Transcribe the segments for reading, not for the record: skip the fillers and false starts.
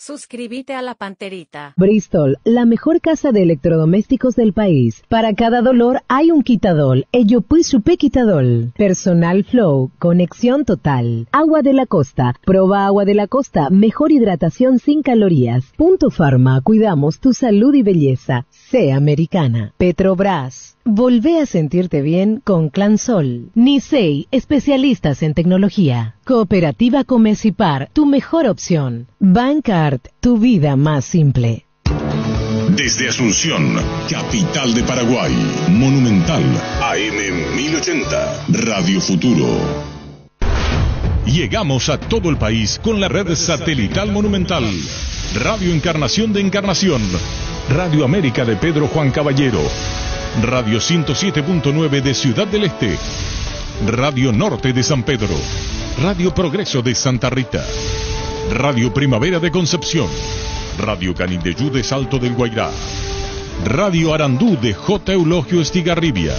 Suscríbete a La Panterita. Bristol, la mejor casa de electrodomésticos del país. Para cada dolor hay un quitadol. Ello pues supe quitadol. Personal Flow, conexión total. Agua de la Costa. Proba Agua de la Costa, mejor hidratación sin calorías. Punto Pharma, cuidamos tu salud y belleza. Sé americana. Petrobras. Volvé a sentirte bien con Clansol. Nisei, especialistas en tecnología. Cooperativa Comecipar, tu mejor opción. Bancard, tu vida más simple. Desde Asunción, capital de Paraguay, Monumental, AM 1080, Radio Futuro. Llegamos a todo el país con la red satelital Monumental. Radio Encarnación de Encarnación. Radio América de Pedro Juan Caballero. Radio 107.9 de Ciudad del Este. Radio Norte de San Pedro. Radio Progreso de Santa Rita. Radio Primavera de Concepción. Radio Canindeyú de Salto del Guairá. Radio Arandú de J. Eulogio Estigarribia.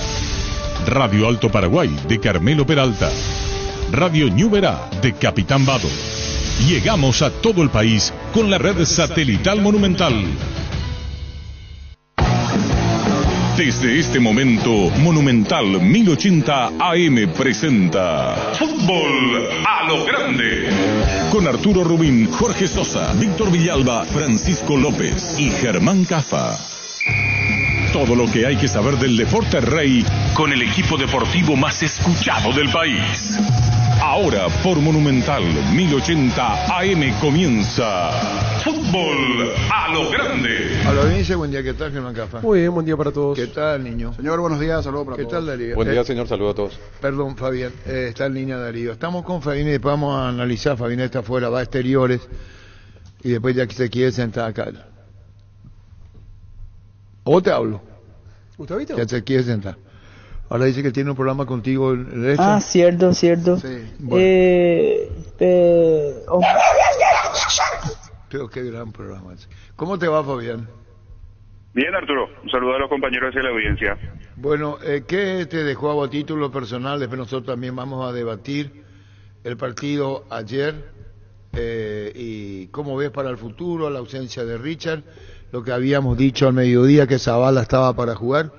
Radio Alto Paraguay de Carmelo Peralta. Radio Ñuberá de Capitán Vado. Llegamos a todo el país con la red satelital Monumental. Desde este momento, Monumental 1080 AM presenta Fútbol a lo Grande. Con Arturo Rubín, Jorge Sosa, Víctor Villalba, Francisco López y Germán Cafa. Todo lo que hay que saber del deporte rey con el equipo deportivo más escuchado del país. Ahora por Monumental 1080 AM comienza Fútbol a lo Grande. A la audiencia, buen día, ¿qué tal, Germán Cafa? Muy bien, buen día para todos. ¿Qué tal, niño? Señor, buenos días, saludos para ¿Qué todos. tal, Darío? Buen día, señor, saludos a todos. Perdón, Fabián, está en línea Darío. Estamos con Fabián y después vamos a analizar. Fabián está afuera, va a exteriores y después ya que se quiere sentar acá. ¿O te hablo? ¿Gustavito? Ya se quiere sentar. Ahora dice que tiene un programa contigo el resto. Ah, cierto. Sí, bueno. Pero qué gran programa. ¿Cómo te va, Fabián? Bien, Arturo. Un saludo a los compañeros de la audiencia. Bueno, ¿qué te dejó a vos a título personal? Después nosotros también vamos a debatir el partido ayer y cómo ves para el futuro, la ausencia de Richard, lo que habíamos dicho al mediodía que Zavala estaba para jugar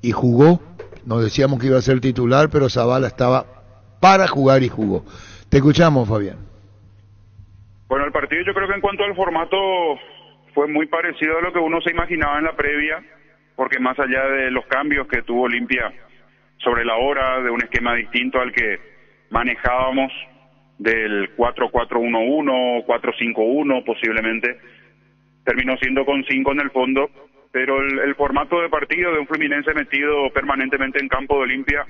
y jugó. Nos decíamos que iba a ser titular, pero Zavala estaba para jugar y jugó. Te escuchamos, Fabián. Bueno, el partido yo creo que en cuanto al formato fue muy parecido a lo que uno se imaginaba en la previa, porque más allá de los cambios que tuvo Olimpia sobre la hora, de un esquema distinto al que manejábamos, del 4-4-1-1, 4-5-1 posiblemente, terminó siendo con 5 en el fondo. Pero el formato de partido de un Fluminense metido permanentemente en campo de Olimpia,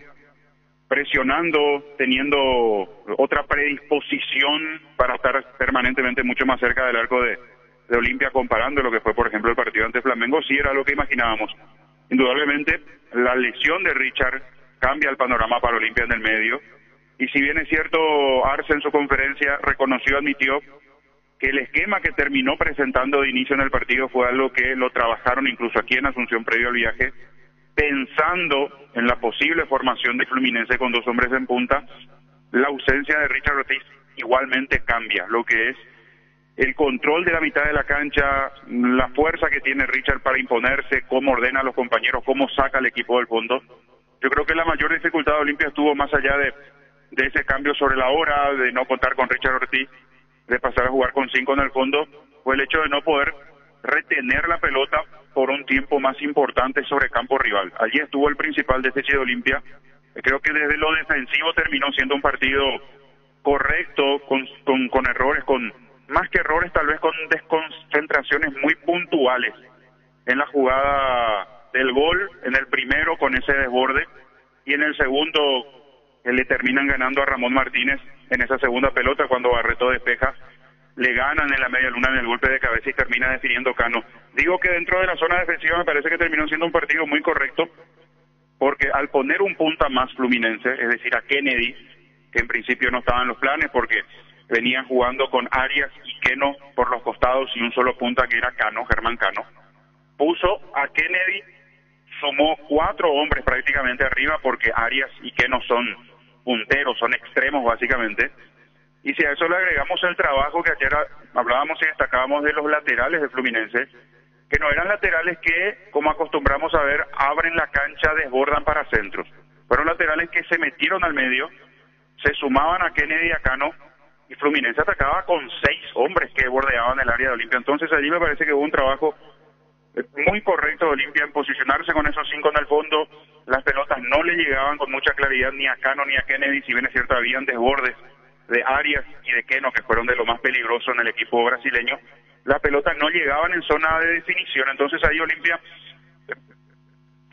presionando, teniendo otra predisposición para estar permanentemente mucho más cerca del arco de Olimpia, comparando lo que fue, por ejemplo, el partido ante Flamengo, sí era lo que imaginábamos. Indudablemente, la lesión de Richard cambia el panorama para Olimpia en el medio, y si bien es cierto, Arce en su conferencia reconoció, admitió que el esquema que terminó presentando de inicio en el partido fue algo que lo trabajaron incluso aquí en Asunción previo al viaje, pensando en la posible formación de Fluminense con 2 hombres en punta. La ausencia de Richard Ortiz igualmente cambia lo que es el control de la mitad de la cancha, la fuerza que tiene Richard para imponerse, cómo ordena a los compañeros, cómo saca al equipo del fondo. Yo creo que la mayor dificultad de Olimpia estuvo más allá de ese cambio sobre la hora, de no contar con Richard Ortiz, de pasar a jugar con 5 en el fondo, fue el hecho de no poder retener la pelota por un tiempo más importante sobre campo rival. Allí estuvo el principal déficit de Olimpia. Creo que desde lo defensivo terminó siendo un partido correcto, con errores, con más que errores, tal vez con desconcentraciones muy puntuales. En la jugada del gol, en el primero con ese desborde, y en el segundo le terminan ganando a Ramón Martínez en esa segunda pelota cuando Barreto despeja, le ganan en la media luna en el golpe de cabeza y termina definiendo Cano. Digo que dentro de la zona defensiva me parece que terminó siendo un partido muy correcto, porque al poner un punta más Fluminense, es decir, a Kennedy, que en principio no estaba en los planes porque venían jugando con Arias y Keno por los costados y un solo punta que era Cano, Germán Cano, puso a Kennedy, sumó 4 hombres prácticamente arriba porque Arias y Keno son punteros, son extremos básicamente, Y si a eso le agregamos el trabajo que ayer hablábamos y destacábamos de los laterales de Fluminense, que no eran laterales que, como acostumbramos a ver, abren la cancha, desbordan para centros. Fueron laterales que se metieron al medio, se sumaban a Kennedy y a Cano, y Fluminense atacaba con 6 hombres que bordeaban el área de Olimpia. Entonces allí me parece que hubo un trabajo muy correcto de Olimpia en posicionarse con esos 5 en el fondo. Las pelotas no le llegaban con mucha claridad ni a Cano ni a Kennedy, si bien es cierto habían desbordes de Arias y de Keno, que fueron de lo más peligroso en el equipo brasileño. Las pelotas no llegaban en zona de definición, entonces ahí Olimpia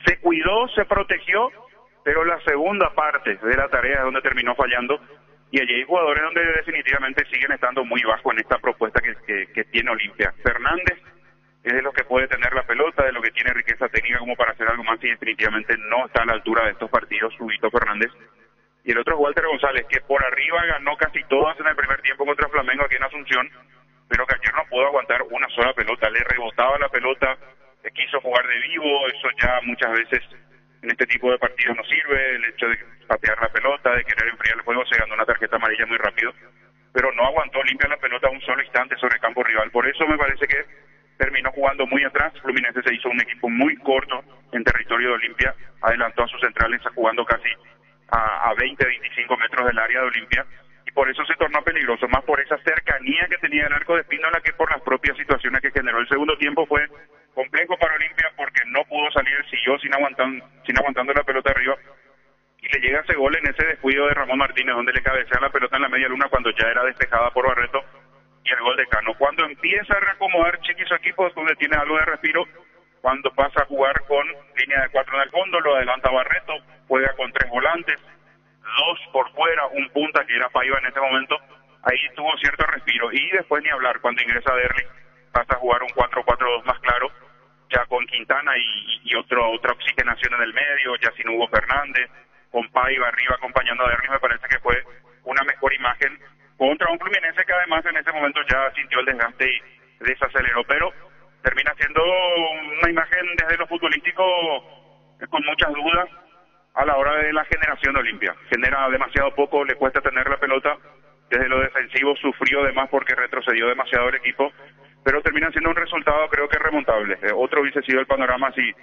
se cuidó, se protegió, pero la segunda parte de la tarea es donde terminó fallando, y allí hay jugadores donde definitivamente siguen estando muy bajo en esta propuesta que tiene Olimpia. Fernández es de los que puede tener la pelota, de lo que tiene riqueza técnica como para hacer algo más, y definitivamente no está a la altura de estos partidos Huguito Fernández. Y el otro es Walter González, que por arriba ganó casi todas en el primer tiempo contra Flamengo aquí en Asunción, pero que ayer no pudo aguantar una sola pelota, le rebotaba la pelota, quiso jugar de vivo, eso ya muchas veces en este tipo de partidos no sirve, el hecho de patear la pelota, de querer enfriar el juego, se ganó una tarjeta amarilla muy rápido, pero no aguantó limpia la pelota un solo instante sobre el campo rival. Por eso me parece que terminó jugando muy atrás. Fluminense se hizo un equipo muy corto en territorio de Olimpia, adelantó a sus centrales jugando casi a 20, 25 metros del área de Olimpia, y por eso se tornó peligroso, más por esa cercanía que tenía el arco de Espíndola que por las propias situaciones que generó. El segundo tiempo fue complejo para Olimpia porque no pudo salir, siguió sin aguantando la pelota arriba, y le llega ese gol en ese descuido de Ramón Martínez, donde le cabecea la pelota en la media luna cuando ya era despejada por Barreto, y el gol de Cano. Cuando empieza a reacomodar Chiqui su equipo, donde tiene algo de respiro, cuando pasa a jugar con línea de 4 en el fondo, lo adelanta Barreto, juega con 3 volantes, 2 por fuera, un punta que era Paiva en ese momento, ahí tuvo cierto respiro. Y después ni hablar, cuando ingresa Derli, pasa a jugar un 4-4-2 más claro, ya con Quintana y otra oxigenación en el medio, ya sin Hugo Fernández, con Paiva arriba acompañando a Derli. Me parece que fue una mejor imagen contra un Fluminense que además en ese momento ya sintió el desgaste y desaceleró, pero termina siendo una imagen desde lo futbolístico con muchas dudas a la hora de la generación de Olimpia. Genera demasiado poco, le cuesta tener la pelota, desde lo defensivo sufrió además porque retrocedió demasiado el equipo, pero termina siendo un resultado creo que remontable. Otro hubiese sido el panorama si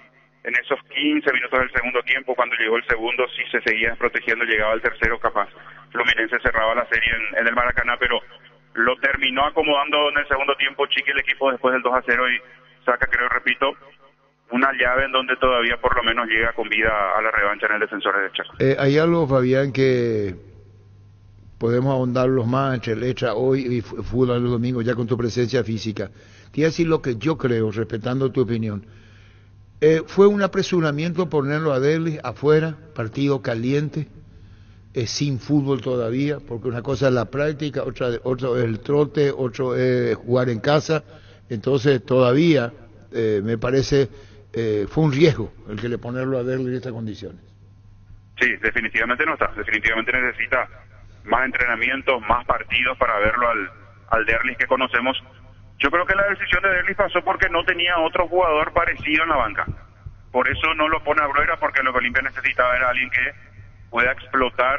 en esos 15 minutos del segundo tiempo, cuando llegó el segundo, si se seguía protegiendo, llegaba el tercero, capaz Fluminense cerraba la serie en el Maracaná, pero lo terminó acomodando en el segundo tiempo Chiqui el equipo después del 2-0 y saca, creo, repito, una llave en donde todavía por lo menos llega con vida a la revancha en el Defensor de Chaco. Hay algo, Fabián, que podemos ahondarlos más entre el Hecha hoy y fútbol el domingo, ya con tu presencia física. Te voy a decir lo que yo creo, respetando tu opinión. Fue un apresuramiento ponerlo a Derli afuera, partido caliente, sin fútbol todavía, porque una cosa es la práctica, otro es el trote, otro es jugar en casa. Entonces todavía me parece fue un riesgo el que le ponerlo a Derli en estas condiciones. Sí, definitivamente no está, definitivamente necesita más entrenamientos, más partidos para verlo al Derli que conocemos. Yo creo que la decisión de Derli pasó porque no tenía otro jugador parecido en la banca. Por eso no lo pone a Bruera, porque lo que Olimpia necesitaba era alguien que pueda explotar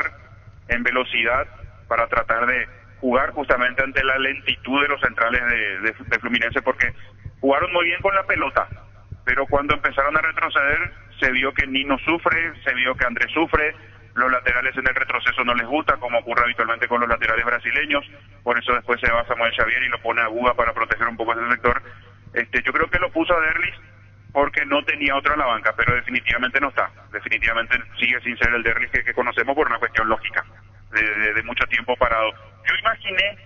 en velocidad para tratar de jugar justamente ante la lentitud de los centrales de Fluminense, porque jugaron muy bien con la pelota, pero cuando empezaron a retroceder se vio que Nino sufre, se vio que Andrés sufre, los laterales en el retroceso no les gusta, como ocurre habitualmente con los laterales brasileños, por eso después se va Samuel Xavier y lo pone a Guga para proteger un poco ese sector. Yo creo que lo puso a Derlis porque no tenía otra en la banca, pero definitivamente no está, definitivamente sigue sin ser el Derlis que conocemos por una cuestión lógica, de mucho tiempo parado. Yo imaginé,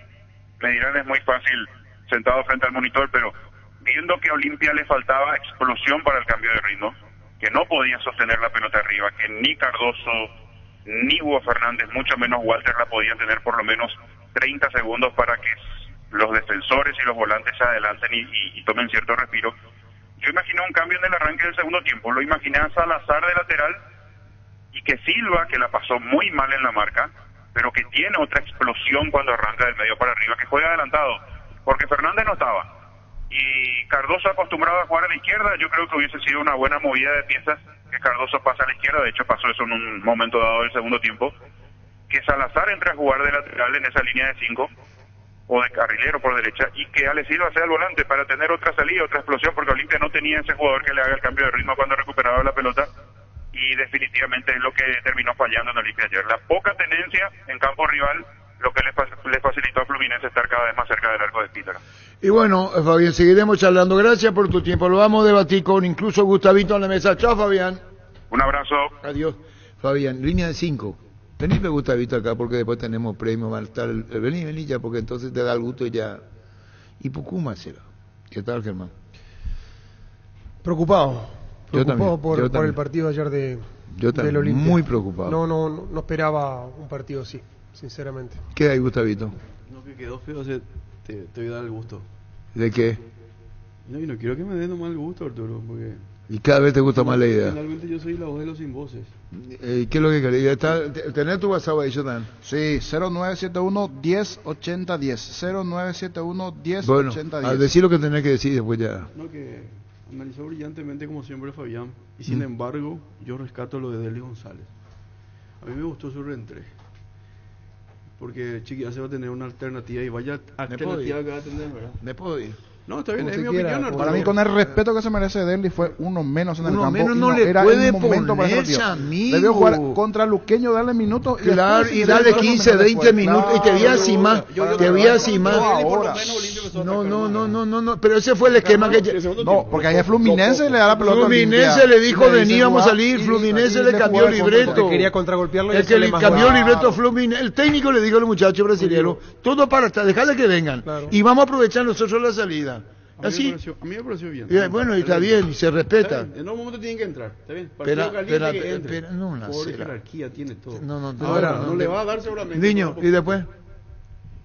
me dirán es muy fácil sentado frente al monitor, pero viendo que a Olimpia le faltaba explosión para el cambio de ritmo, que no podía sostener la pelota arriba, que ni Cardoso ni Hugo Fernández, mucho menos Walter, la podían tener por lo menos 30 segundos para que los defensores y los volantes se adelanten y tomen cierto respiro. Yo imaginé un cambio en el arranque del segundo tiempo, lo imaginé a Salazar de lateral y que Silva, que la pasó muy mal en la marca, pero que tiene otra explosión cuando arranca del medio para arriba, que juega adelantado, porque Fernández no estaba. Y Cardoso acostumbrado a jugar a la izquierda, yo creo que hubiese sido una buena movida de piezas que Cardoso pasa a la izquierda, de hecho pasó eso en un momento dado del segundo tiempo, que Salazar entre a jugar de lateral en esa línea de 5 o de carrilero por derecha y que Ale Silva sea el volante para tener otra salida, otra explosión, porque Olimpia no tenía ese jugador que le haga el cambio de ritmo cuando recuperaba la pelota, y definitivamente es lo que terminó fallando en Olimpia ayer. La poca tenencia en campo rival, lo que le facilitó a Fluminense estar cada vez más cerca del arco de Píldora. Y bueno, Fabián, seguiremos charlando. Gracias por tu tiempo. Lo vamos a debatir con incluso Gustavito en la mesa. Chao, Fabián. Un abrazo. Adiós. Fabián, línea de 5. Vení, Gustavito, acá, porque después tenemos premio. Va a estar vení ya, porque entonces te da el gusto y ya. Y Pucuma será. ¿Qué tal, Germán? Preocupado Yo también. por el partido ayer del Olimpia. Muy preocupado. No esperaba un partido así, sinceramente. ¿Qué hay, Gustavito? No, que quedó feo, te voy a dar el gusto. ¿De qué? No, y no quiero que me den nomás el gusto, Arturo, porque... Y cada vez te gusta más la idea. Finalmente yo soy la voz de los sin voces. ¿Qué es lo que querés? ¿Tenés tu WhatsApp ahí, Jonathan? Sí, 0971-108010. 0971-108010. Bueno, al decir lo que tenés que decir después ya. No, que analizó brillantemente como siempre Fabián. Y sin embargo, yo rescato lo de Derlis González. A mí me gustó su reentré. Porque Chiqui se va a tener una alternativa y vaya alternativa que va a tener, ¿verdad? ¿Me puedo ir? No, está bien, Como es mi usted quiera, opinión, Arturo. Para mí, con el respeto que se merece Derlis, fue uno menos en el Uno campo. menos y no le era puede el momento para ese ponerse, partido. amigo. Debió jugar contra Luqueño, darle minutos. Claro, después, y darle si 15, después, 20 minutos y te vi así más. Te vi así más. No, pero ese fue el esquema que... No, porque ahí a Fluminense le da la pelota. Fluminense le dijo, veníamos a salir, Fluminense le cambió el libreto. Porque quería contragolpearlo y El que hacerle le más cambió el gol. libreto Fluminense. El técnico le dijo al muchacho brasileño, todo para dejarle que vengan. Claro. Y vamos a aprovechar nosotros la salida. Así. A mí me pareció bien. Bueno, y está bien, y se respeta. En un momento tienen que entrar, ¿está bien? Espera, Partido caliente que entre. no, la Por cera. jerarquía tiene todo. Ahora, no le va a dar seguramente. Niño, y después.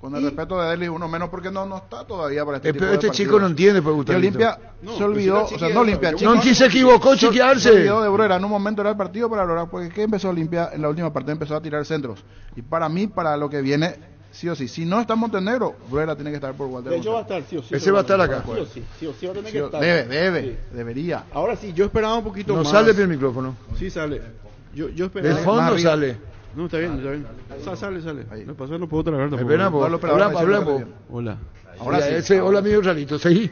Con el respeto de Derlis, uno menos porque no está todavía para este tipo Pero de este chico no entiende, pues, Y Gustavito. Olimpia se olvidó, o sea, no Olimpia, No, aquí se equivocó, se chiquearse. olvidó de Brera. En un momento era el partido para Brera, porque ¿qué empezó Olimpia? En la última parte empezó a tirar centros. Y para mí, para lo que viene, sí o sí. Si no está Montenegro, Brera tiene que estar por Walter. De hecho va a estar, sí o sí. Ese va a estar acá. Sí o sí va a tener que estar. Debería. Ahora sí, yo esperaba un poquito No más. sale el micrófono. Sí sale. Yo Del esperaba. fondo arriba. sale. No, está bien. Sale. No pasa, no puedo tragar tampoco. Espera, Pablo, pero ahora hablamos. Hola. Ahora sí. Hola, amigo Ralito, sí.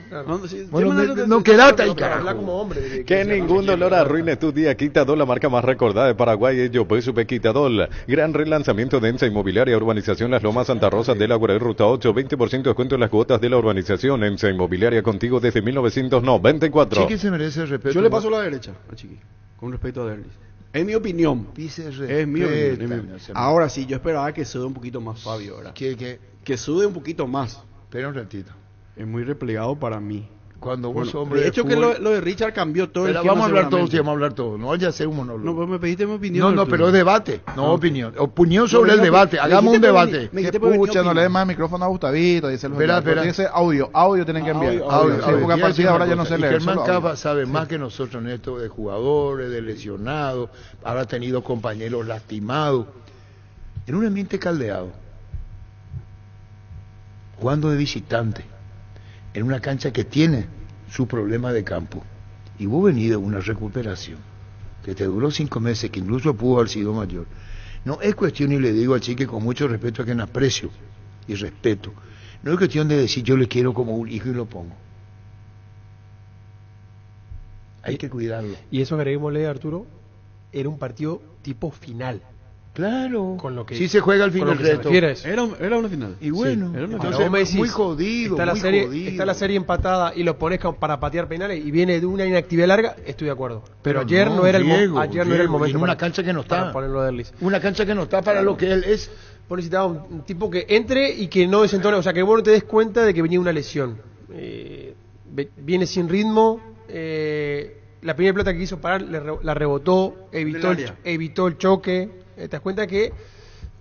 Bueno, no Pero quedate ahí, habla carajo. como hombre. Que ningún dolor arruine tu día. Quitadol, la marca más recordada de Paraguay, es Yopé Supe Quitadol. Gran relanzamiento de Ensa Inmobiliaria, Urbanización Las Lomas, Santa Rosa de la Guardia, Ruta 8, 20% de descuento en las cuotas de la urbanización. Ensa Inmobiliaria contigo desde 1994. Chiqui se merece el respeto. Yo le paso a la derecha a Chiqui, con respecto a Derlis. Es mi opinión. Es mi opinión. Ahora sí, yo esperaba que sude un poquito más Fabio, ¿verdad? Que sude un poquito más. Espera un ratito. Es muy replegado para mí. Cuando vos, Bueno, hombre de hecho, que lo de Richard cambió todo el Pero esquema. vamos a hablar todos, seguramente. vamos a hablar todos. No, ya sé un monólogo. No, pues me pediste mi opinión. No, Arturo. pero es debate, no Ah, opinión. Opinión sobre No, el me debate. dijiste, Hagamos un me debate. dijiste, me Que dijiste, pucha, no le opinión. den más micrófono a Gustavito, dice el Espera. Tiene que ser audio tienen que enviar. Audio, Sí, porque a Y partir de ahora ya no cosa, se y lee. Germán solo audio. Cava sabe más que nosotros en esto de jugadores, de lesionados, habrá tenido compañeros lastimados. En un ambiente caldeado, jugando de visitante, en una cancha que tiene su problema de campo, y vos venís de una recuperación que te duró 5 meses, que incluso pudo haber sido mayor. No es cuestión, y le digo al chique con mucho respeto, a quien aprecio y respeto, no es cuestión de decir yo le quiero como un hijo y lo pongo. Hay que cuidarlo. Y eso agreguémosle, Arturo, era un partido tipo final. Claro. Con lo que, sí se juega al fin con lo del que se resto. refiere a eso. Era una final. Y bueno, Sí, era una entonces, Ahora vos me decís, muy jodido, está la muy serie, jodido. Está la serie empatada y lo pones para patear penales y viene de una inactividad larga, estoy de acuerdo. Pero ayer no era el momento en una para, cancha que no está. para ponerlo a Derlis. Una cancha que no está para lo que él es. Vos necesitabas un tipo que entre y que no desentone, o sea, que vos no te des cuenta de que venía una lesión. Viene sin ritmo, la primera pelota que quiso parar la rebotó, evitó el choque. Te das cuenta que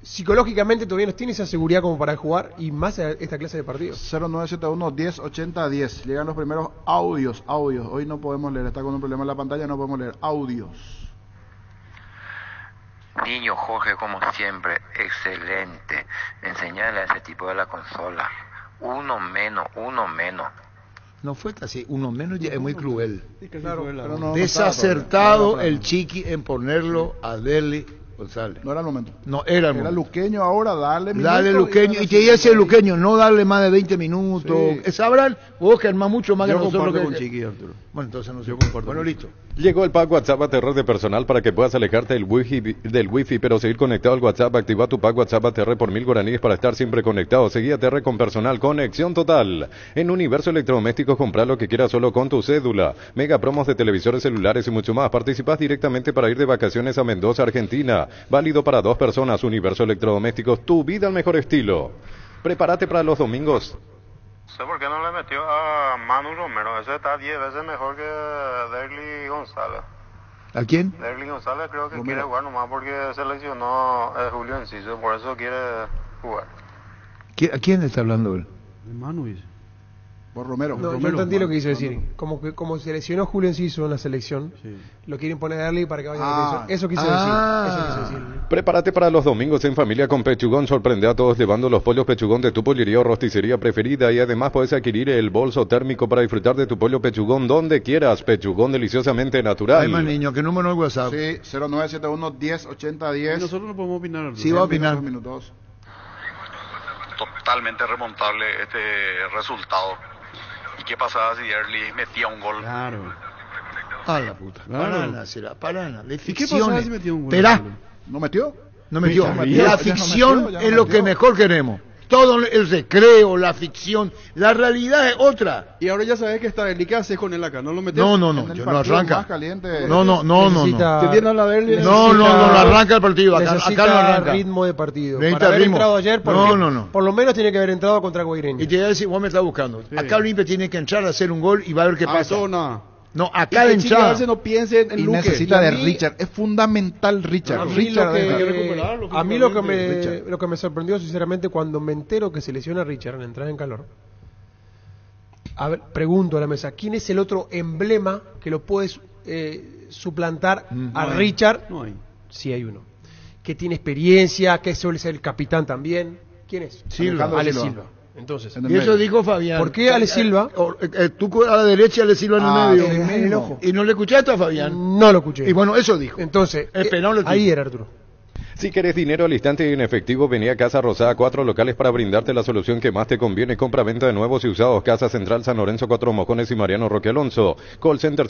psicológicamente todavía no tiene esa seguridad como para jugar y más a esta clase de partidos. 0971-1080-10. Llegan los primeros audios. Hoy no podemos leer, está con un problema en la pantalla, no podemos leer audios. Niño Jorge, como siempre, excelente. Enseñarle a ese tipo de la consola. Uno menos. No fue así, uno menos ya es muy cruel. Claro, Pero no, Desacertado no está, el chiqui en ponerlo a Derli González. No era el momento. No era el Era momento. luqueño ahora, darle Dale minutos luqueño, y te dice ese luqueño, no darle más de 20 minutos. Sí. Sabrán, vos que armás mucho más Yo que nosotros. comparto Que... con Chiqui, Arturo. Bueno, entonces no sé. Yo comparto Bueno, con listo. Llegó el pack WhatsApp ATR de personal para que puedas alejarte del wifi, pero seguir conectado al WhatsApp. Activa tu pack WhatsApp ATR por 1000 guaraníes para estar siempre conectado. Seguí ATR con personal, conexión total. En Universo Electrodomésticos, comprar lo que quieras solo con tu cédula. Mega promos de televisores celulares y mucho más. Participas directamente para ir de vacaciones a Mendoza, Argentina. Válido para 2 personas. Universo Electrodomésticos, tu vida al mejor estilo. Prepárate para los domingos. No sé por qué no le metió a Manu Romero. Ese está 10 veces mejor que Derly González. ¿A quién? Derly González creo que quiere jugar nomás porque seleccionó Julio Enciso. Por eso quiere jugar. ¿A quién está hablando él? Manu dice. Por Romero. No, Romero, yo entendí lo que quiso Manu. decir. Como se lesionó Julio Enciso en la selección, Sí. lo quieren poner a Derly para que vaya a la Ah. selección. Eso quiso decir. Eso quiso decir. Prepárate para los domingos en familia con Pechugón. Sorprende a todos llevando los pollos Pechugón de tu pollería o rosticería preferida. Y además puedes adquirir el bolso térmico para disfrutar de tu pollo Pechugón donde quieras. Pechugón deliciosamente natural. Hay más niño, ¿qué número es WhatsApp? Sí, 0971 1080 Y 10. nosotros no podemos opinar, Arturo. Sí, va a opinar. 2 minutos. Totalmente remontable este resultado. ¿Y qué pasaba si Early metía un gol? Claro. Ah, la puta. Claro. Parana será, parana. De ¿Y qué ficciones. pasaba si metía un gol? Esperá. ¿No metió? No metió. Ya metió, La ya no ficción metió, ya no es lo metió. que mejor queremos. Todo el recreo, la ficción. La realidad es otra. Y ahora ya sabes que está Derly. ¿Qué haces con él acá? ¿No lo metes? No, En el yo no partido arranca. más caliente. No. Necesita- ¿Te entiendes la Derly? No arranca el partido. Acá Necesita no arranca. ritmo de partido. Necesita Para haber ritmo. entrado ayer, No. por lo menos tiene que haber entrado contra Guaireño. Y te voy a decir, vos me estás buscando. Sí. Acá Olimpia tiene que entrar a hacer un gol y va a ver qué pasa. Eso nada. No, Y acá de que Chiqui a entrada. veces no piense en Y Luque. necesita Y de a mí- Richard. Es fundamental Richard. A mí Richard lo que- debe- Hay que recuperarlo a mí lo que físicamente, me lo que me sorprendió sinceramente cuando me entero que se lesiona Richard en la entrada en calor. A ver, pregunto a la mesa, ¿quién es el otro emblema que lo puede suplantar a No hay. Richard? No hay. Sí hay uno. Que tiene experiencia, que suele ser el capitán también. ¿Quién es? Silva. Ale Silva. Silva. Entonces, En el Y eso medio. dijo Fabián. ¿por qué Ale Silva? Tú a la derecha, Ale Silva en el Ah, medio. sí, en el ojo. Y no le escuchaste a Fabián. No lo escuché. Y bueno, eso dijo. Entonces, Esperable el ahí tipo. era Arturo. Si querés dinero al instante y en efectivo, vení a Casa Rosada, 4 locales para brindarte la solución que más te conviene. Compra-venta de nuevos y usados. Casa Central San Lorenzo, 4 Mojones y Mariano Roque Alonso. Call Center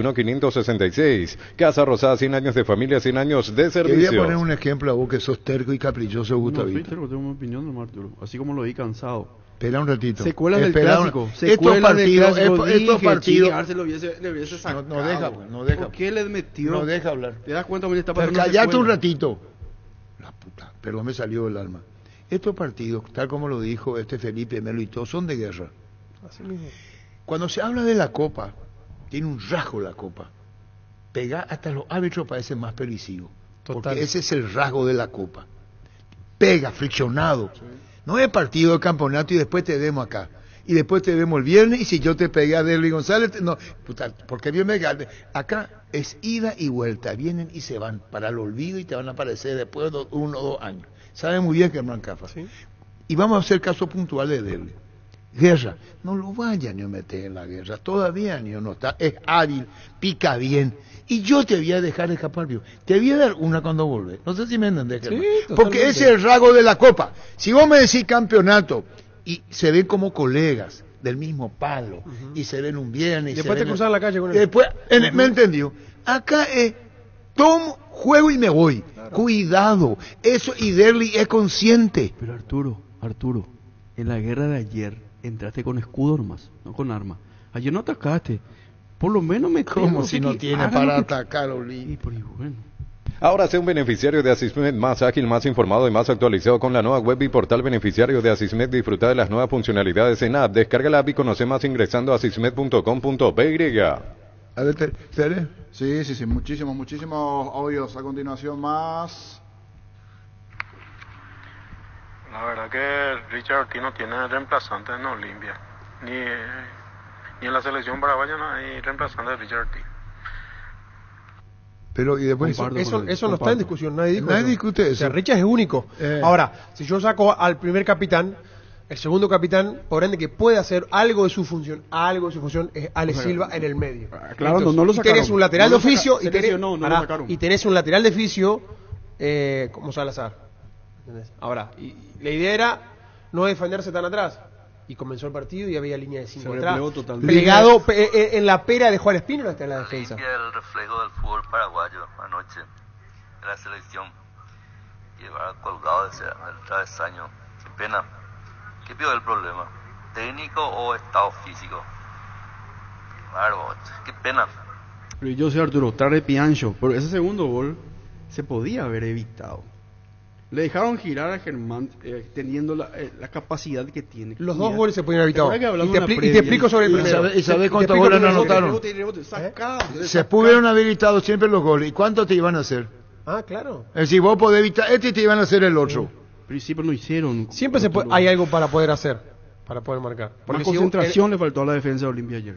021-421-566. Casa Rosada, 100 años de familia, 100 años de Te voy a servicio. poner un ejemplo a vos que sos terco y caprichoso, No, Gustavito. Peter, tengo una opinión de Arturo. Así como lo vi cansado. Espera un ratito. Secuelas del Espera clásico. estos Secuelas del partidos, clásico. estos Dije, partidos. Chiqui, Arce le hubiese sacado. No deja, no deja. ¿Por qué le metió? No deja hablar. ¿Te das cuenta cómo le está Pero pasando? callate un secuela? ratito. La puta, perdón, me salió el alma. Estos partidos, tal como lo dijo este Felipe Melo y todo, son de guerra. Así mismo. Cuando se habla de la Copa, tiene un rasgo la Copa. Pega hasta los árbitros parecen más permisivos. Total. Porque ese es el rasgo de la Copa. Pega, friccionado. No es partido de campeonato y después te vemos acá. Y después te vemos el viernes y si yo te pegué a Derly González, no, puta, porque bien me gane. Acá es ida y vuelta, vienen y se van para el olvido y te van a aparecer después de 1 o 2 años. Sabe muy bien que Hernán Cafa. Sí. Y vamos a hacer caso puntual de Derly. Guerra, no lo vayan a meter en la guerra, todavía ni no está, es hábil, pica bien, y yo te voy a dejar escapar, vivo. Te voy a dar una cuando vuelve, no sé si me entendés, Sí, Germán. totalmente. Porque ese es el rasgo de la Copa. Si vos me decís campeonato, y se ven como colegas del mismo palo, y se ven un viernes, y Después se te ven cruzan la calle con él. Después, ¿me entendió? Acá es, tomo, juego y me voy, cuidado, eso, y Derly es consciente. Pero Arturo, en la guerra de ayer entraste con escudo nomás, no con arma. Ayer no atacaste. Por lo menos me Como si no tiene para atacar, Oli. bueno. Ahora sea un beneficiario de Asismed más ágil, más informado y más actualizado con la nueva web y portal beneficiario de Asismed. Disfruta de las nuevas funcionalidades en app. Descarga la app y conoce más ingresando a asismed.com.py. A ver, ¿Tere? Sí, muchísimos audios. A continuación más. La verdad que Richard Ortiz no tiene reemplazante en Olimpia. Ni en la selección paraguaya no hay reemplazante de Richard Ortiz. Pero, y después... Eso no está en discusión, nadie dijo Nadie eso. discute eso. O sea, Richard es único. Ahora, si yo saco al primer capitán, el segundo capitán, por ende que puede hacer algo de su función, es Ale Silva en el medio. Claro, no lo y sacaron. tenés un lateral No de lo oficio saca- se lesionó, no lo sacaron. y tenés un lateral de oficio como Salazar. ¿Entendés? Ahora, y la idea era no defenderse tan atrás. Y comenzó el partido y había línea de 5 atrás. Plegado en la pera de Juan Espino está en la defensa. El reflejo del fútbol paraguayo anoche en la selección. Llevar colgado del travesaño. Qué pena. ¿Qué pido el problema? ¿Técnico o estado físico? Claro, qué pena. Pero yo sé, Arturo, está de piancho. Pero ese segundo gol se podía haber evitado. Le dejaron girar a Germán teniendo la capacidad que tiene. Los dos goles se podían haber evitado. Y te explico sobre el primero. ¿Y sabés cuántos goles no anotaron? Se pudieron haber evitado siempre los goles. ¿Y cuántos te iban a hacer? Ah, claro. Es decir, vos podés evitar te iban a hacer el otro. Pero siempre lo hicieron. Siempre hay algo para poder hacer, para poder marcar. Porque concentración le faltó a la defensa de Olimpia ayer.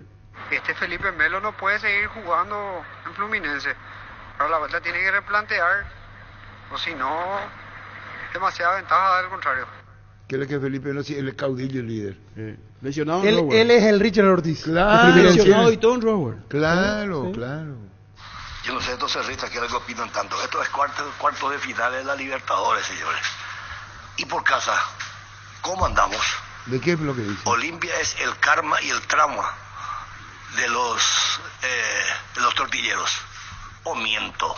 Felipe Melo no puede seguir jugando en Fluminense. Pero la vuelta tiene que replantear. O si no, demasiada ventaja al contrario. ¿Qué es lo que Felipe Melo? Sí, él es caudillo, el líder. Lesionado él es el Richard Ortiz. Claro. Lesionado y Tom Rower. Claro, claro. Yo no sé estos cerristas que algo opinan tanto. Esto es cuarto de final de la Libertadores, señores. Y por casa, ¿cómo andamos? ¿De qué es lo que dice? Olimpia es el karma y el trauma de los tortilleros. ¿O miento?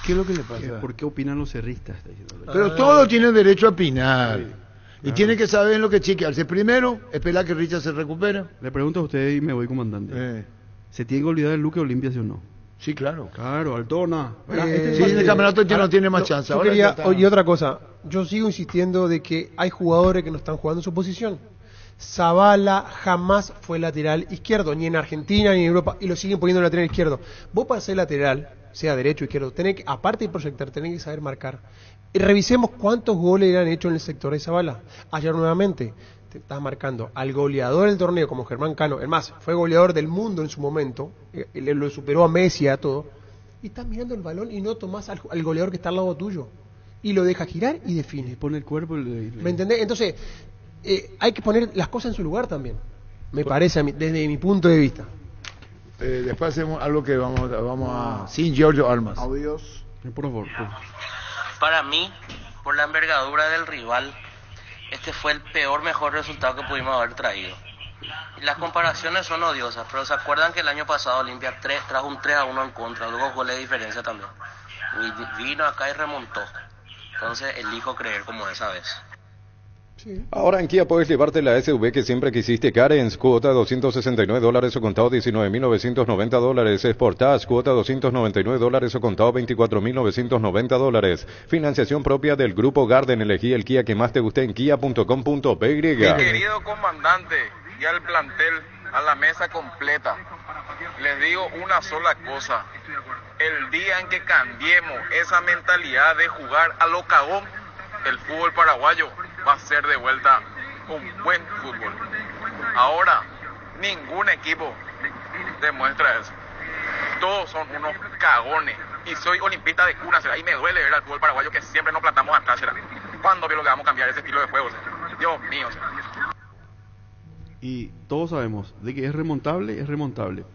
¿Qué es lo que le pasa? ¿Por qué opinan los cerristas? Pero todos tienen derecho a opinar. Sí. Y tienen que saber en lo que chequearse. Primero, esperar que Richard se recupere. Le pregunto a usted y me voy, comandante. ¿Se tiene que olvidar del Luque Olimpia, sí o no? Sí, claro. Claro, Altona. Sí, en el campeonato ya no tiene más chance. Y otra cosa, yo sigo insistiendo de que hay jugadores que no están jugando en su posición. Zavala jamás fue lateral izquierdo, ni en Argentina ni en Europa, y lo siguen poniendo lateral izquierdo. Vos para ser lateral, sea derecho o izquierdo, tenés que, aparte de proyectar, tenés que saber marcar. Y revisemos cuántos goles eran hechos en el sector de Zavala. Ayer nuevamente te estás marcando al goleador del torneo como Germán Cano, es más, fue goleador del mundo en su momento, lo superó a Messi, a todo, y estás mirando el balón y no tomás al goleador que está al lado tuyo, y lo dejas girar y define. Y pone el cuerpo. ¿Me entendés? Entonces, hay que poner las cosas en su lugar también, me parece, desde mi punto de vista. Después hacemos algo que vamos a... Sin Giorgio Armas. Audios. Por favor. Para mí, por la envergadura del rival, este fue el mejor resultado que pudimos haber traído. Y las comparaciones son odiosas, pero ¿se acuerdan que el año pasado Olimpia trajo un 3-1 en contra, 2 goles de diferencia también? Y vino acá y remontó. Entonces elijo creer como esa vez. Sí. Ahora en Kia puedes llevarte la SUV que siempre quisiste. Carens, cuota $269 o contado $19,990. Sportage, cuota $299 o contado $24,990. Financiación propia del Grupo Garden. Elegí el Kia que más te guste en kia.com.py. Querido comandante y al plantel, a la mesa completa, les digo una sola cosa: el día en que cambiemos esa mentalidad de jugar a lo cagón, el fútbol paraguayo va a ser de vuelta un buen fútbol. Ahora, ningún equipo demuestra eso. Todos son unos cagones. Y soy olimpista de cuna, y me duele ver al fútbol paraguayo que siempre nos plantamos atrás. ¿Cuándo veo lo que vamos a cambiar ese estilo de juego? Dios mío. Y todos sabemos de que es remontable.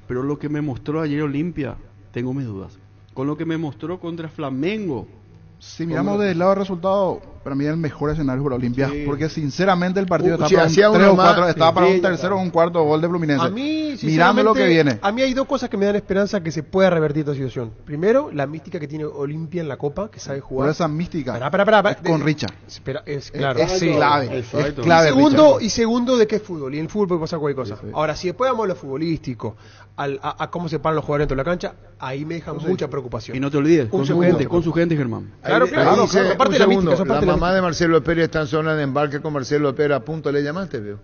Pero lo que me mostró ayer Olimpia, tengo mis dudas. Con lo que me mostró contra Flamengo. Si miramos del lado del resultado, para mí es el mejor escenario para Olimpia, sí. Porque sinceramente el partido estaba para un tercero o un cuarto gol de Fluminense. A mí, mirando lo que viene. A mí hay dos cosas que me dan esperanza que se pueda revertir esta situación. Primero, la mística que tiene Olimpia en la Copa, que sabe jugar. Pero esa mística es con Richard. Es claro. Es clave. Es clave. Segundo, ¿de qué es fútbol? Y en el fútbol puede pasar cualquier cosa. Sí. Ahora, si después vamos a lo futbolístico, a cómo se paran los jugadores dentro de la cancha, ahí me deja mucha preocupación. Y no te olvides, con su gente, Germán. Claro. La mamá de Marcelo Pérez está en zona de embarque con Marcelo Pérez, a punto le llamaste, veo.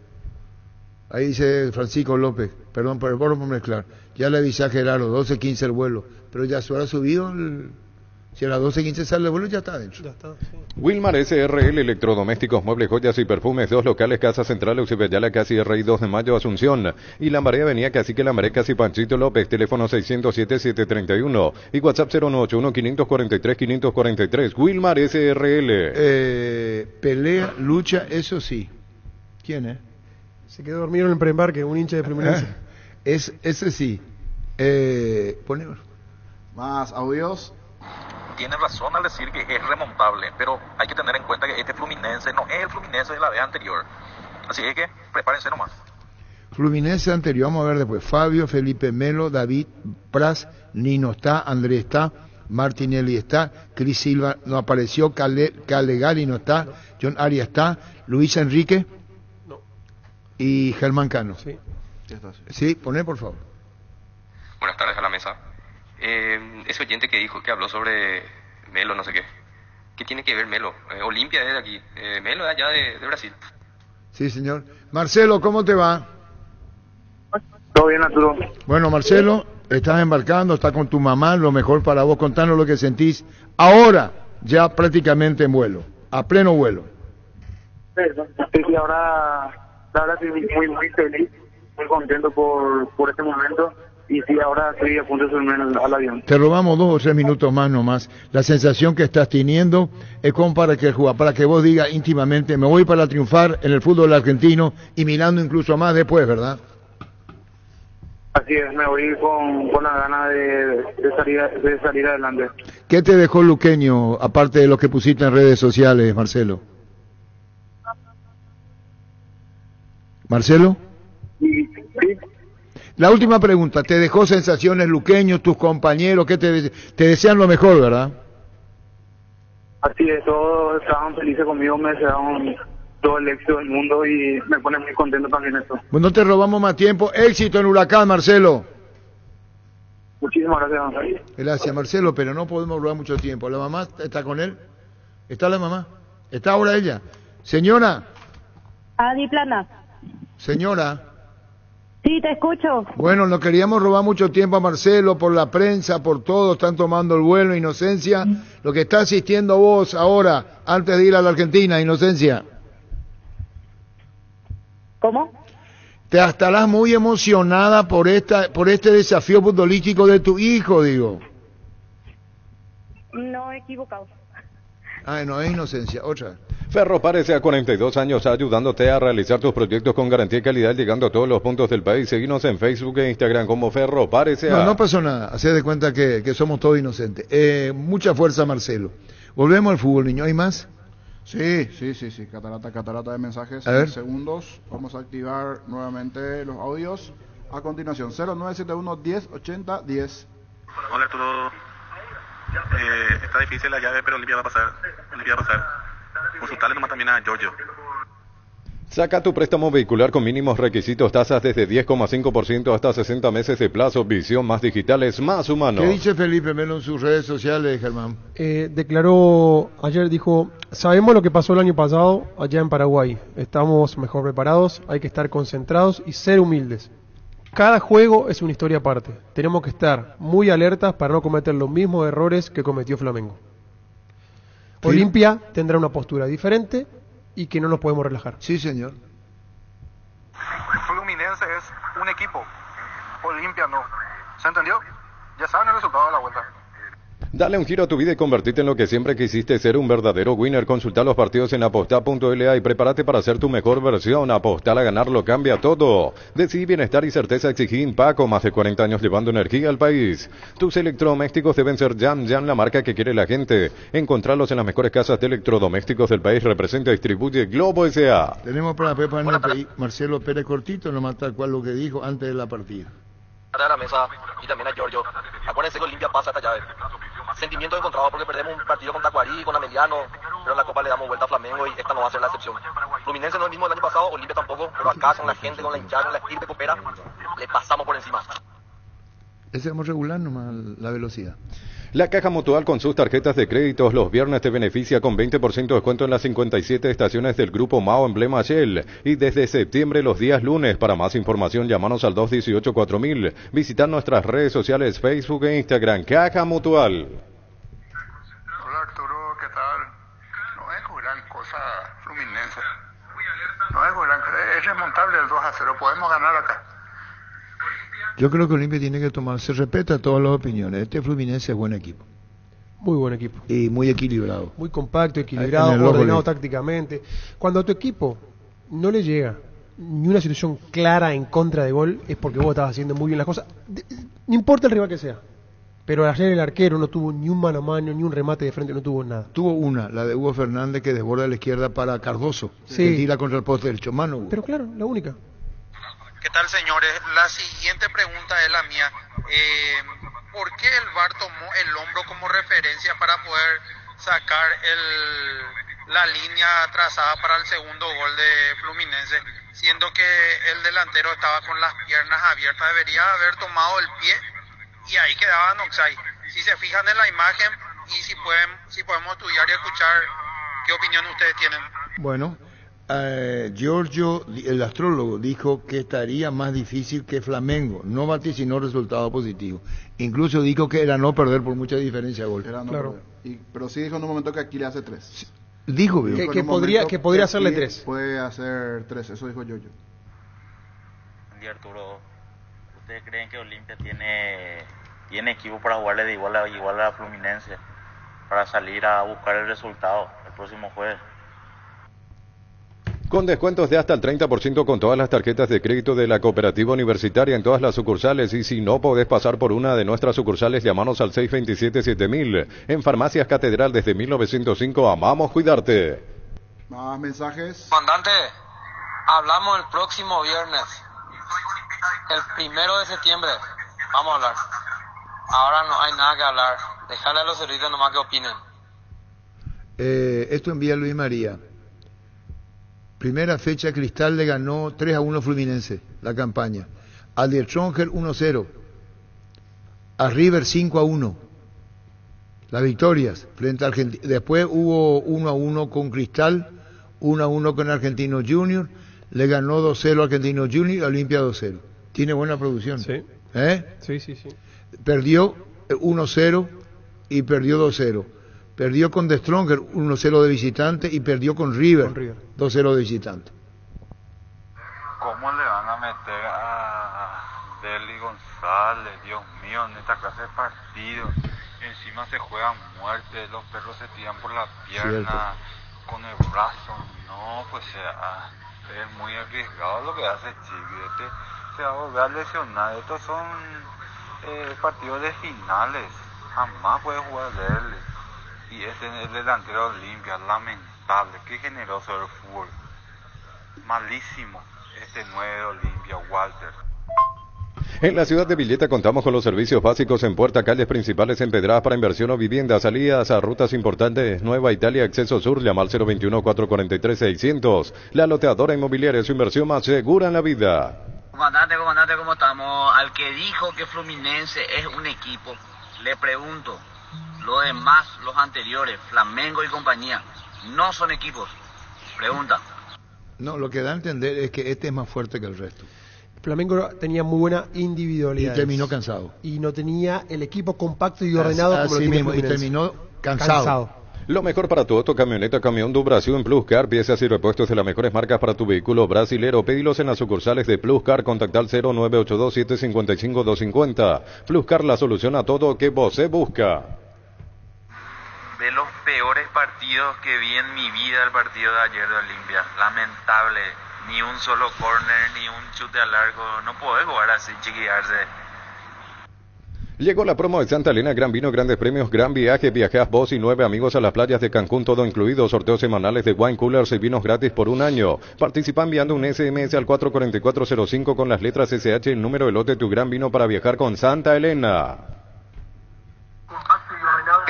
Ahí dice Francisco López, perdón por mezclar, ya le avisé a Gerardo, 12:15 el vuelo, pero ya se habrá subido, si a las 12:15 sale el vuelo ya está adentro. Ya está, sí. Wilmar SRL, electrodomésticos, muebles, joyas y perfumes, 2 locales, Casa Central, Eusebio Casi RI 2 de Mayo, Asunción, y Lambaré Avenida Cacique Lambaré, Casi Panchito López, teléfono 607-731 y WhatsApp 091-543-543, Wilmar SRL. Pelea, lucha, eso sí. ¿Quién es? Se quedó dormido en el preembarque, un hincha de Fluminense. Ese sí. Ponemos más audios. tiene razón al decir que es remontable, pero hay que tener en cuenta que este Fluminense no es el Fluminense de la vez anterior. Así es que prepárense nomás. Fluminense anterior, vamos a ver después. Fabio, Felipe Melo, David Pras, Nino está, Andrés está, Martinelli está, Cris Silva no apareció, Calegari no está, John Arias está, Luis Enrique y Germán Cano. Sí. Sí, poné por favor. Buenas tardes a la mesa. Ese oyente que dijo, que habló sobre Melo, no sé qué. ¿Qué tiene que ver Melo? Olimpia es de aquí, Melo es allá de Brasil. Sí, señor. Marcelo, ¿cómo te va? Todo bien, Arturo. Bueno, Marcelo, estás embarcando, estás con tu mamá, lo mejor para vos, contanos lo que sentís ahora, ya prácticamente en vuelo, a pleno vuelo. Sí, ahora, la verdad estoy muy feliz, muy contento por este momento, y sí, ahora estoy a punto de subirme al avión. Te robamos 2 o 3 minutos más nomás. La sensación que estás teniendo es como para que vos digas íntimamente, me voy para triunfar en el fútbol argentino y mirando incluso más después, ¿verdad? Así es, me voy con la gana de salir adelante. ¿Qué te dejó Luqueño, aparte de lo que pusiste en redes sociales, Marcelo? ¿Marcelo? Sí. La última pregunta, ¿te dejó sensaciones Luqueño, tus compañeros, que te desean lo mejor, verdad? Así es, todos estaban felices conmigo, me desearon todo el éxito del mundo y me pone muy contento también esto. Pues no te robamos más tiempo. Éxito en Huracán, Marcelo. Muchísimas gracias. Gracias, Marcelo, pero no podemos robar mucho tiempo. ¿La mamá está con él? ¿Está la mamá? ¿Está ahora ella? Señora. Adi Plana. Señora. Sí, te escucho. Bueno, no queríamos robar mucho tiempo a Marcelo por la prensa, por todo, están tomando el vuelo, Inocencia. Lo que está asistiendo vos ahora, antes de ir a la Argentina, Inocencia. ¿Cómo? Te estarás muy emocionada por este desafío futbolístico de tu hijo, digo. No he equivocado. No es Inocencia, otra. Ferropar S.A. 42 años ayudándote a realizar tus proyectos con garantía y calidad, llegando a todos los puntos del país. Seguinos en Facebook e Instagram como Ferropar S.A. No pasó nada, hacé de cuenta que somos todos inocentes. Mucha fuerza, Marcelo. Volvemos al fútbol, niño. ¿Hay más? Sí. Catarata de mensajes. A ver. Segundos. Vamos a activar nuevamente los audios. A continuación, 0971 10 80 10. Hola, Arturo. Está difícil la llave, pero Olimpia va a pasar. Consultarle nomás también a Giorgio. Saca tu préstamo vehicular con mínimos requisitos, tasas desde 10,5% hasta 60 meses de plazo, visión más digitales, más humanos. ¿Qué dice Felipe Melo en sus redes sociales, Germán? Declaró ayer, dijo, sabemos lo que pasó el año pasado allá en Paraguay, estamos mejor preparados, hay que estar concentrados y ser humildes. Cada juego es una historia aparte, tenemos que estar muy alertas para no cometer los mismos errores que cometió Flamengo. Sí. Olimpia tendrá una postura diferente y que no nos podemos relajar. Sí, señor. Fluminense es un equipo, Olimpia no. ¿Se entendió? Ya saben el resultado de la vuelta. Dale un giro a tu vida y convertirte en lo que siempre quisiste ser, un verdadero winner. Consulta los partidos en aposta.la y prepárate para ser tu mejor versión. Apostar a ganar lo cambia todo. Decidí bienestar y certeza, exigí Impaco, más de 40 años llevando energía al país. Tus electrodomésticos deben ser Jam, la marca que quiere la gente. Encontrarlos en las mejores casas de electrodomésticos del país. Representa y distribuye Globo S.A. Tenemos para Pepa Marcelo Pérez Cortito, nomás tal cual lo que dijo antes de la partida. A la mesa y también a Giorgio. Acuérdense que Olimpia pasa esta llave. Sentimientos encontrados porque perdemos un partido con Tacuarí, con Ameliano, pero en la Copa le damos vuelta a Flamengo y esta no va a ser la excepción. Fluminense no es el mismo del año pasado, Olimpia tampoco, pero acá con la gente, con la hinchada, con la estirpe coopera, le pasamos por encima. Ese vamos regular nomás la velocidad. La Caja Mutual con sus tarjetas de créditos los viernes te beneficia con 20% de descuento en las 57 estaciones del Grupo Mao Emblema Shell. Y desde septiembre los días lunes. Para más información llámanos al 218-4000. Visitar nuestras redes sociales Facebook e Instagram. Caja Mutual. Hola Arturo, ¿qué tal? No es gran cosa Fluminense. No es gran cosa. Es remontable el 2-0. Podemos ganar acá. Yo creo que Olimpia tiene que tomarse, respeta todas las opiniones. Este Fluminense es buen equipo. Muy buen equipo. Y muy equilibrado. Muy compacto, equilibrado, ordenado tácticamente. Cuando a tu equipo no le llega ni una situación clara en contra de gol, es porque vos estás haciendo muy bien las cosas. No importa el rival que sea. Pero ayer el arquero no tuvo ni un mano a mano, ni un remate de frente, no tuvo nada. Tuvo una, la de Hugo Fernández, que desborda a la izquierda para Cardoso, Sí. que tira contra el poste del Chomano. Hugo. Pero claro, la única. ¿Qué tal, señores? La siguiente pregunta es la mía. ¿Por qué el VAR tomó el hombro como referencia para poder sacar la línea trazada para el segundo gol de Fluminense? Siendo que el delantero estaba con las piernas abiertas, debería haber tomado el pie y ahí quedaba en offside. Si se fijan en la imagen y si podemos estudiar y escuchar qué opinión ustedes tienen. Bueno, Giorgio, el astrólogo, dijo que estaría más difícil que Flamengo. No vaticinó resultado positivo. Incluso dijo que era no perder por mucha diferencia de gol. Era no perder. Pero sí dijo en un momento que aquí le hace 3. Dijo, que podría hacerle 3. Puede hacer 3, eso dijo Giorgio. Buen día, Arturo. ¿Ustedes creen que Olimpia tiene equipo para jugarle de igual a la Fluminense? Para salir a buscar el resultado el próximo jueves. Con descuentos de hasta el 30% con todas las tarjetas de crédito de la Cooperativa Universitaria en todas las sucursales, y si no podés pasar por una de nuestras sucursales, llamanos al 627-7000. En Farmacias Catedral desde 1905, amamos cuidarte. Más mensajes. Comandante, hablamos el próximo viernes, el 1 de septiembre, vamos a hablar. Ahora no hay nada que hablar, dejarle a los servicios nomás que opinen. Esto envía Luis María. Primera fecha, Cristal le ganó 3-1 Fluminense, la campaña. Al Die Stronger 1-0. A River 5-1. Las victorias frente a Argentina. Después hubo 1-1 con Cristal, 1-1 con Argentino Junior. Le ganó 2-0 Argentino Junior y Olimpia 2-0. Tiene buena producción. Sí. Sí. Perdió 1-0 y perdió 2-0. Perdió con The Stronger 1-0 de visitante y perdió con River 2-0 de visitante. ¿Cómo le van a meter a Deli González? Dios mío, en esta clase de partido. Encima se juega a muerte, los perros se tiran por la pierna, con el brazo. No, pues es muy arriesgado lo que hace Chiqui. Se va a volver a lesionar. Estos son partidos de finales. Jamás puede jugar Deli. Y este es el delantero de Olimpia, lamentable, qué generoso el fútbol. Malísimo este 9 de Olimpia, Walter. En la ciudad de Villeta contamos con los servicios básicos en puerta, calles principales empedradas para inversión o vivienda, salidas a rutas importantes, Nueva Italia, Acceso Sur, llama al 021-443-600. La loteadora inmobiliaria, su inversión más segura en la vida. Comandante, ¿cómo estamos? Al que dijo que Fluminense es un equipo, le pregunto. Lo demás, los anteriores, Flamengo y compañía, no son equipos. Pregunta. No, lo que da a entender es que este es más fuerte que el resto. Flamengo tenía muy buena individualidad. Y terminó cansado. Y no tenía el equipo compacto y ordenado como lo tiene mismo, Fluminense. Y terminó cansado. Lo mejor para tu auto, camioneta, camión do Brasil en Plus Car, piezas y repuestos de las mejores marcas para tu vehículo brasilero. Pedilos en las sucursales de Plus Car, contacta al 0982-755-250. Plus Car, la solución a todo que vos se busca. De los peores partidos que vi en mi vida, el partido de ayer de Olimpia. Lamentable. Ni un solo córner, ni un chute a largo. No podés jugar así, chiquillarse. Llegó la promo de Santa Elena, gran vino, grandes premios, gran viaje. Viajeas vos y 9 amigos a las playas de Cancún, todo incluido. Sorteos semanales de wine coolers y vinos gratis por un año. Participa enviando un SMS al 44405 con las letras SH y el número de lote de tu gran vino para viajar con Santa Elena.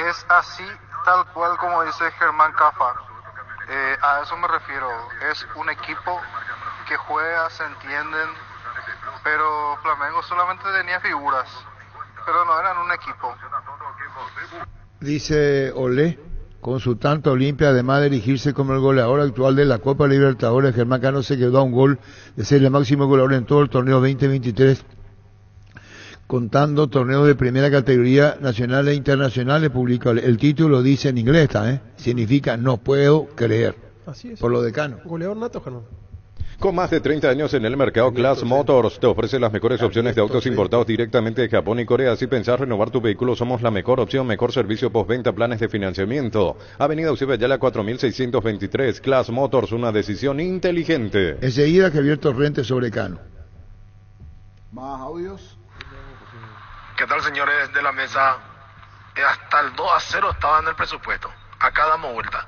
Es así, tal cual como dice Germán Cafa. A eso me refiero. Es un equipo que juega, se entienden, pero Flamengo solamente tenía figuras, pero no eran un equipo. Dice Olé, consultante Olimpia, además de erigirse como el goleador actual de la Copa Libertadores, Germán Cano se quedó a un gol de ser el máximo goleador en todo el torneo 2023, contando torneos de primera categoría nacionales e internacionales. Publicó el título, dice en inglés, significa no puedo creer. Así es. Por lo de Cano. Goleador nato, Germán. Con más de 30 años en el mercado, Class Motors te ofrece las mejores opciones de autos importados directamente de Japón y Corea. Si pensás renovar tu vehículo, somos la mejor opción, mejor servicio postventa, planes de financiamiento. Avenida Eusebio Ayala 4623, Class Motors, una decisión inteligente. Enseguida Javier Torrente sobre Cano. Más audios. ¿Qué tal, señores de la mesa? hasta el 2-0 estaba en el presupuesto. Acá damos vuelta.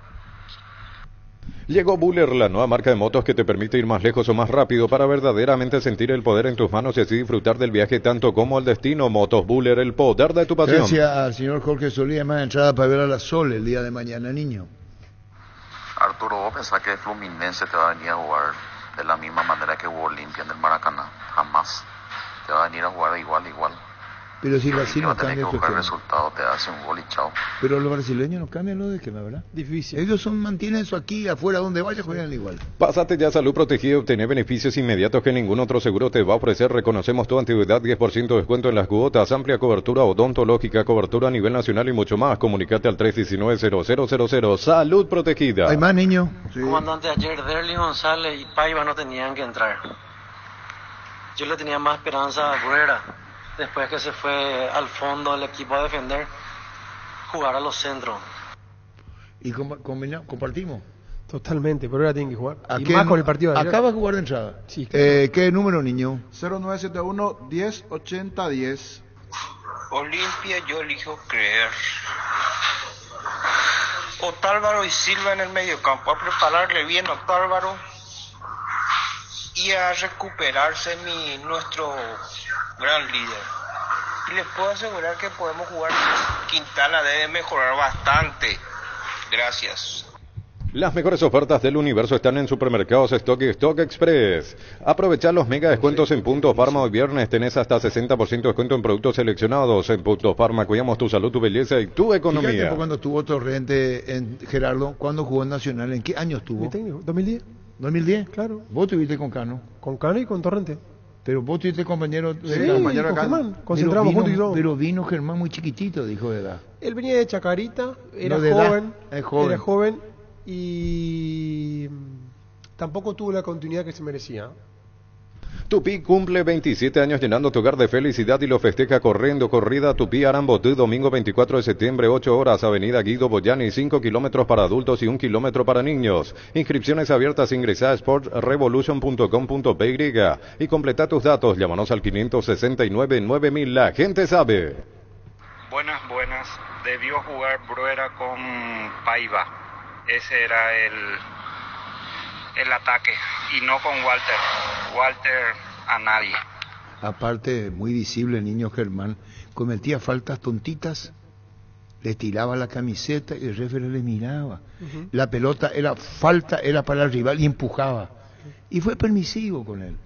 Llegó Buller, la nueva marca de motos que te permite ir más lejos o más rápido para verdaderamente sentir el poder en tus manos y así disfrutar del viaje tanto como el destino. Motos Buller, el poder de tu pasión. Gracias al señor Jorge Solís, más entrada para ver a la Sol el día de mañana, niño. Arturo, ¿vos pensás que Fluminense te va a venir a jugar de la misma manera que jugó Olimpia en el Maracaná? Jamás. Te va a venir a jugar de igual a igual. Pero si Brasil no va a tener cambia que su buscar el esquema. resultado, te hace un gol y chao. Pero los brasileños no cambian lo de esquema, ¿verdad? Difícil. Ellos mantienen eso aquí, afuera, donde vaya, juegan igual. Pásate ya a Salud Protegida y obtener beneficios inmediatos que ningún otro seguro te va a ofrecer. Reconocemos tu antigüedad, 10% de descuento en las cuotas, amplia cobertura odontológica, cobertura a nivel nacional y mucho más. Comunicate al 319-0000. Salud Protegida. ¿Hay más, niño? Sí. Comandante, ayer Derly González y Paiva no tenían que entrar. Yo le tenía más esperanza a Bruera, después que se fue al fondo del equipo a defender, jugar a los centros. ¿Y compartimos? Totalmente, pero ahora tienen que jugar. ¿A Y qué más con el partido de ayer. Acaba de jugar de entrada. Sí. ¿Qué número, niño? 0971-1080-10. Olimpia, yo elijo creer. Otálvaro y Silva en el mediocampo, a prepararle bien a Otálvaro y a recuperarse nuestro gran líder. Y les puedo asegurar que podemos jugar. Quintana debe mejorar bastante. Gracias. Las mejores ofertas del universo están en Supermercados Stock y Stock Express. Aprovecha los mega descuentos en Punto Farma. Hoy viernes tenés hasta 60% de descuento en productos seleccionados. En Punto Farma cuidamos tu salud, tu belleza y tu economía. Fíjate cuando estuvo Torrente en Gerardo, ¿cuándo jugó en Nacional? ¿En qué año estuvo? ¿2010? ¿2010? Claro. ¿Vos estuviste con Cano? Con Cano y con Torrente. Pero vos tuviste compañero de Sí, compañero con acá. Germán. Concentramos juntos y todo. Pero vino Germán muy chiquitito, dijo de edad. Él venía de Chacarita, era No, de edad, joven, es joven. era joven y tampoco tuvo la continuidad que se merecía. Tupi cumple 27 años llenando tu hogar de felicidad y lo festeja corriendo. Corrida Tupi Arambotú, domingo 24 de septiembre, 8 horas, avenida Guido Boyani, 5 kilómetros para adultos y 1 kilómetro para niños. Inscripciones abiertas, ingresá a sportrevolution.com.py y completa tus datos. Llámanos al 569-9000, la gente sabe. Buenas. Debió jugar Bruera con Paiva. Ese era el ataque. Y no con Walter. Walter a nadie. Aparte, muy visible el niño Germán. Cometía faltas tontitas, le tiraba la camiseta y el referee le miraba. La pelota era falta, era para el rival y empujaba. Y fue permisivo con él.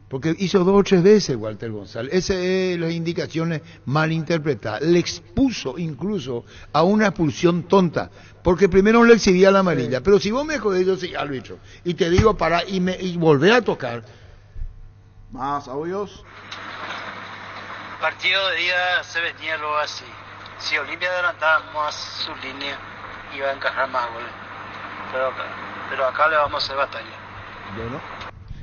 Porque hizo 2 o 3 veces Walter González. Esas son las indicaciones mal interpretadas. Le expuso incluso a una expulsión tonta. Porque primero le exhibía la amarilla. Pero si vos me jodés, yo soy árbitro. Y te digo para y volver a tocar. Más audios. Partido de día se venía luego así. Si Olimpia adelantaba más su línea, iba a encajar más goles. Pero acá le vamos a hacer batalla. Bueno.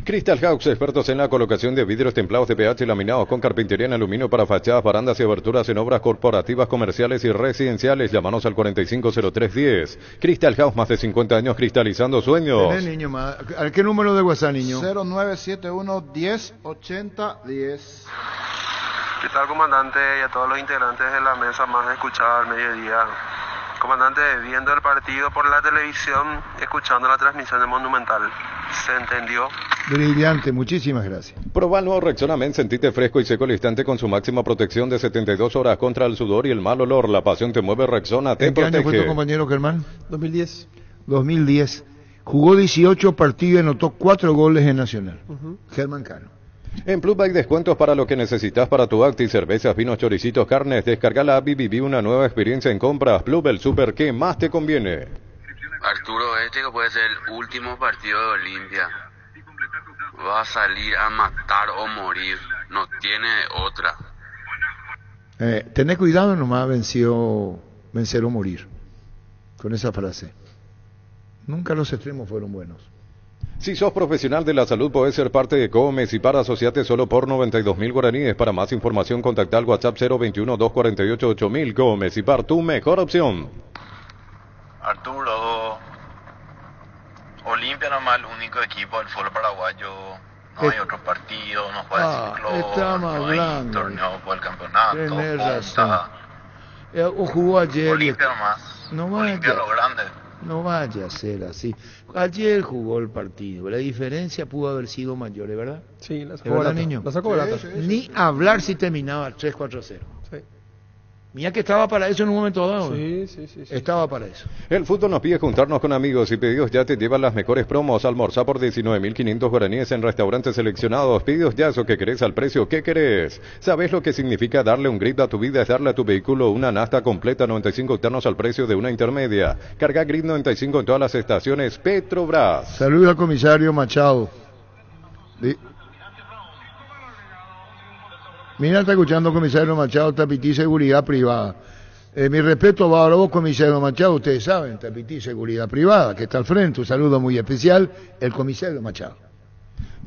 Crystal House, expertos en la colocación de vidrios templados de pH laminados con carpintería en aluminio para fachadas, barandas y aberturas en obras corporativas, comerciales y residenciales. Llámanos al 450310. Crystal House, más de 50 años cristalizando sueños. Tenés, niño, ¿a qué número de WhatsApp, niño? 0971-1080-10. ¿Qué tal, comandante? Y a todos los integrantes de la mesa más escuchada al mediodía. Comandante, viendo el partido por la televisión, escuchando la transmisión de Monumental. ¿Se entendió? Brillante, muchísimas gracias. Proba el nuevo Rexona Men, sentite fresco y seco al instante con su máxima protección de 72 horas contra el sudor y el mal olor. La pasión te mueve, Rexona te ¿En qué protege. año fue tu compañero Germán? 2010. 2010. Jugó 18 partidos y anotó 4 goles en Nacional. Germán Cano. En Plus hay descuentos para lo que necesitas para tu acti, cervezas, vinos, choricitos, carnes. Descarga la app y viví una nueva experiencia en compras. Plus, el super que más te conviene. Arturo, este que puede ser el último partido de Olimpia. Va a salir a matar o morir. No tiene otra. Tené cuidado nomás, vencer o morir. Con esa frase. Nunca los extremos fueron buenos. Si sos profesional de la salud, podés ser parte de Comes y para asociarte solo por 92.000 guaraníes. Para más información, contacta al WhatsApp 021-248-8000. Comes y Par, tu mejor opción. Arturo, Olimpia nomás el único equipo del fútbol paraguayo. No hay otros partidos, no juega el ciclo, estamos no hay hablando. torneo por el campeonato. Tenés punta. razón. O jugó ayer. Olimpia nomás. No Olimpia vaya, lo grande. no vaya a ser así. Ayer jugó el partido. La diferencia pudo haber sido mayor, ¿verdad? Sí, la ¿De sacó verdad, barata. niño? La sacó barata. Ni hablar si terminaba 3-4-0. Sí. Mira que estaba para eso en un momento dado. Sí. Estaba para eso. El fútbol nos pide juntarnos con amigos y Pedidos Ya te llevan las mejores promos. Almorzar por 19.500 guaraníes en restaurantes seleccionados. Pedidos Ya, eso que querés al precio que querés. ¿Sabés lo que significa darle un grip a tu vida? Es darle a tu vehículo una nafta completa 95 octanos al precio de una intermedia. Carga Grip 95 en todas las estaciones Petrobras. Saludos al comisario Machado. Mira, está escuchando comisario Machado, Tapití Seguridad Privada. Mi respeto va ahora vos, comisario Machado, ustedes saben, Tapití Seguridad Privada, que está al frente. Un saludo muy especial, el comisario Machado.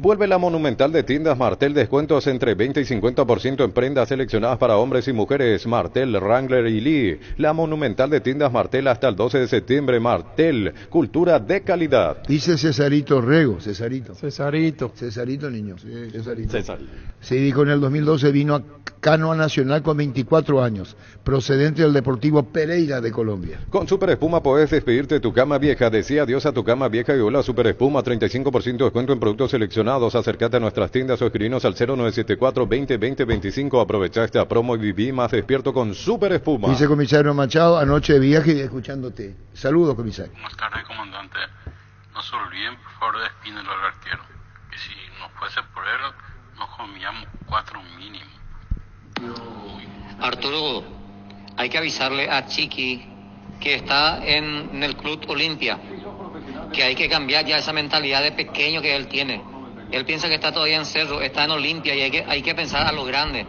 Vuelve la Monumental de Tiendas Martel, descuentos entre 20 y 50% en prendas seleccionadas para hombres y mujeres. Martel, Wrangler y Lee. La Monumental de Tiendas Martel hasta el 12 de septiembre. Martel, cultura de calidad. Dice Cesarito Rego, Cesarito, niño. Sí, Cesarito. Sí, dijo en el 2012 vino a Canoa Nacional con 24 años, procedente del Deportivo Pereira de Colombia. Con Super Espuma podés despedirte de tu cama vieja. Decía adiós a tu cama vieja y hola Super Espuma. 35% de descuento en productos seleccionados. Acércate a nuestras tiendas o escribinos al 0974-2020-25. Aprovecha esta promo y viví más despierto con Super Espuma. Dice comisario Machado, anoche de viaje y escuchándote. Saludos, comisario. Buenas tardes, comandante. No se olviden, por favor, de Spinelli al arquero. Que si no fuese por él, nos comíamos 4 mínimo. Arturo, hay que avisarle a Chiqui que está en el Club Olimpia, que hay que cambiar ya esa mentalidad de pequeño que él tiene. Él piensa que está todavía en Cerro, está en Olimpia y hay que pensar a lo grande.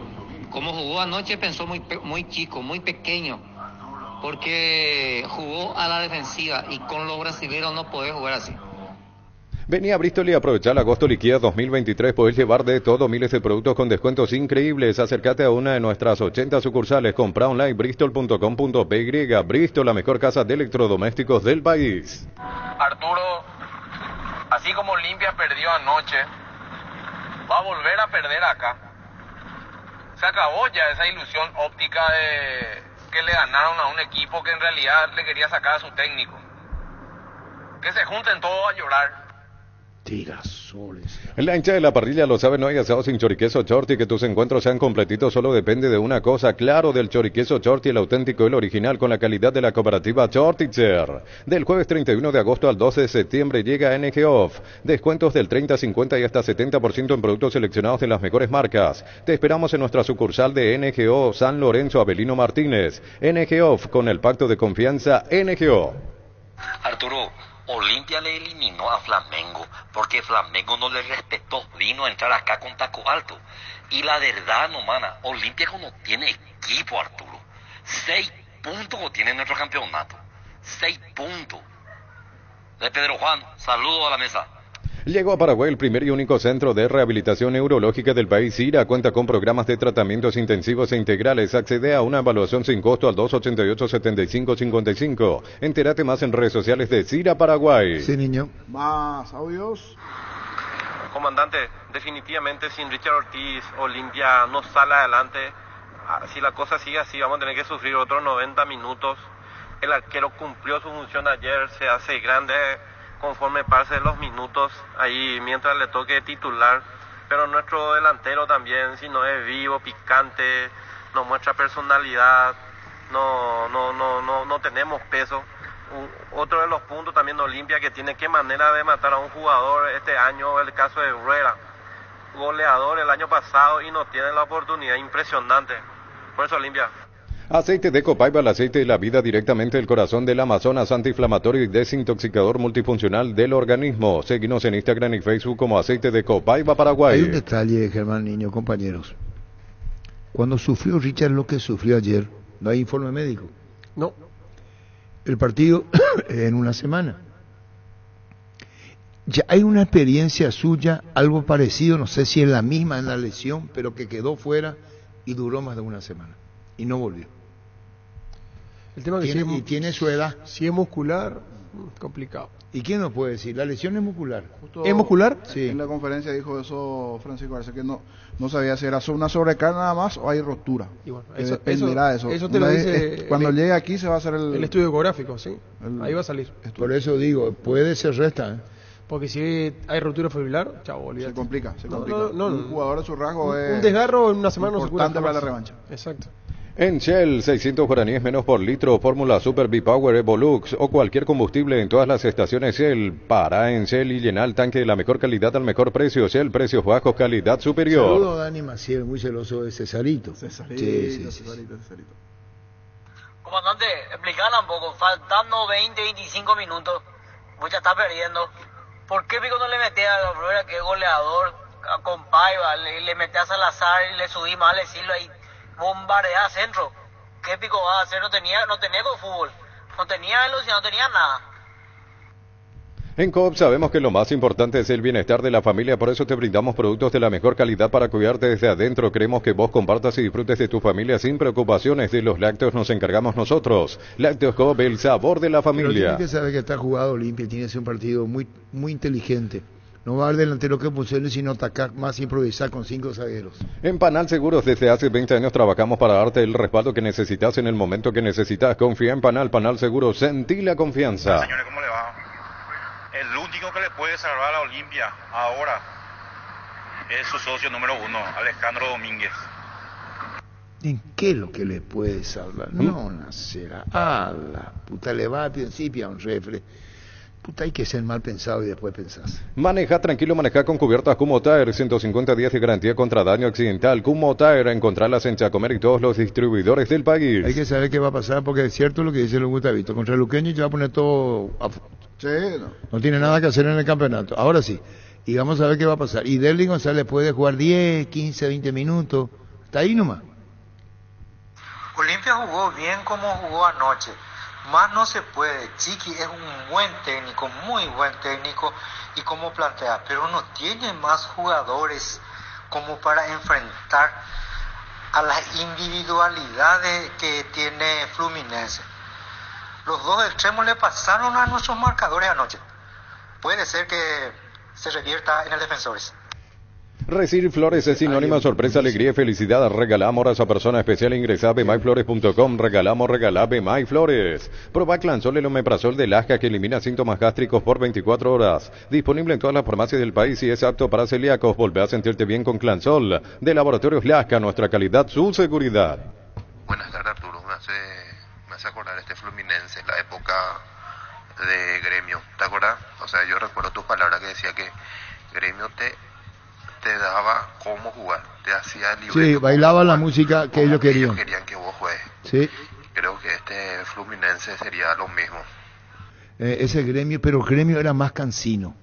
Como jugó anoche pensó muy chico, muy pequeño, porque jugó a la defensiva y con los brasileños no puede jugar así. Vení a Bristol y aprovechar el agosto liquida 2023. Podés llevar de todo miles de productos con descuentos increíbles. Acércate a una de nuestras 80 sucursales. Compra online bristol.com.py. Bristol, la mejor casa de electrodomésticos del país. Arturo, así como Olimpia perdió anoche, va a volver a perder acá. Se acabó ya esa ilusión óptica de que le ganaron a un equipo que en realidad le quería sacar a su técnico. Que se junten todos a llorar. Tirasoles. La hincha de la parrilla lo sabe, no hay asado sin choriqueso Chorti. Que tus encuentros sean completitos solo depende de una cosa, claro, del choriqueso Chorti, el auténtico, el original, con la calidad de la cooperativa Chortitzer. Del jueves 31 de agosto al 12 de septiembre llega NG Off. Descuentos del 30, 50 y hasta 70% en productos seleccionados de las mejores marcas. Te esperamos en nuestra sucursal de NGO San Lorenzo Avelino Martínez. NG Off, con el pacto de confianza NGO. Arturo, Olimpia le eliminó a Flamengo porque Flamengo no le respetó, vino a entrar acá con taco alto. Y la verdad, no, mana, Olimpia no tiene equipo, Arturo. 6 puntos tiene nuestro campeonato. 6 puntos. De Pedro Juan, saludo a la mesa. Llegó a Paraguay el primer y único centro de rehabilitación neurológica del país. CIRA cuenta con programas de tratamientos intensivos e integrales. Accede a una evaluación sin costo al 288-7555. Entérate más en redes sociales de CIRA Paraguay. Sí, niño. Más audios. Comandante, definitivamente sin Richard Ortiz, Olimpia no sale adelante. Si la cosa sigue así, vamos a tener que sufrir otros 90 minutos. El arquero cumplió su función ayer, se hace grande conforme pasen los minutos ahí mientras le toque titular, pero nuestro delantero también, si no es vivo, picante, no muestra personalidad, no tenemos peso. Otro de los puntos también de Olimpia, que tiene qué manera de matar a un jugador este año, el caso de Herrera, goleador el año pasado y no tiene la oportunidad, impresionante. Por eso Olimpia. Aceite de Copaiba, el aceite de la vida directamente del corazón del Amazonas, antiinflamatorio y desintoxicador multifuncional del organismo. Seguinos en Instagram y Facebook como Aceite de Copaiba Paraguay. Hay un detalle, Germán, niño, compañeros. Cuando sufrió Richard lo que sufrió ayer, no hay informe médico. No. El partido en una semana. Ya hay una experiencia suya, algo parecido, no sé si es la misma en la lesión, pero que quedó fuera y duró más de una semana. Y no volvió. El tema es que y tiene su edad. Si es muscular, complicado. ¿Y quién nos puede decir? La lesión es muscular. ¿Es muscular? Sí. En la conferencia dijo eso Francisco García, que no sabía si era una sobrecarga nada más o hay rotura. Y bueno, eso dependerá de eso. Eso te lo dice cuando llegue aquí se va a hacer el estudio ecográfico, sí. Ahí va a salir. Por eso digo, puede ser resta. Porque si hay rotura fibrilar, chao, olvídate. Se complica. No, un jugador de su rasgo es un desgarro en una semana no se cura importante para la revancha. Exacto. En Shell, 600 guaraníes menos por litro, fórmula Super B-Power Evolux o cualquier combustible en todas las estaciones Shell. Para en Shell y llena el tanque de la mejor calidad al mejor precio. Shell, precios bajos, calidad superior. Saludo a Dani Maciel, muy celoso de Cesarito. Cesarito. Comandante, explícanos un poco, faltando 20-25 minutos, vos ya estás perdiendo. ¿Por qué Pico no le metés a Bruera, que es goleador, con Paiva, le metés a Salazar y le subí más, le sirve ahí? Bombardea centro. ¿Qué Pico va a hacer? No tenía con fútbol, no tenía velocidad, no tenía nada. En Coop sabemos que lo más importante es el bienestar de la familia, por eso te brindamos productos de la mejor calidad para cuidarte desde adentro. Queremos que vos compartas y disfrutes de tu familia sin preocupaciones. De los lácteos nos encargamos nosotros. Lácteos Coop, el sabor de la familia. Pero tiene que saber que está jugado Olimpia, tiene que ser un partido muy, muy inteligente. No va al delantero que funcione, sino atacar más, improvisar con 5 zagueros. En Panal Seguros desde hace 20 años trabajamos para darte el respaldo que necesitas en el momento que necesitas. Confía en Panal Seguros, sentí la confianza. Señores, ¿cómo le va? El único que le puede salvar a la Olimpia ahora es su socio número 1, Alejandro Domínguez. ¿En qué es lo que le puede salvar? No, nacerá. A la puta, le va al principio a un refre. Puta, hay que ser mal pensado y después pensás. Maneja tranquilo, maneja con cubiertas Kumho Tire, 150 días de garantía contra daño accidental. Kumho Tire, encontrarlas en Chacomer y todos los distribuidores del país. Hay que saber qué va a pasar, porque es cierto lo que dice Luis Gustavito. Contra el Luqueño ya va a poner todo... Sí, no tiene nada que hacer en el campeonato. Ahora sí. Y vamos a ver qué va a pasar. Y Derly González puede jugar 10, 15, 20 minutos. Está ahí nomás. Olimpia jugó bien como jugó anoche. Más no se puede. Chiqui es un buen técnico, muy buen técnico, y como plantea, pero no tiene más jugadores como para enfrentar a las individualidades que tiene Fluminense. Los dos extremos le pasaron a nuestros marcadores anoche. Puede ser que se revierta en el Defensores. Recibir flores es sinónimo de sorpresa, alegría y felicidad. Regala amor a esa persona especial. Ingresa a bemyflores.com. Regala Bemyflores. Proba Clansol, el omeprazol de Lasca que elimina síntomas gástricos por 24 horas. Disponible en todas las farmacias del país y es apto para celíacos. Volvé a sentirte bien con Clansol. De Laboratorios Lasca, nuestra calidad, su seguridad. Buenas tardes, Arturo. Me hace acordar Fluminense, la época de Gremio. ¿Te acuerdas? O sea, yo recuerdo tus palabras que decía que Gremio te daba cómo jugar, te hacía libre. Sí, bailaba la música que ellos querían. Ellos querían que vos juegues. Sí. Creo que este Fluminense sería lo mismo. Ese Gremio, pero Gremio era más cansino.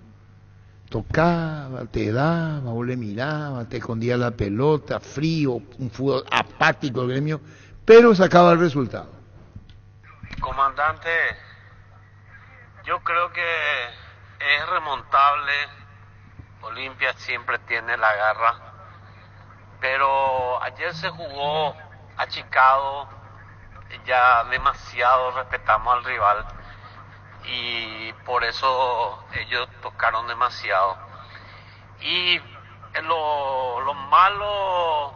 Tocaba, te daba, vos le miraba, te escondía la pelota, frío, un fútbol apático el Gremio, pero sacaba el resultado. Comandante, yo creo que es remontable. Olimpia siempre tiene la garra, pero ayer se jugó achicado, ya demasiado respetamos al rival y por eso ellos tocaron demasiado. Y lo malo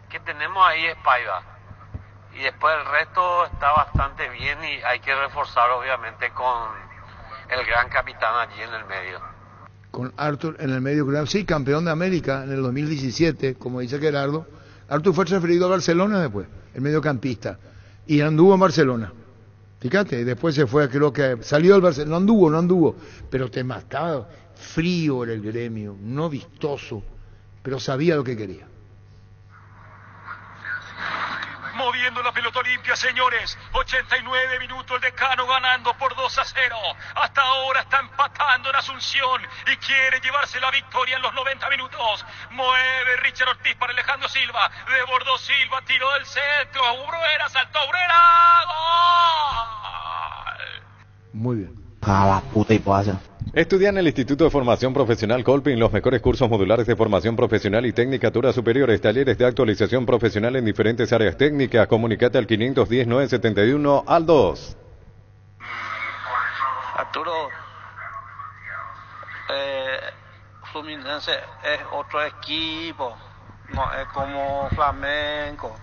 que tenemos ahí es Paiva, y después el resto está bastante bien y hay que reforzar obviamente con el gran capitán allí en el medio. Con Arthur en el medio, sí, campeón de América en el 2017, como dice Gerardo. Arthur fue transferido a Barcelona después, el mediocampista, y anduvo en Barcelona. Fíjate, después se fue, creo que salió del Barcelona, no anduvo, pero te mataba, frío era el Gremio, no vistoso, pero sabía lo que quería. Moviendo la pelota Olimpia, señores. 89 minutos, el Decano ganando por 2-0. Hasta ahora está empatando en Asunción y quiere llevarse la victoria en los 90 minutos. Mueve Richard Ortiz para Alejandro Silva. Desbordó Silva, tiró del centro. Bruera, saltó Bruera. ¡Gol! Muy bien. Ah, la puta y pasa. Estudia en el Instituto de Formación Profesional Colpin los mejores cursos modulares de formación profesional y tecnicaturas superiores, talleres de actualización profesional en diferentes áreas técnicas. Comunicate al 510-971 al 2. Arturo, Fluminense es otro equipo, no es como Flamengo.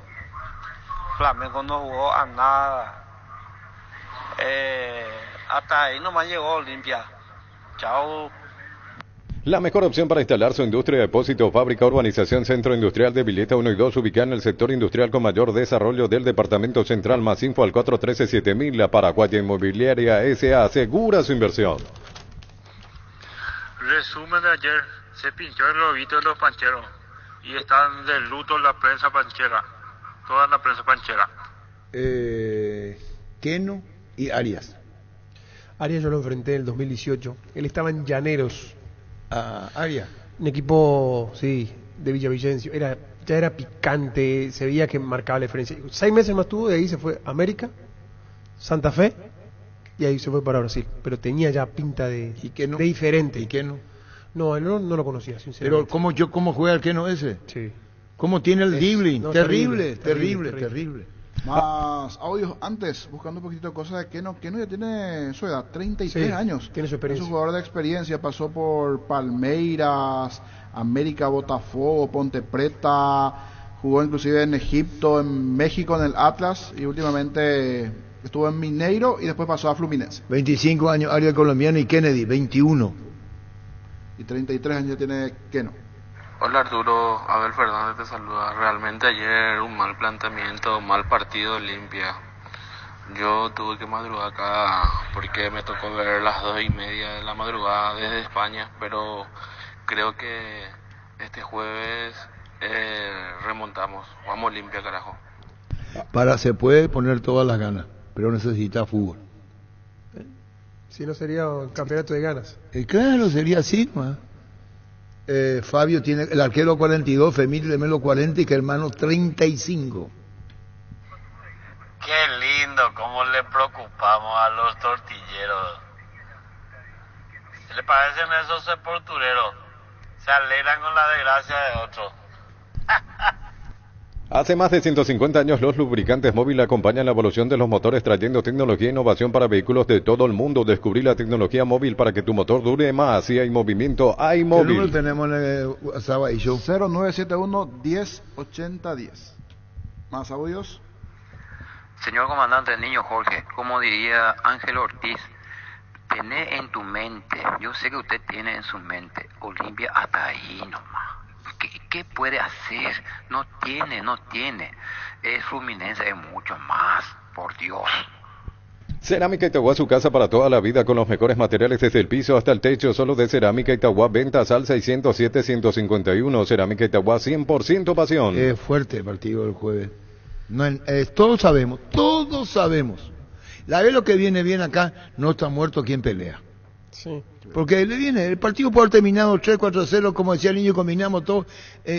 Flamengo no jugó a nada. Hasta ahí nomás llegó Olimpia. Chao. La mejor opción para instalar su industria, depósito, fábrica, urbanización, centro industrial de Vileta 1 y 2, ubicada en el sector industrial con mayor desarrollo del departamento central. Más info al 413-7000. La Paraguaya Inmobiliaria S.A. asegura su inversión. Resumen de ayer, se pinchó el globito de los pancheros y están de luto la prensa panchera, toda la prensa panchera. Keno y Arias. Arias yo lo enfrenté en el 2018, él estaba en Llaneros. Arias. Un equipo, sí, de Villavicencio, ya era picante, se veía que marcaba la diferencia. 6 meses más tuvo, de ahí se fue a América, Santa Fe, y ahí se fue para Brasil, pero tenía ya pinta de diferente. ¿Y Keno? No, no lo conocía, sinceramente. Pero ¿cómo juega el Keno ese? Sí. ¿Cómo tiene el dribbling? No, terrible. Más audios antes, buscando un poquito de cosas de Keno. Keno ya tiene su edad, 33 años. Tiene su experiencia. Es un jugador de experiencia, pasó por Palmeiras, América, Botafogo, Ponte Preta, jugó inclusive en Egipto, en México, en el Atlas, y últimamente estuvo en Mineiro y después pasó a Fluminense. 25 años, Arias colombiano, y Kennedy, 21. Y 33 años tiene Keno. Hola Arturo, Abel Fernández te saluda. Realmente ayer un mal planteamiento, mal partido de Olimpia. Yo tuve que madrugar acá porque me tocó ver las 2:30 de la madrugada desde España, pero creo que este jueves remontamos. Vamos Olimpia, carajo. Se puede poner todas las ganas, pero necesita fútbol. Si no sería un campeonato de ganas. Claro, sería así, ¿no? Fabio tiene el arquero 42, Femil de Melo 40 y que hermano 35. Qué lindo cómo le preocupamos a los tortilleros. ¿Qué le parecen esos sepultureros? Se alegran con la desgracia de otros. Hace más de 150 años los lubricantes móviles acompañan la evolución de los motores trayendo tecnología e innovación para vehículos de todo el mundo. Descubrí la tecnología móvil para que tu motor dure más. Si hay movimiento, hay móvil. ¿Qué número tenemos en el WhatsApp ahí, show? 0971-108010. ¿Más audios? Señor comandante, el niño Jorge, como diría Ángel Ortiz, tené en tu mente, yo sé que usted tiene en su mente, Olimpia hasta ahí nomás. ¿Qué puede hacer? No tiene. Es Fluminense, es mucho más, por Dios. Cerámica Itagua, su casa para toda la vida con los mejores materiales desde el piso hasta el techo. Solo de Cerámica Itagua, ventas al 607-151. Cerámica Itagua, 100% pasión. Es fuerte el partido del jueves. Todos sabemos. La vez lo que viene bien acá, no está muerto quien pelea. Sí. Porque le viene, el partido puede haber terminado 3-4-0, como decía el niño, combinamos todo,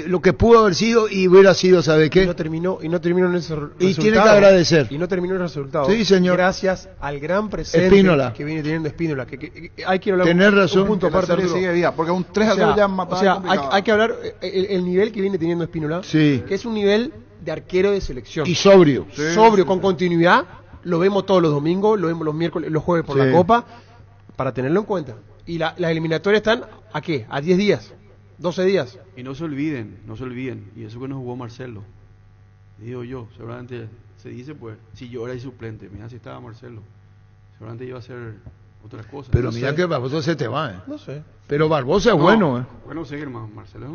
lo que pudo haber sido y hubiera sido, ¿sabe qué? Y no terminó en ese resultado. Y tiene que agradecer. Y no terminó el resultado. Sí, señor. Gracias al gran presente Espínola. que viene teniendo Espínola. Que hay que hablar Tener razón. Un punto aparte, Arturo. Sigue día, porque un 3-0 ya mataba. Hay que hablar el nivel que viene teniendo Espínola, sí, que es un nivel de arquero de selección. Y sobrio. Sí, sobrio, con continuidad. Lo vemos todos los domingos, lo vemos los miércoles, los jueves por la Copa, para tenerlo en cuenta. Y las eliminatorias están, ¿a qué? ¿A 10 días? ¿12 días? Y no se olviden, y eso que no jugó Marcelo. Digo yo, seguramente se dice, pues, si yo era el suplente, mira si estaba Marcelo. Seguramente iba a hacer otras cosas. Pero no mira sé. que Barbosa se te va, No sé. Pero Barbosa es bueno, Bueno, seguir más, Marcelo es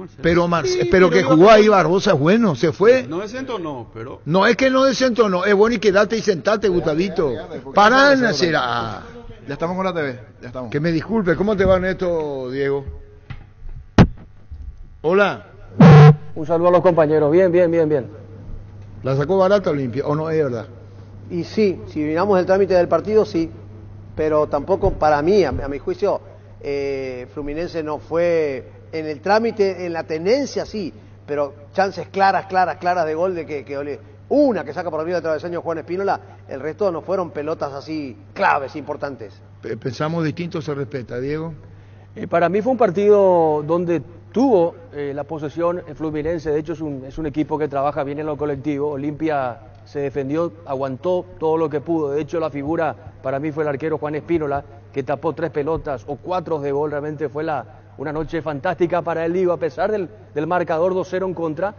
Marcelo. Pero que jugó ahí Barbosa es bueno, se fue. No desentonó, pero... No, es que no desentonó, es bueno y quedate y sentate, Gustavito. Parán, será. Ya estamos con la TV, ya estamos. Que me disculpe, ¿cómo te va esto, Diego? Hola. Un saludo a los compañeros, bien. ¿La sacó barata Olimpia o no es verdad? Y sí, si miramos el trámite del partido, sí, pero tampoco para mí, a mi juicio, Fluminense no fue en el trámite, en la tenencia sí, pero chances claras de gol de que una que saca por arriba del travesaño Juan Espínola, el resto no fueron pelotas así claves, importantes. Pensamos distinto, se respeta, Diego. Para mí fue un partido donde tuvo la posesión en Fluminense. De hecho es un equipo que trabaja bien en lo colectivo. Olimpia se defendió, aguantó todo lo que pudo. De hecho la figura para mí fue el arquero Juan Espínola, que tapó 3 pelotas o 4 de gol. Realmente fue una noche fantástica para el Diego, a pesar del marcador 2-0 en contra.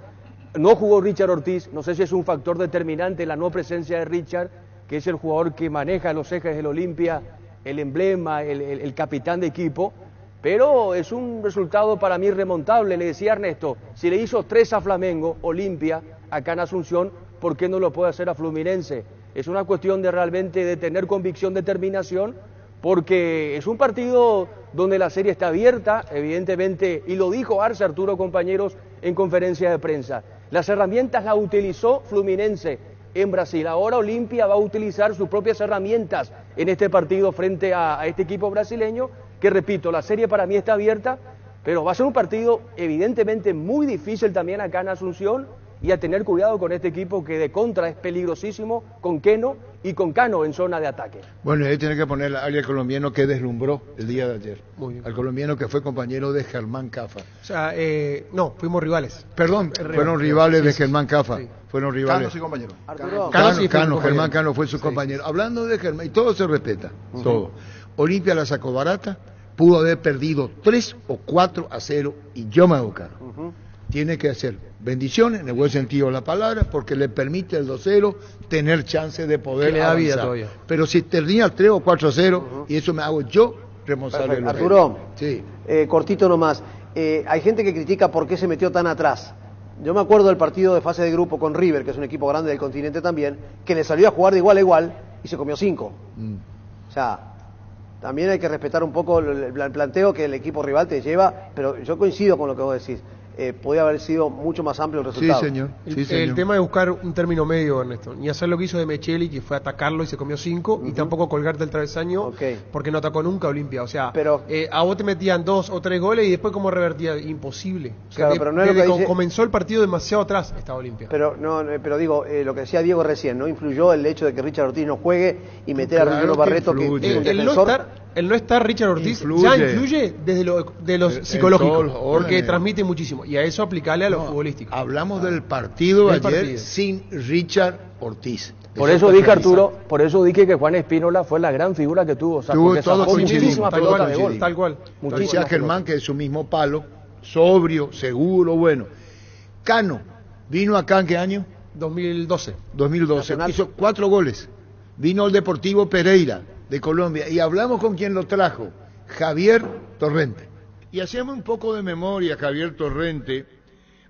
No jugó Richard Ortiz, no sé si es un factor determinante la no presencia de Richard, que es el jugador que maneja los ejes del Olimpia, el emblema, el capitán de equipo, pero es un resultado para mí remontable. Le decía a Ernesto, si le hizo 3 a Flamengo, Olimpia, acá en Asunción, ¿por qué no lo puede hacer a Fluminense? Es una cuestión de realmente de tener convicción, determinación, porque es un partido donde la serie está abierta, evidentemente, y lo dijo Arce Arturo, compañeros, en conferencia de prensa. Las herramientas las utilizó Fluminense en Brasil. Ahora Olimpia va a utilizar sus propias herramientas en este partido frente a este equipo brasileño, que repito, la serie para mí está abierta, pero va a ser un partido evidentemente muy difícil también acá en Asunción, y a tener cuidado con este equipo que de contra es peligrosísimo, con Keno y con Cano en zona de ataque. Bueno, ahí tiene que poner al colombiano que deslumbró el día de ayer. Muy bien. Al colombiano que fue compañero de Germán Cafa. O sea, no, fuimos rivales. Perdón, fueron rivales de Germán Cafa. Sí. Fueron rivales. Cano, sí, compañero. Germán Cano fue su compañero. Hablando de Germán, y todo se respeta, todo. Olimpia la sacó barata, pudo haber perdido 3 o 4-0 y yo me hago cargo. Tiene que hacer bendiciones, en el buen sentido de la palabra, porque le permite el 2-0 tener chance de poder le da avanzar. vida todavía. Pero si tenía 3 o 4-0, y eso me hago yo responsable de lo que Arturo, sí. Cortito nomás. Hay gente que critica por qué se metió tan atrás. Yo me acuerdo del partido de fase de grupo con River, que es un equipo grande del continente también, que le salió a jugar de igual a igual y se comió 5. O sea, también hay que respetar un poco el planteo que el equipo rival te lleva, pero yo coincido con lo que vos decís. Podía haber sido mucho más amplio el resultado. Sí, señor. El tema de buscar un término medio, Ernesto. Ni hacer lo que hizo de Mecheli, que fue atacarlo y se comió 5, y tampoco colgarte el travesaño, porque no atacó nunca a Olimpia. O sea, a vos te metían 2 o 3 goles y después cómo revertía, imposible. O sea, claro, pero no es lo que dice... comenzó el partido demasiado atrás estaba Olimpia. Pero digo, lo que decía Diego recién, ¿no influyó el hecho de que Richard Ortiz no juegue y meter a Rubén Barreto, que es un defensor? El no estar Richard Ortiz ya influye desde lo psicológico, porque transmite muchísimo, y a eso aplicarle a lo futbolístico. Hablamos del partido ayer sin Richard Ortiz. Por eso dije, Arturo, por eso dije que Juan Espínola fue la gran figura que tuvo. O sea, tuvo todo muchísimas pelotas de gol. Tal cual. Decía Germán que es su mismo palo, sobrio, seguro, bueno. Cano, ¿vino acá en qué año? 2012. Hizo 4 goles. Vino el Deportivo Pereira de Colombia, y hablamos con quien lo trajo, Javier Torrente. Y hacemos un poco de memoria. Javier Torrente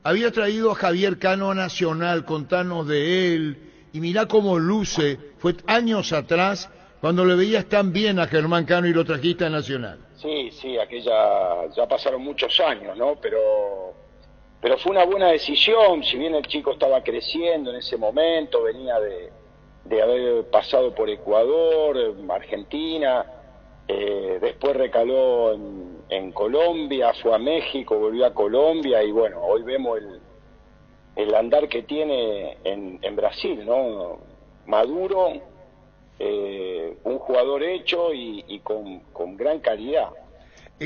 había traído a Javier Cano a Nacional, contanos de él, y mirá cómo luce, fue años atrás, cuando le veías tan bien a Germán Cano y lo trajiste a Nacional. Sí, aquella, ya pasaron muchos años, ¿no? Pero fue una buena decisión, si bien el chico estaba creciendo en ese momento, venía de haber pasado por Ecuador, Argentina, después recaló en Colombia, fue a México, volvió a Colombia, y bueno, hoy vemos el andar que tiene en Brasil, ¿no? Maduro, un jugador hecho y con gran calidad.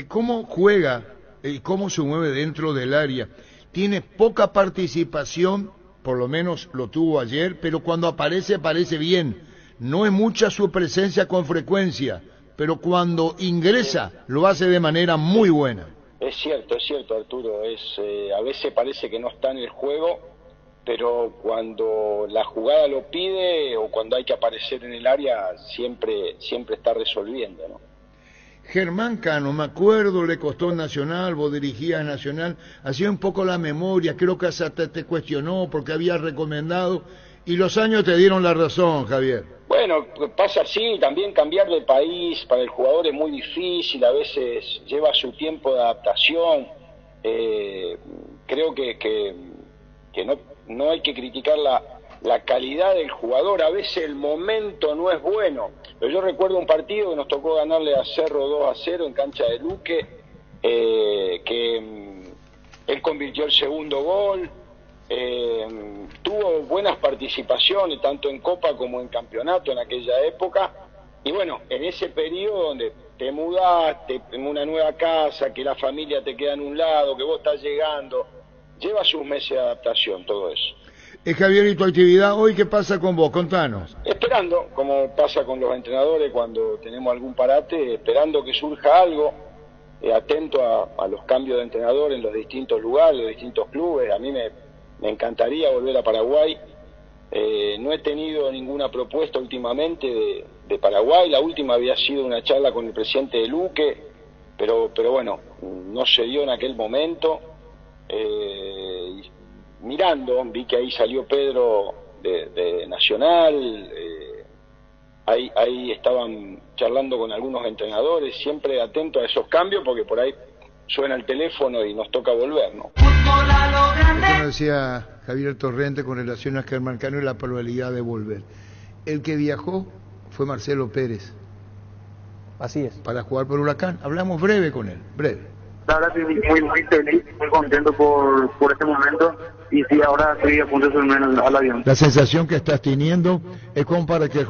¿Cómo juega y cómo se mueve dentro del área? Tiene poca participación, por lo menos lo tuvo ayer, pero cuando aparece bien. No es mucha su presencia con frecuencia, pero cuando ingresa lo hace de manera muy buena. Es cierto, Arturo. A veces parece que no está en el juego, pero cuando la jugada lo pide o cuando hay que aparecer en el área, siempre está resolviendo, ¿no? Germán Cano, me acuerdo, le costó Nacional, vos dirigías Nacional, hacía un poco la memoria, creo que hasta te cuestionó porque había recomendado, y los años te dieron la razón, Javier. Bueno, pasa así, también cambiar de país para el jugador es muy difícil, a veces lleva su tiempo de adaptación. Creo que no hay que criticar la calidad del jugador, a veces el momento no es bueno. Pero yo recuerdo un partido que nos tocó ganarle a Cerro 2-0 en cancha de Luque, que él convirtió el segundo gol, tuvo buenas participaciones, tanto en Copa como en Campeonato en aquella época. Y bueno, en ese periodo donde te mudaste en una nueva casa, que la familia te queda en un lado, que vos estás llegando, lleva sus meses de adaptación, todo eso. Javier, ¿y tu actividad hoy qué pasa con vos? Contanos. Esperando, como pasa con los entrenadores cuando tenemos algún parate, esperando que surja algo, atento a los cambios de entrenador en los distintos lugares, los distintos clubes. A mí me encantaría volver a Paraguay. No he tenido ninguna propuesta últimamente de Paraguay. La última había sido una charla con el presidente de Luque, pero bueno, no se dio en aquel momento. Mirando, vi que ahí salió Pedro de Nacional, ahí estaban charlando con algunos entrenadores, siempre atento a esos cambios porque por ahí suena el teléfono y nos toca volver, ¿no? Esto nos decía Javier Torrente con relación a Germán Cano y la probabilidad de volver. El que viajó fue Marcelo Pérez. Así es. Para jugar por Huracán. Hablamos breve con él, breve. La verdad estoy muy feliz, muy contento por este momento y sí, ahora estoy a punto de subirme al avión. La sensación que estás teniendo es como para que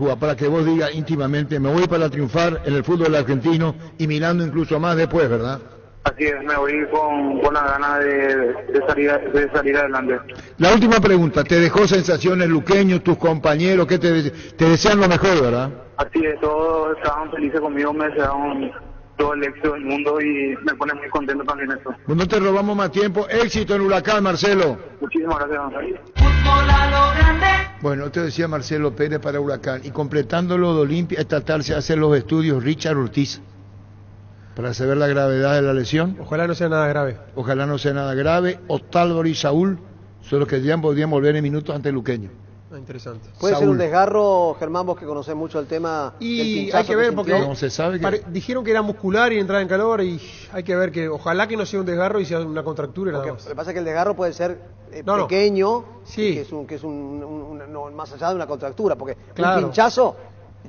vos digas íntimamente, me voy para triunfar en el fútbol argentino y mirando incluso más después, ¿verdad? Así es, me voy con la gana de salir adelante. La última pregunta, ¿te dejó sensaciones luqueños, tus compañeros, que te desean lo mejor, verdad? Así es, todos estaban felices conmigo, me deseaban todo el éxito del mundo y me pone muy contento también eso. Pues no te robamos más tiempo, éxito en Huracán, Marcelo. Muchísimas gracias. Bueno, te decía Marcelo Pérez para Huracán, y completándolo de Olimpia, esta tarde se hacen los estudios Richard Ortiz, para saber la gravedad de la lesión. Ojalá no sea nada grave. Ojalá no sea nada grave. Otálvaro y Saúl son los que ya podrían volver en minutos ante Luqueño. Interesante. Puede Saúl. ser un desgarro, Germán, vos que conocés mucho el tema del Y pinchazo hay que ver porque no se sabe que... dijeron que era muscular y entraba en calor y hay que ver que ojalá que no sea un desgarro y sea una contractura nada más. Lo que pasa es que el desgarro puede ser No. pequeño, Sí. que es no, más allá de una contractura, porque Claro. un pinchazo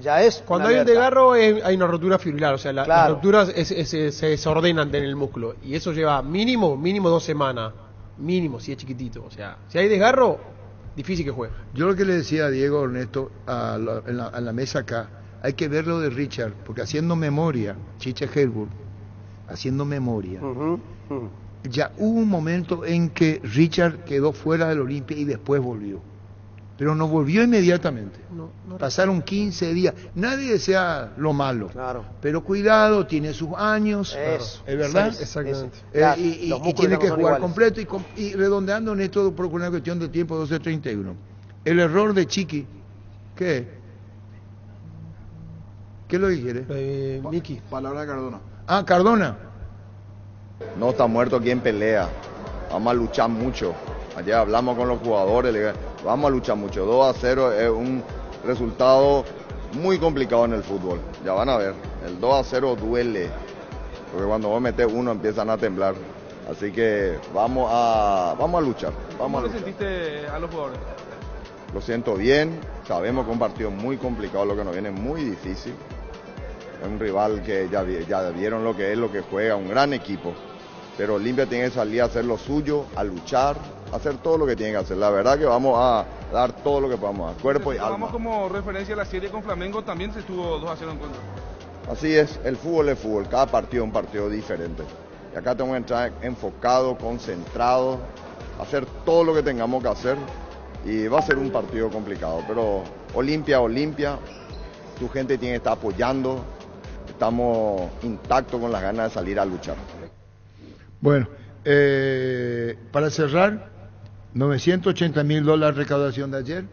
ya es Cuando una hay un alerta. desgarro hay una rotura fibrilar, o sea, las Claro. rupturas se desordenan en el músculo y eso lleva mínimo 2 semanas, mínimo si es chiquitito, o sea, si hay desgarro, difícil que juegue. Yo lo que le decía a Diego Ernesto en la mesa acá, hay que ver lo de Richard, porque haciendo memoria, Chiche Helburg, haciendo memoria, ya hubo un momento en que Richard quedó fuera del Olimpia y después volvió, pero no volvió inmediatamente. Pasaron 15 días, nadie desea lo malo, Claro. pero cuidado, tiene sus años, Eso. es verdad. Exactamente. Ya, Y los músculos tiene ya no que son jugar iguales. completo y redondeando en esto por una cuestión de tiempo, 12:31. El error de Chiqui, ¿qué? ¿Qué es lo que quiere? Miki. Palabra de Cardona. Ah, Cardona. No está muerto quien pelea. Vamos a luchar mucho. Ayer hablamos con los jugadores, vamos a luchar mucho. 2-0 es un resultado muy complicado en el fútbol. Ya van a ver, el 2-0 duele. Porque cuando vos metés uno empiezan a temblar. Así que vamos a luchar. ¿Cómo le sentiste a los jugadores? Lo siento bien, sabemos que es un partido muy complicado, lo que nos viene muy difícil. Es un rival que ya vieron lo que es, lo que juega, un gran equipo. Pero Olimpia tiene que salir a hacer lo suyo, a luchar, a hacer todo lo que tiene que hacer. La verdad que vamos a dar todo lo que podamos, cuerpo y alma. Tomamos como referencia la serie con Flamengo, también se estuvo 2-0 en contra. Así es, el fútbol es fútbol, cada partido es un partido diferente. Y acá tenemos que entrar enfocado, concentrado, hacer todo lo que tengamos que hacer. Y va a ser un partido complicado, pero Olimpia, tu gente tiene que estar apoyando, estamos intactos con las ganas de salir a luchar. Bueno, para cerrar, $980,000 recaudación de ayer,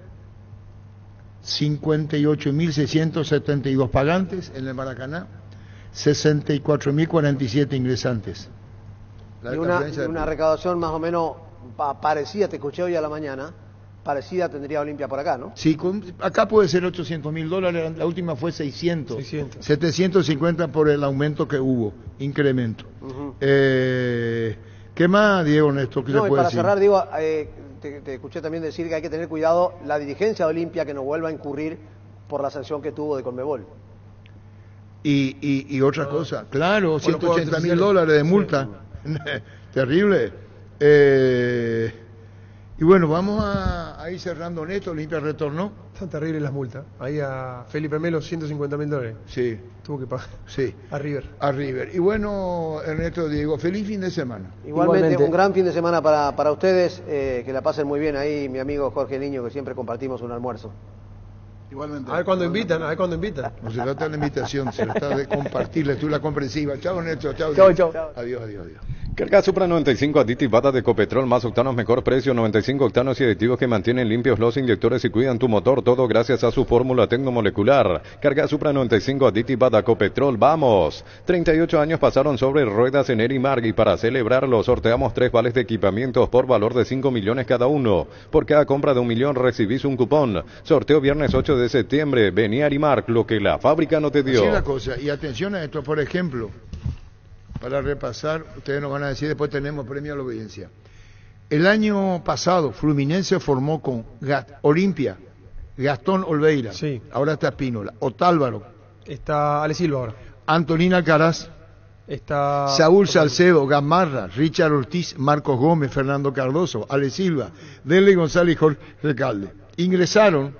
58.672 pagantes en el Maracaná, 64.047 ingresantes. La Y transferencia de una plata. recaudación más o menos parecida, te escuché hoy a la mañana, parecida tendría Olimpia por acá, ¿no? Sí, acá puede ser $800,000, la última fue 600. 750 por el aumento que hubo, incremento. ¿Qué más, Diego, Néstor, que No, se y puede para decir? cerrar, digo, te escuché también decir que hay que tener cuidado la dirigencia de Olimpia que no vuelva a incurrir por la sanción que tuvo de Conmebol. Y otra cosa, claro, Por los $180,000 de multa, terrible. Y bueno, vamos a ir cerrando en esto. Olimpia retornó. Están terribles las multas. Ahí a Felipe Melo, $150.000. Sí. Tuvo que pagar. Sí. A River. A River. Y bueno, Ernesto, Diego, feliz fin de semana. Igualmente. Un gran fin de semana para ustedes. Que la pasen muy bien ahí, mi amigo Jorge Niño, que siempre compartimos un almuerzo. Igualmente. A ver cuándo invitan, No se trata de la invitación, se trata de compartir lectura comprensiva. Chao, Ernesto. Chao. Adiós. Carga Supra 95 aditivada de Copetrol, más octanos, mejor precio, 95 octanos y aditivos que mantienen limpios los inyectores y cuidan tu motor, todo gracias a su fórmula tecnomolecular. Carga Supra 95 aditivada Copetrol, vamos. 38 años pasaron sobre ruedas en Erimark y para celebrarlo sorteamos 3 vales de equipamientos por valor de 5 millones cada uno. Por cada compra de 1 millón recibís un cupón. Sorteo viernes 8 de septiembre. Vení a Erimark, lo que la fábrica no te dio. Así la cosa, y atención a esto, por ejemplo, para repasar, ustedes nos van a decir, después tenemos premio a la audiencia. El año pasado, Fluminense formó con Olimpia, Gastón Olveira, sí. Ahora está Espínola, Otálvaro, está Ale Silva ahora, Antonina Alcaraz, está Saúl Salcedo, Gamarra, Richard Ortiz, Marcos Gómez, Fernando Cardoso, Ale Silva, Dele González y Jorge Recalde. Ingresaron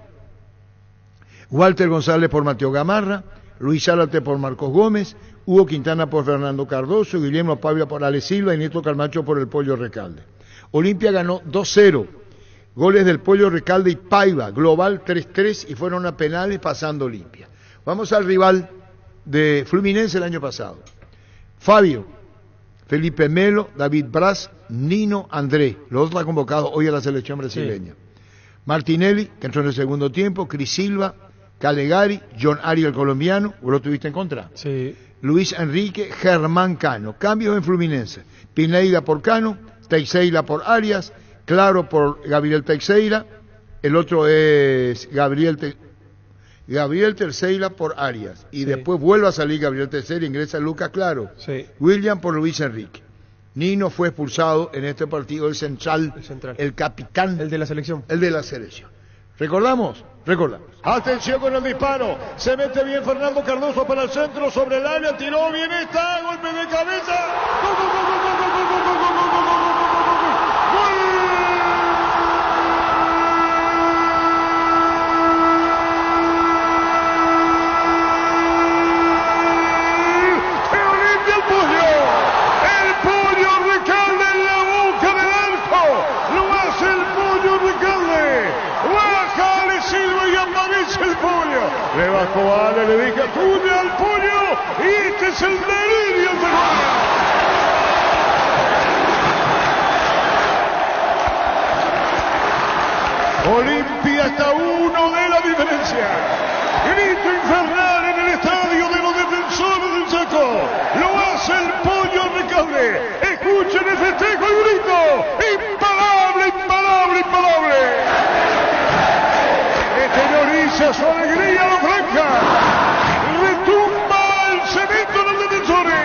Walter González por Mateo Gamarra, Luis Zárate por Marcos Gómez, Hugo Quintana por Fernando Cardoso, Guillermo Pavia por Ale Silva y Nieto Calmacho por el Pollo Recalde. Olimpia ganó 2-0, goles del Pollo Recalde y Paiva, global 3-3 y fueron a penales pasando Olimpia. Vamos al rival de Fluminense el año pasado. Fabio, Felipe Melo, David Braz, Nino André, los otros convocados hoy a la selección brasileña. Sí. Martinelli, que entró en el segundo tiempo, Cris Silva, Calegari, John Ariel colombiano, ¿vos lo tuviste en contra? Sí. Luis Enrique, Germán Cano. Cambios en Fluminense. Pineida por Cano, Teixeira por Arias, Claro por Gabriel Teixeira, el otro es Gabriel Teixeira por Arias. Y después vuelve a salir Gabriel Teixeira, ingresa Lucas Claro. Sí. William por Luis Enrique. Nino fue expulsado en este partido, el central, el capitán. El de la selección. ¿Recordamos? Atención con el disparo. Se mete bien Fernando Cardoso para el centro, sobre el área, tiró bien esta, golpe de cabeza. Le bajó Ale, le dije Acuña al Pollo y este es el delirio de Olimpia está 1 de la diferencia. Grito infernal en el estadio de los defensores del Chaco. Lo hace el Pollo Recalde. Escuchen el festejo, el grito. Imparable. Exterioriza su alegría a la franja. Retumba el cemento en los defensores.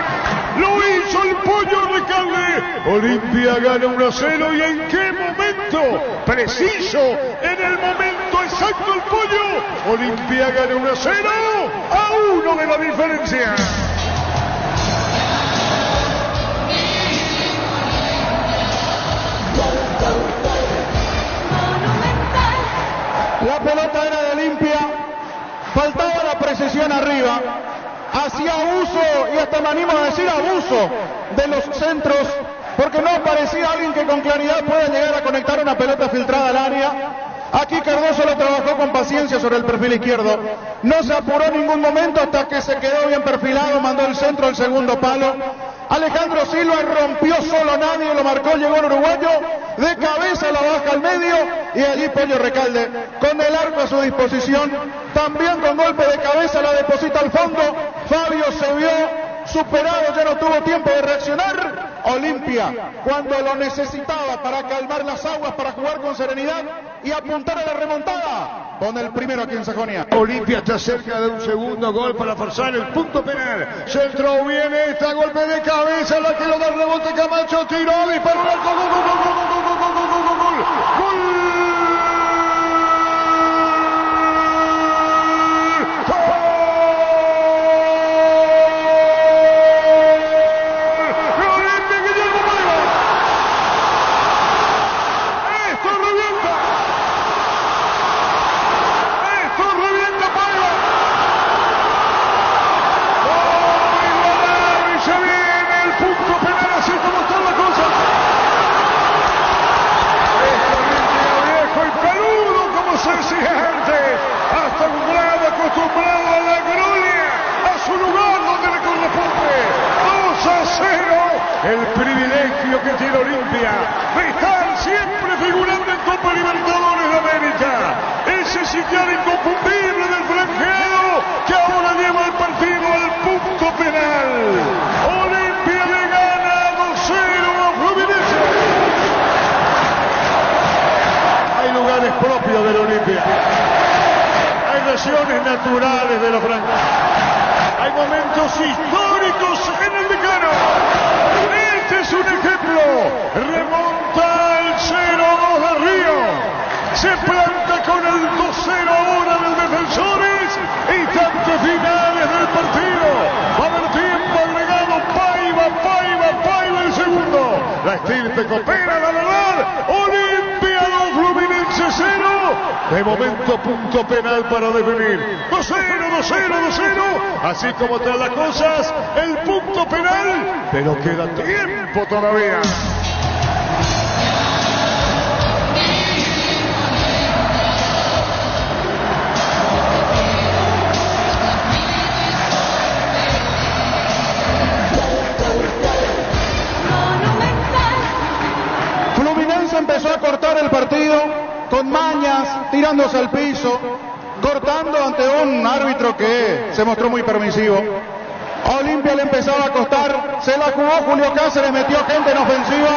Lo hizo el Pollo Recalde. Olimpia gana 1-0 y en qué momento preciso, en el momento exacto el Pollo. Olimpia gana 1-0 a 1 de la diferencia. La pelota era de Olimpia, faltaba la precisión arriba, hacía uso, y hasta me animo a decir abuso, de los centros, porque no parecía alguien que con claridad pueda llegar a conectar una pelota filtrada al área. Aquí Cardoso lo trabajó con paciencia sobre el perfil izquierdo, no se apuró en ningún momento hasta que se quedó bien perfilado, mandó el centro al segundo palo. Alejandro Silva rompió solo, nadie lo marcó, llegó el uruguayo, de cabeza la baja al medio y allí Pollo Recalde con el arco a su disposición, también con golpe de cabeza la deposita al fondo. Fabio se vio superado, ya no tuvo tiempo de reaccionar. Olimpia, cuando lo necesitaba para calmar las aguas, para jugar con serenidad y apuntar a la remontada, pone el primero aquí en Sajonia. Olimpia está cerca de un segundo gol para forzar el punto penal. Centro viene esta, golpe de cabeza, la que lo da el rebote Camacho, tiró, disparó al arco, gol. Esto el privilegio que tiene Olimpia de estar siempre figurando en Copa Libertadores de América. Ese sitial inconfundible del franqueado que ahora lleva el partido al punto penal. Olimpia le gana 2-0 a Fluminense. Hay lugares propios del Olimpia. Hay regiones naturales de los francos. Hay momentos históricos en el decano. Este es un ejemplo. Remonta el 0-2 de Río. Se planta con el 2-0 ahora del Defensores. Instantes finales del partido. Va a haber tiempo agregado. Paiva el segundo. La estirpe coopera, la verdad. Olimpia 2, Fluminense 0. De momento punto penal para definir. 2-0. Así como están las cosas, el punto penal. Pero queda tiempo todavía. Fluminense empezó a cortar el partido con mañas, tirándose al piso, cortando ante un árbitro que se mostró muy permisivo. A Olimpia le empezaba a costar, se la jugó Julio Cáceres, metió gente en ofensiva.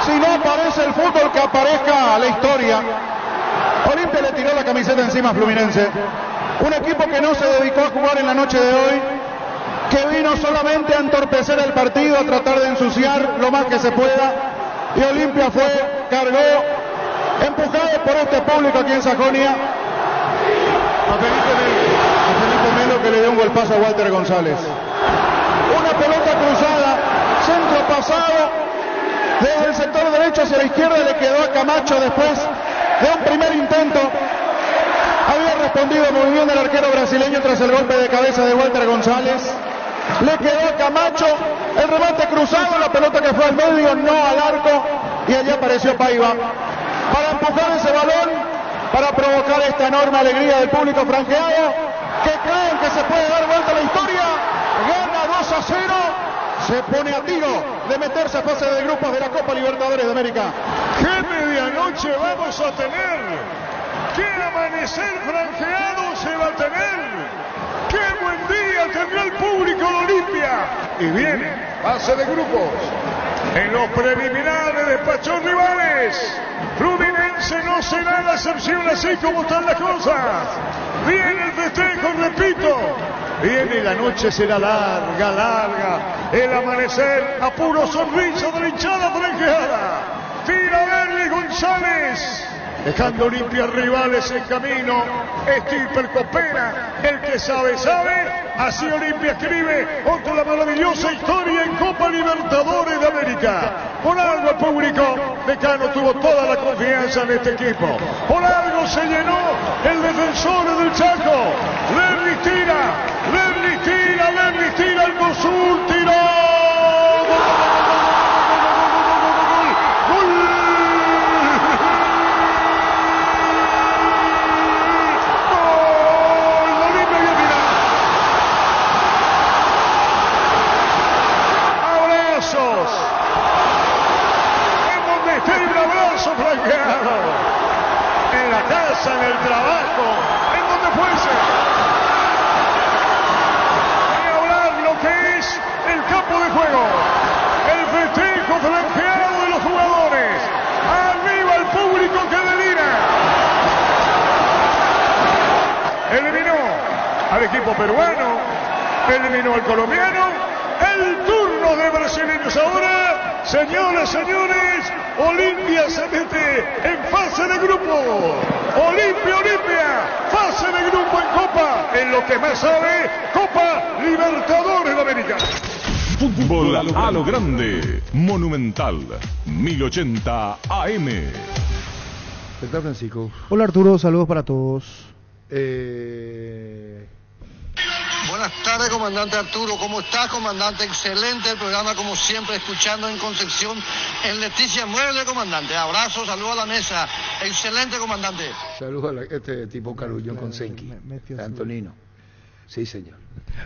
Si no aparece el fútbol, que aparezca la historia. Olimpia le tiró la camiseta encima a Fluminense. Un equipo que no se dedicó a jugar en la noche de hoy, que vino solamente a entorpecer el partido, a tratar de ensuciar lo más que se pueda. Y Olimpia fue, cargó, empujado por este público aquí en Sajonia. A Felipe Melo, que le dio un golpazo a Walter González. Una pelota cruzada, centro pasado, desde el sector derecho hacia la izquierda, le quedó a Camacho después de un primer intento. Había respondido muy bien el arquero brasileño tras el golpe de cabeza de Walter González. Le quedó a Camacho el remate cruzado, la pelota que fue al medio, no al arco, y allí apareció Paiva para empujar ese balón, para provocar esta enorme alegría del público franqueado, que creen que se puede dar vuelta a la historia. Gana 2-0, se pone a tiro de meterse a fase de grupos de la Copa Libertadores de América. ¡Qué medianoche vamos a tener! ¡Qué amanecer franqueado se va a tener! ¡Qué buen día tendrá el público de Olimpia! Y viene fase de grupos. En los preliminares despachó rivales. Fluminense no será la excepción, así como están las cosas. Viene el festejo, repito. Viene y la noche será larga. El amanecer a puro sonrisa de la hinchada franqueada. Tira Berry González. Dejando Olimpia rivales en camino. Stilper coopera. El que sabe. Así Olimpia escribe otra la maravillosa historia en Copa Libertadores de América. Por algo el público decano tuvo toda la confianza en este equipo. Por algo se llenó el Defensor del Chaco. Lerny tira el Mosul, tiró. En la casa, en el trabajo, en donde fuese. Voy a hablar lo que es el campo de juego. El festejo franqueado de los jugadores. Arriba el público que delira. Eliminó al equipo peruano. Eliminó al colombiano. El turno de brasileños ahora. Señoras, señores, Olimpia se mete en fase de grupo. Olimpia, fase de grupo en Copa, en lo que más sabe, Copa Libertadores de América. Fútbol a lo grande, Monumental, 1080 AM. ¿Qué tal, Francisco? Hola Arturo, saludos para todos. Buenas tardes, comandante Arturo. ¿Cómo estás, comandante? Excelente el programa, como siempre, escuchando en Concepción, en Leticia Mueble, comandante. Abrazo, saludo a la mesa. Excelente, comandante. Saludos a este tipo Carullón con Senki, Antonino. Sí, señor.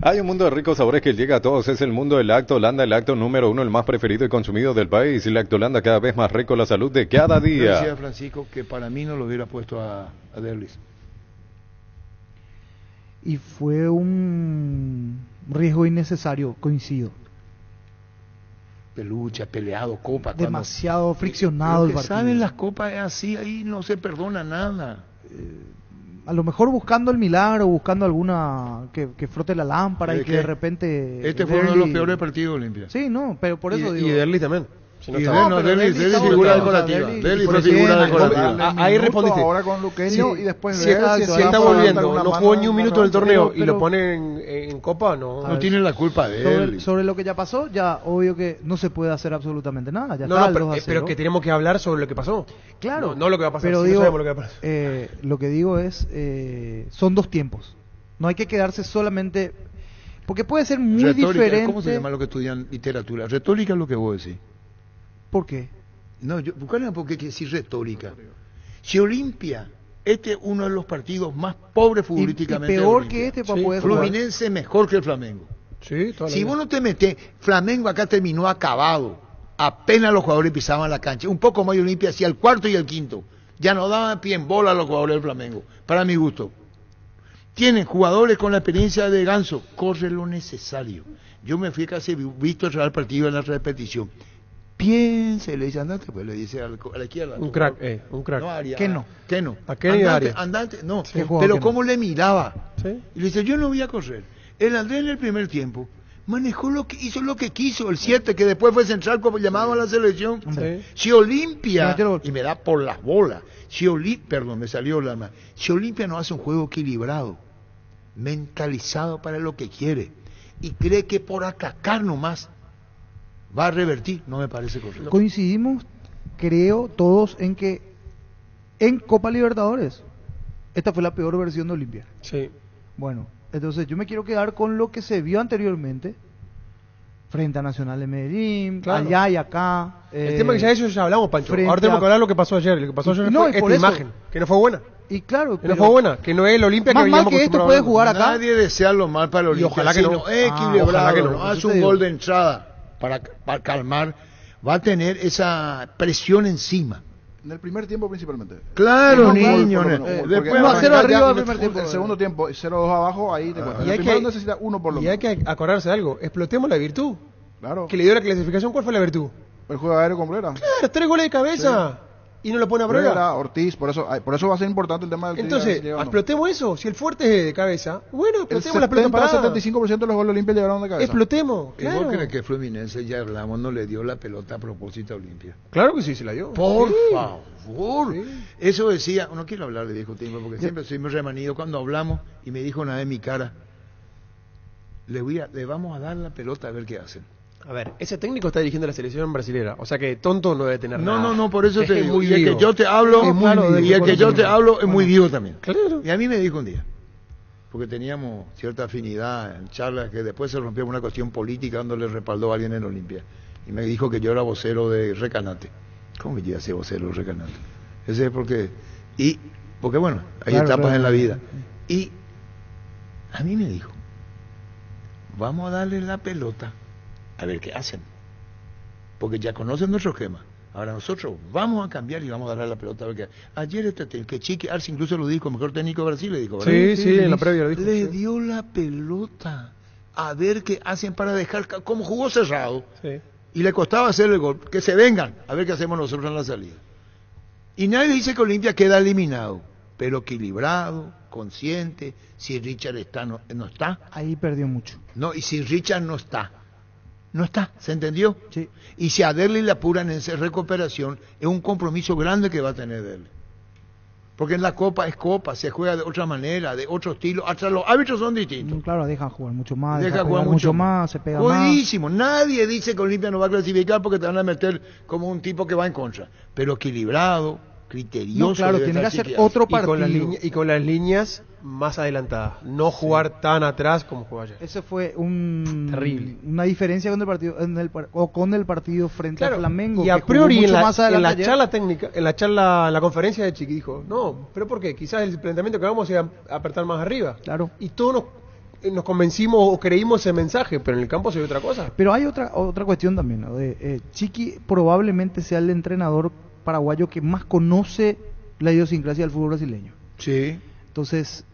Hay un mundo de ricos sabores que llega a todos, es el mundo del Lactolanda, el lacto número 1, el más preferido y consumido del país. Lactolanda, cada vez más rico, la salud de cada Yo día. decía, Francisco, que para mí no lo hubiera puesto a Derlis. Y fue un riesgo innecesario, coincido. Pelucha, peleado, copa. Demasiado friccionado el partido. Saben, las copas es así, ahí no se perdona nada. A lo mejor buscando el milagro, buscando alguna que frote la lámpara y que de repente... Este fue uno de los peores partidos de Olimpia. Sí, no, pero por eso digo... Y Derlis también. Si no Derlis figura decorativa. Derlis fue figura decorativa. Ahí respondiste. Ahora con Luqueño y después si está volviendo, no jugó ni un minuto del torneo y lo ponen en Copa, no tiene la culpa de él. Sobre lo que ya pasó, ya obvio que no se puede hacer absolutamente nada. Ya no, está, pero que tenemos que hablar sobre lo que pasó. Claro. No lo que va a pasar, pero si digo, no sabemos lo que va a pasar. Lo que digo es, son dos tiempos. No hay que quedarse solamente... Porque puede ser muy retórica, diferente... ¿Cómo se llama lo que estudian literatura? Retórica es lo que vos decís. ¿Por qué? No, buscarle por qué decir retórica. Si Olimpia, este es uno de los partidos más pobres futbolísticamente. Y peor que este para poder jugar. Fluminense mejor que el Flamengo. Sí, si vos no te metés, Flamengo acá terminó acabado. Apenas los jugadores pisaban la cancha. Un poco más de Olimpia hacía el cuarto y el quinto. Ya no daban pie en bola a los jugadores del Flamengo, para mi gusto. Tienen jugadores con la experiencia de Ganso, corre lo necesario. Yo me fui casi visto el Real Partido en la repetición. Piense, le dice andante, pues le dice a la izquierda. Un crack. No, Arias, ¿Qué no? ¿Qué no? ¿A qué ni Arias? Andante, no. Sí, Pero cómo le miraba. ¿Sí? Y le dice, yo no voy a correr. El Andrés en el primer tiempo manejó hizo lo que quiso, el 7 que después fue central como llamado a la selección. Sí. Si Olimpia, y me da por las bolas, perdón, me salió la mano. Si Olimpia no hace un juego equilibrado, mentalizado para lo que quiere, y cree que por atacar nomás va a revertir, no me parece correcto. Coincidimos, creo, todos en que en Copa Libertadores esta fue la peor versión de Olimpia. Sí. Bueno, entonces yo me quiero quedar con lo que se vio anteriormente frente a Nacional de Medellín, claro. Allá y acá. El tema que ya hablamos, Pancho. Ahora tenemos que hablar lo que pasó ayer. Lo que pasó ayer fue esta imagen, que no fue buena. Y claro, que no fue buena, que no es el Olimpia que más veníamos mal que esto puede jugar acá. Nadie desea lo mal para el Olimpia. Y ojalá que no. Equilibrado, que no. No hace un gol de entrada para calmar, va a tener esa presión encima. En el primer tiempo principalmente. Claro, niño. Después 1-0 arriba el primer tiempo. El segundo tiempo, 0-2 abajo, ahí te cuento. Y el primero necesita uno por lo menos. Y hay que acordarse de algo. Explotemos la virtud. Claro. Que le dio la clasificación. ¿Cuál fue la virtud? El juego aéreo con Brera. Claro, 3 goles de cabeza. Sí. Y no lo pone a prueba. Brera, Ortiz, por eso va a ser importante el tema del Entonces, explotemos eso. Si el fuerte es de cabeza, bueno, explotemos la pelota parada. El 75% de los goles Olimpia llegaron de cabeza. Explotemos, claro. ¿Y vos crees que Fluminense, ya hablamos, no le dio la pelota a propósito a Olimpia? Claro que sí, se la dio. Por favor. Sí. Eso decía, no quiero hablar de viejo tiempo, porque siempre soy muy remanido cuando hablamos, y me dijo una vez en mi cara, le vamos a dar la pelota a ver qué hacen. A ver, ese técnico está dirigiendo la selección brasilera, o sea que tonto no debe tener nada. No, por eso te digo. Y el que yo te hablo, es muy vivo también. Claro. Y a mí me dijo un día, porque teníamos cierta afinidad en charlas, que después se rompió una cuestión política donde le respaldó a alguien en Olimpia. Y me dijo que yo era vocero de Recanate. ¿Cómo que yo iba a ser vocero de Recanate? Ese es porque bueno, hay etapas en la vida. Y a mí me dijo, vamos a darle la pelota a ver qué hacen, porque ya conocen nuestro esquema. Ahora nosotros vamos a cambiar y vamos a darle la pelota a ver qué hacen. Ayer que Chiqui Arce incluso lo dijo, mejor técnico de Brasil, le dijo, ¿verdad? Sí, en la previa lo dijo. Le dio la pelota a ver qué hacen para dejar, como jugó cerrado, y le costaba hacer el gol, que se vengan, a ver qué hacemos nosotros en la salida. Y nadie dice que Olimpia queda eliminado, pero equilibrado, consciente. Si Richard no está. Ahí perdió mucho. No, y si Richard no está, ¿se entendió? Sí. Y si a Derli le apuran en esa recuperación, es un compromiso grande que va a tener Derli. Porque en la Copa es Copa, se juega de otra manera, de otro estilo, hasta los árbitros son distintos. Claro, dejan jugar mucho más, dejan jugar mucho más, se pega jodidísimo. Nadie dice que Olimpia no va a clasificar porque te van a meter como un tipo que va en contra, pero equilibrado, criterioso. No, claro, tiene que hacer otro partido. Y con las líneas más adelantadas, no jugar tan atrás como jugó ayer. Ese fue terrible. Una diferencia con el partido con el partido frente a Flamengo. Y a priori en la charla técnica, en la conferencia de Chiqui dijo, no, pero ¿por qué? Quizás el planteamiento que vamos a apretar más arriba. Claro. Y todos nos convencimos o creímos ese mensaje, pero en el campo se ve otra cosa. Pero hay otra cuestión también, ¿no? Chiqui probablemente sea el entrenador paraguayo que más conoce la idiosincrasia del fútbol brasileño. Sí. Entonces,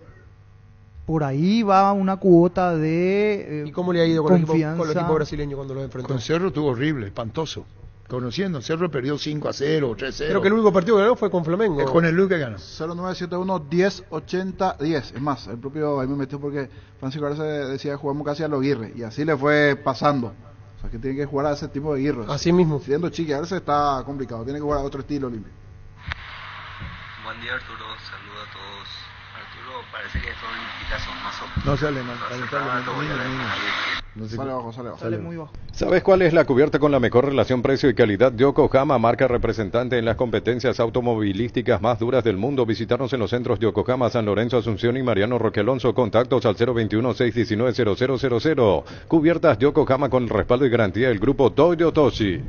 por ahí va una cuota de ¿Y cómo le ha ido con el confianza. equipo brasileño cuando lo enfrentó? Con Cerro estuvo horrible, espantoso. Conociendo, Cerro perdió 5-0, 3-0. Creo que el único partido que ganó fue con Flamengo. Es con el Luque que ganó. 0971-1080-10. Es más, el propio ahí me metió porque Francisco Arce decía que jugamos casi a los Aguirre. Y así le fue pasando. O sea que tiene que jugar a ese tipo de guirros. Así mismo. Siendo Chiqui Arce está complicado. Tiene que jugar a otro estilo limpio. Buen día, Arturo. Saludos a todos. Arturo, parece que son invitación más o menos. No sale mal. Sale bajo, sale bajo. Sale muy bajo. ¿Sabes cuál es la cubierta con la mejor relación precio y calidad? Yokohama, marca representante en las competencias automovilísticas más duras del mundo. Visitarnos en los centros Yokohama, San Lorenzo, Asunción y Mariano Roque Alonso. Contactos al 021-619-0000. Cubiertas Yokohama con el respaldo y garantía del grupo Toyotoshi.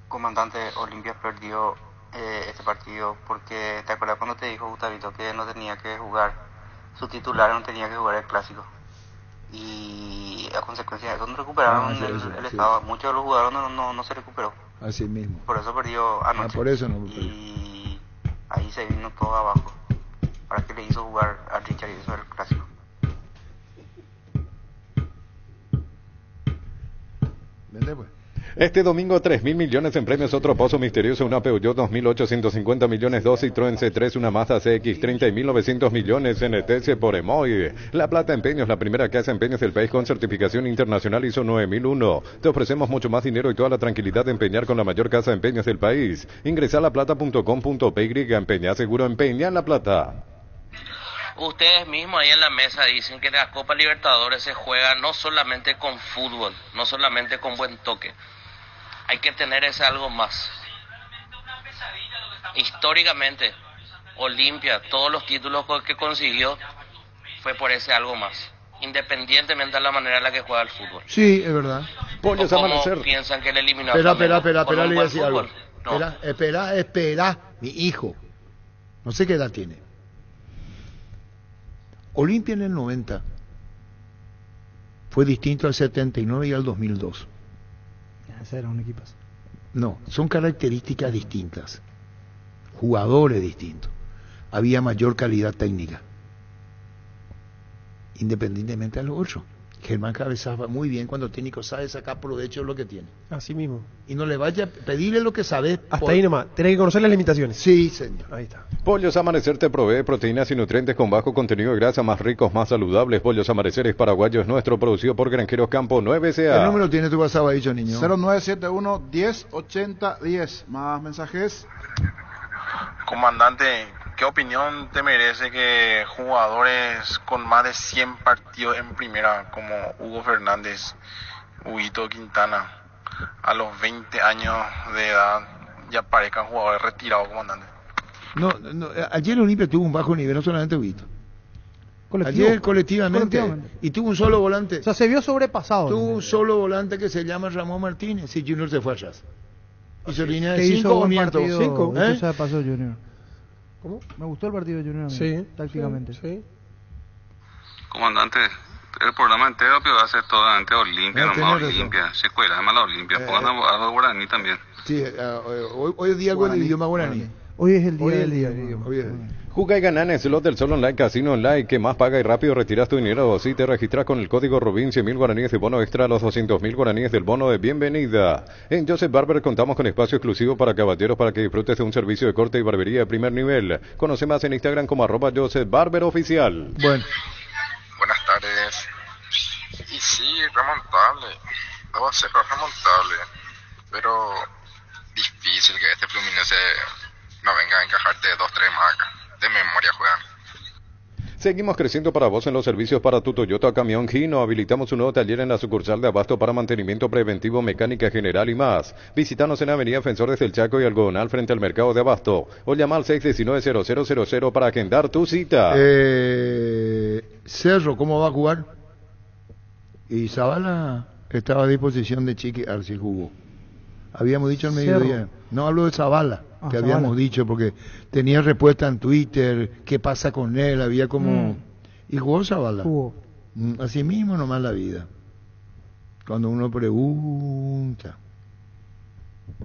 Comandante, Olimpia perdió este partido porque ¿te acuerdas cuando te dijo Gustavito que no tenía que jugar su titular, no tenía que jugar el clásico? Y a consecuencia de eso no recuperaron el estado. Muchos de los jugadores no se recuperó. Así mismo. Por eso perdió anoche. Por eso no. Y ahí se vino todo abajo. ¿Para qué le hizo jugar a Richard y eso el clásico? Vende pues. Este domingo 3.000 millones en premios, otro pozo misterioso, una Peugeot 2.850 millones, 2 Citroën C3, una Mazda CX-30 y 1.900 millones en ETC por Emoy. La Plata Empeños, la primera casa de empeños del país con certificación internacional ISO 9001. Te ofrecemos mucho más dinero y toda la tranquilidad de empeñar con la mayor casa de empeños del país. Ingresa a laplata.com.py, empeña seguro, empeña en La Plata. Ustedes mismos ahí en la mesa dicen que la Copa Libertadores se juega no solamente con fútbol, no solamente con buen toque. Hay que tener ese algo más. Históricamente, Olimpia, todos los títulos que consiguió fue por ese algo más, independientemente de la manera en la que juega el fútbol. Sí, es verdad. ¿O cómo piensan que le eliminó a Espera, Flamengo? le voy a decir algo. No. Espera, mi hijo. No sé qué edad tiene. Olimpia en el 90 fue distinto al 79 y al 2002. Ese era un equipazo. No, son características distintas, jugadores distintos, había mayor calidad técnica, independientemente de los otros. Germán cabezaba muy bien cuando el técnico sabe sacar provecho de lo que tiene. Así mismo. Y no le vaya a pedirle lo que sabe. Hasta ahí nomás, tenés que conocer las limitaciones. Sí, señor. Ahí está. Pollos Amanecer te provee proteínas y nutrientes con bajo contenido de grasa, más ricos, más saludables. Pollos Amanecer es paraguayo, es nuestro, producido por Granjeros Campo 9CA. ¿Qué número tiene tu WhatsApp ahí, niño? 0971-1080-10. Más mensajes. Comandante, ¿qué opinión te merece que jugadores con más de 100 partidos en primera, como Hugo Fernández, Huguito Quintana, a los 20 años de edad ya parezcan jugadores retirados, comandante? No, ayer Olimpia tuvo un bajo nivel, no solamente Huguito. Ayer colectivamente. Y tuvo un solo volante. O sea, se vio sobrepasado. Tuvo un solo volante que se llama Ramón Martínez y Junior se fue atrás. Hizo línea de que 5 hizo o nietos. 5. Se pasó Junior. ¿Cómo? Me gustó el partido de Junior. Sí. Tácticamente. Sí. Comandante, el programa entero pero va a ser totalmente Olimpia, nomás Olimpia. Se cuela, además la Olimpia. Pongan a los guaraní también. Sí, hoy es día del idioma guaraní. Hoy es el día del idioma. Juga y gana en el Slot del Sol Online Casino Online, que más paga y rápido retiras tu dinero. Si te registras con el código Rubin, 100.000 guaraníes de bono extra a los 200.000 guaraníes del bono de bienvenida. En Joseph Barber contamos con espacio exclusivo para caballeros para que disfrutes de un servicio de corte y barbería de primer nivel. Conoce más en Instagram como @Joseph Barber Oficial. Bueno. Buenas tardes. Y sí, remontable. No sé, pero remontable. Pero difícil que este Fluminense no venga a encajarte 2-3 más acá. De memoria juegan. Seguimos creciendo para vos en los servicios para tu Toyota Camión Hino. Habilitamos un nuevo taller en la sucursal de Abasto para mantenimiento preventivo, mecánica general y más. Visítanos en Avenida Defensores del Chaco y Algodonal frente al mercado de Abasto. O llama al 619-0000 para agendar tu cita. Cerro, ¿cómo va a jugar? Y Zavala estaba a disposición de Chiqui Arce, jugó. Habíamos dicho al mediodía. No hablo de Zavala. Que habíamos dicho, porque tenía respuesta en Twitter, qué pasa con él, había como... ¿Y jugó Zavala? Jugó. Así mismo nomás la vida. Cuando uno pregunta.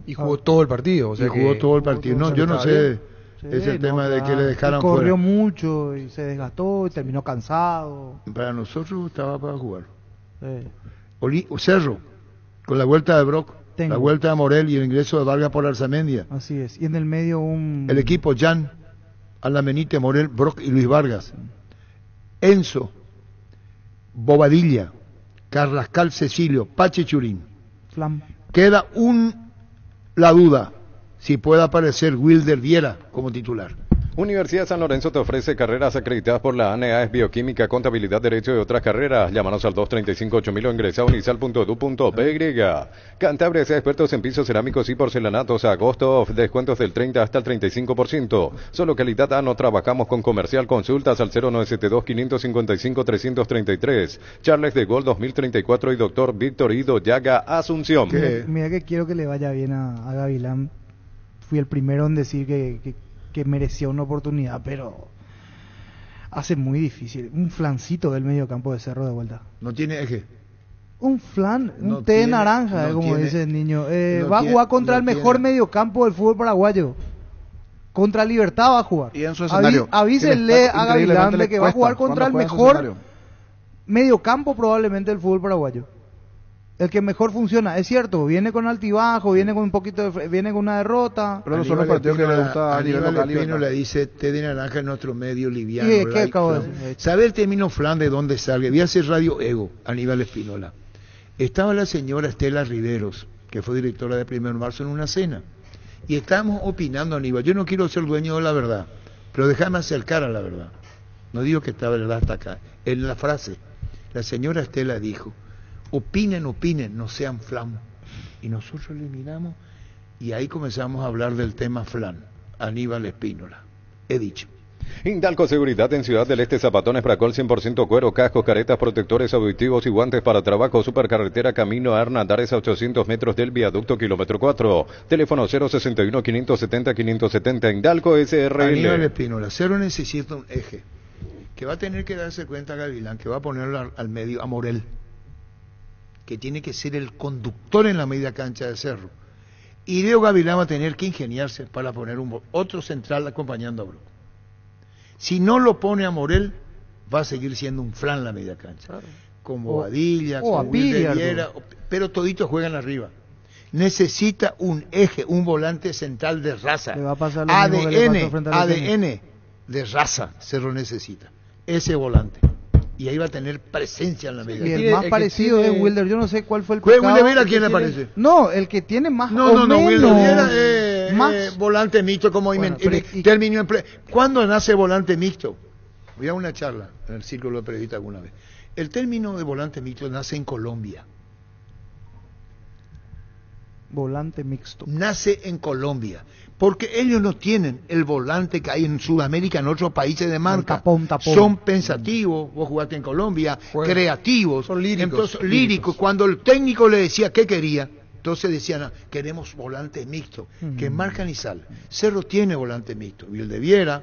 Y jugó todo el partido. O sea, y jugó todo el partido. No, yo no sé. Sí, es el tema de que le dejaran y corrió fuera. mucho y se desgastó y terminó cansado. Para nosotros estaba para jugar. Sí. Cerro, con la vuelta de Brock, Tengo. la vuelta de Morel y el ingreso de Vargas por Arzamendia. Así es. Y en el medio El equipo Jan, Alamenite, Morel, Brock y Luis Vargas. Enzo, Bobadilla, Carrascal, Cecilio, Pache Churín. Flam. Queda la duda si puede aparecer Wilder Viera como titular. Universidad San Lorenzo te ofrece carreras acreditadas por la ANEAES, Bioquímica, Contabilidad, Derecho y otras carreras. Llámanos al 235-8000 o ingresa a unisal.edu.py. Cantabria sea expertos en pisos cerámicos y porcelanatos. Agosto, descuentos del 30 hasta el 35%. Solo calidad A, no trabajamos con comercial. Consultas al 0972-555-333. Charles de Gaulle 2034 y Dr. Víctor Ido Llaga, Asunción. Mira que quiero que le vaya bien a Gavilán. Fui el primero en decir que mereció una oportunidad, pero hace muy difícil. Un flancito del medio campo de Cerro de vuelta. No tiene eje. Un flan, un No té de tiene, naranja, no como tiene, dice el niño. no Va a tiene, jugar contra no el mejor tiene. mediocampo del fútbol paraguayo. Contra Libertad va a jugar. Y en su escenario. Avísenle a Gavilán de que va a jugar contra el mejor escenario. mediocampo probablemente del fútbol paraguayo. El que mejor funciona, es cierto, viene con altibajo, viene con un poquito viene con una derrota. Pero no son los partidos que le gusta a nivel local. Espino le dice té de naranja en nuestro medio liviano. ¿Y qué acabo de decir? ¿Sabe el término flan de dónde sale? Voy a hacer Radio Ego, Aníbal Espínola. Estaba la señora Estela Riveros, que fue directora de 1 de marzo en una cena. Y estábamos opinando, Aníbal. Yo no quiero ser dueño de la verdad, pero déjame acercar a la verdad. No digo que esta verdad está acá. En la frase, la señora Estela dijo: opinen, no sean flan. Y nosotros le miramos y ahí comenzamos a hablar del tema flan. Aníbal Espínola. He dicho. Indalco Seguridad en Ciudad del Este, zapatones Bracol 100% cuero, cascos, caretas, protectores auditivos y guantes para trabajo. Supercarretera Camino a Hernandares a 800 metros del viaducto kilómetro 4. Teléfono 061-570-570. Indalco SRL. Aníbal Espínola. Cero necesita un eje. Que va a tener que darse cuenta Gavilán, que va a ponerlo al medio a Morel, que tiene que ser el conductor en la media cancha de Cerro. Y Leo Gavilán va a tener que ingeniarse para poner otro central acompañando a Brock. Si no lo pone a Morel, va a seguir siendo un flan la media cancha. Claro. Con Bobadilla, con Wilder Viera, pero toditos juegan arriba. Necesita un eje, un volante central de raza. Le va a pasar lo mismo que le pasó frente a ADN de raza, Cerro necesita. Ese volante. Y ahí va a tener presencia en la media. Y el más parecido es Wilder. Yo no sé cuál fue el pecado. ¿Wilder Viera quién le parece? No, el que tiene más No, Wilder Viera más volante mixto como término. ¿Cuándo nace volante mixto? Voy a una charla en el círculo de periodistas alguna vez. El término de volante mixto nace en Colombia. Volante mixto. Nace en Colombia. Porque ellos no tienen el volante que hay en Sudamérica, en otros países de marca. Tapón. Son pensativos, vos jugaste en Colombia, creativos. Son líricos. Entonces, líricos. Cuando el técnico le decía qué quería, entonces decían, queremos volante mixto, que marcan y salen. Cerro tiene volante mixto. Wilder Viera,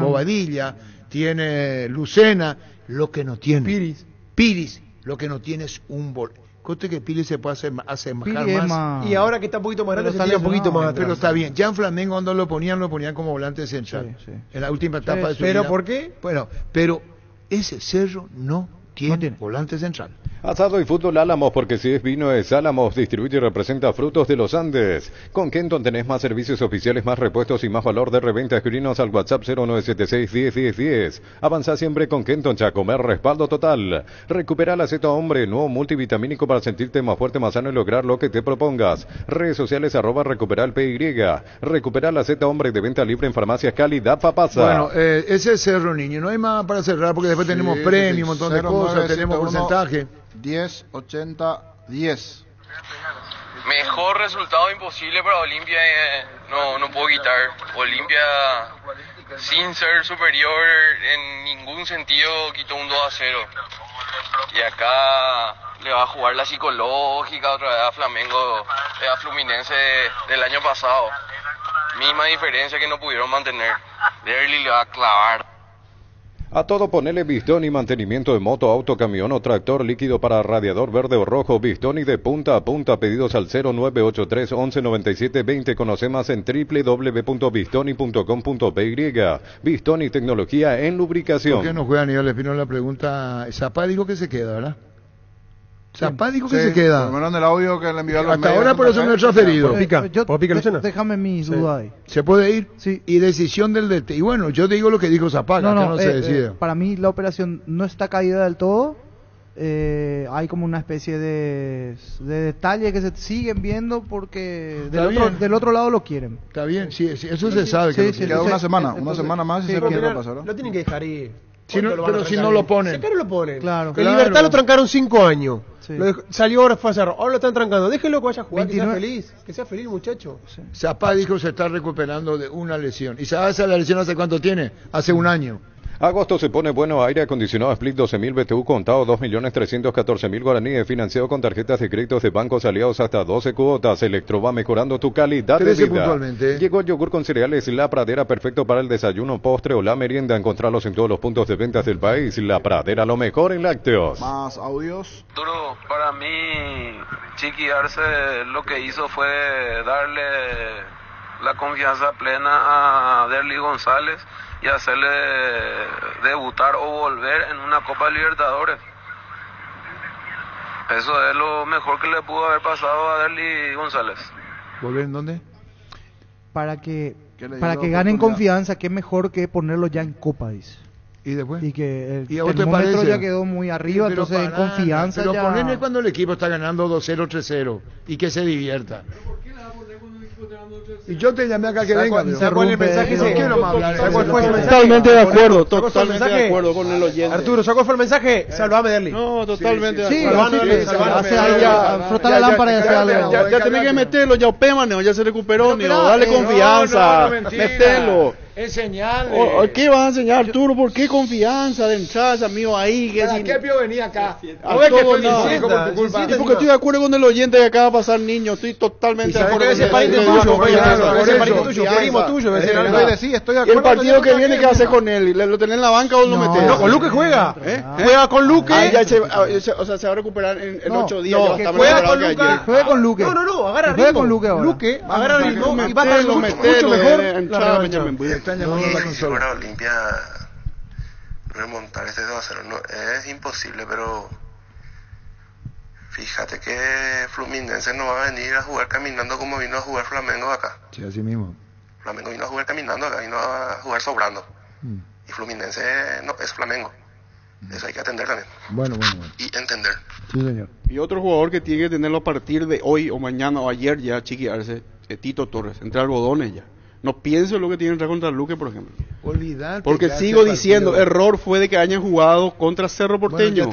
Bobadilla, tiene Lucena, lo que no tiene. Piris, lo que no tiene es un volante. Coste que Pili se puede asemejar más. Y ahora que está un poquito más grande, se tira un poquito más atrás. Pero está bien. Ya en Flamengo cuando lo ponían como volante central. Sí. En la última etapa de su vida. ¿Pero por qué? Bueno, pero ese Cerro no tiene volante central. Asado y fútbol Álamos, porque si es vino es Álamos, distribuye y representa Frutos de los Andes. Con Kenton tenés más servicios oficiales, más repuestos y más valor de reventa. Escribinos al WhatsApp 0976-101010. Avanza siempre con Kenton, Chacomer, respaldo total. Recupera la Z Hombre, nuevo multivitamínico para sentirte más fuerte, más sano y lograr lo que te propongas. Redes sociales @recuperalpy. Recupera la Z Hombre de venta libre en farmacias Calidad Papasa. Bueno, ese es Cerro, niño. No hay más para cerrar porque después tenemos premio, un montón de cosas, tenemos porcentaje. 10, 80, 10. Mejor resultado imposible para Olimpia, no puedo quitar. Olimpia, sin ser superior en ningún sentido, quitó un 2-0. Y acá le va a jugar la psicológica otra vez a Flamengo, a Fluminense del año pasado. Misma diferencia que no pudieron mantener. Derli le va a clavar. A todo ponele Bistoni y mantenimiento de moto, auto, camión o tractor, líquido para radiador verde o rojo. Bistoni de punta a punta. Pedidos al 0983 11 97 20. Conoce más en www.bistoni.com.py. Bistoni, tecnología en lubricación. ¿Por qué no juega Aníbal Espino? La pregunta, Zapá dijo que se queda, ¿verdad? Zapá dijo que se queda. Por lo menos en el audio que le envió a los hasta ahora por eso no he transferido. Déjame mis dudas ahí. ¿Se puede ir? Sí. Y decisión del DT. Y bueno, yo digo lo que dijo Zapá, no se decide. Para mí la operación no está caída del todo. Hay como una especie de detalle que se siguen viendo porque del otro lado lo quieren. Está bien, sí, eso se sabe. Queda una semana más y se quiere pasar, ¿no? Lo tienen que dejar ir. Pero si no lo ponen. ¿Qué lo ponen? Claro. El Libertad lo trancaron 5 años. Sí. Salió ahora fue a cerrar. Ahora lo están trancando. Déjenlo que vaya a jugar, 29. Que sea feliz. Que sea feliz, muchacho. Sí. Zapá dijo se está recuperando de una lesión. ¿Y sabes la lesión hace cuánto tiene? Hace un año. Agosto se pone bueno. Aire acondicionado Split 12.000 BTU contado 2.314.000 guaraníes, financiado con tarjetas de créditos de bancos aliados hasta 12 cuotas. Electro va mejorando tu calidad de vida. Puntualmente. Llegó el yogur con cereales La Pradera, perfecto para el desayuno, postre o la merienda. Encontrarlos en todos los puntos de ventas del país. La Pradera, lo mejor en lácteos. Más audios. Arturo, para mí Chiqui Arce lo que hizo fue darle la confianza plena a Derly González y hacerle debutar o volver en una Copa Libertadores. Eso es lo mejor que le pudo haber pasado a Derly González. ¿Volver en dónde? Para que ganen confianza, que es mejor que ponerlo ya en Copa, dice. ¿Y después? Y que el termómetro ya quedó muy arriba, entonces en confianza pero ya... ponerle cuando el equipo está ganando 2-0, 3-0 y que se divierta. Y yo te llamé acá que venga. ¿Sacó el mensaje? No quiero más hablar. Totalmente de acuerdo, totalmente de acuerdo con el oyente. Arturo, ¿sacó el mensaje? Salvame, Derly. No, totalmente de acuerdo. Frota la lámpara y hace algo. Ya tenés que meterlo, ya opémane, ya se recuperó, dale confianza, metelo. Enseñarle. ¿Qué vas a enseñar, Arturo? ¿Por qué confianza de entrada, amigo, ahí? ¿Para qué Pío venía acá? Porque estoy de acuerdo con el oyente que acaba de pasar, niño. Estoy totalmente de acuerdo con ese pariente tuyo, primo tuyo. Estoy de acuerdo. El partido que viene, ¿qué hace con él? ¿Lo tenés en la banca o lo metés? No, con Luque juega. Juega con Luque. O sea, se va a recuperar en 8 días. Juega con Luque. Juega con Luque. No, agarra ritmo. Juega con Luque ahora. Luque, agarra ritmo y va para mucho mejor. Para Olimpia remontar ese 2-0 no es imposible, pero fíjate que Fluminense no va a venir a jugar caminando como vino a jugar Flamengo acá. Sí, así mismo. Flamengo vino a jugar caminando acá, vino a jugar sobrando. Y Fluminense no es Flamengo. Eso hay que atender también. Bueno. Y entender. Sí, señor. Y otro jugador que tiene que tenerlo a partir de hoy o mañana o ayer ya, Chiqui Arce, Tito Torres, entre algodones ya. No pienso lo que tiene que entrar contra Luque, por ejemplo. Olvidar. Porque sigo diciendo, error fue de que hayan jugado contra Cerro Porteño.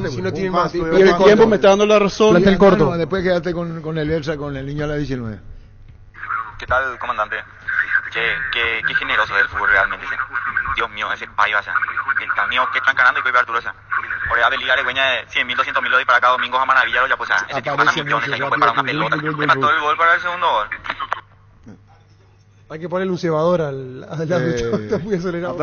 Si no tiene más. Y el tiempo me está dando la razón. Corto. Después quédate con el Elsa, con el niño a la 19. ¿Qué tal, comandante? Qué generoso es el fútbol realmente. Dios mío, ese payo, o sea, el mío que están ganando y que Arturo, o sea, por ahí Abeliga le cuña de 100.000, 200.000 de para cada domingo a Maravilla, ya pues, o sea, ese tipo manda millones, ahí no puede parar una pelota, para todo el gol para el segundo gol. Hay que ponerle un cebador al árbitro, está muy acelerado.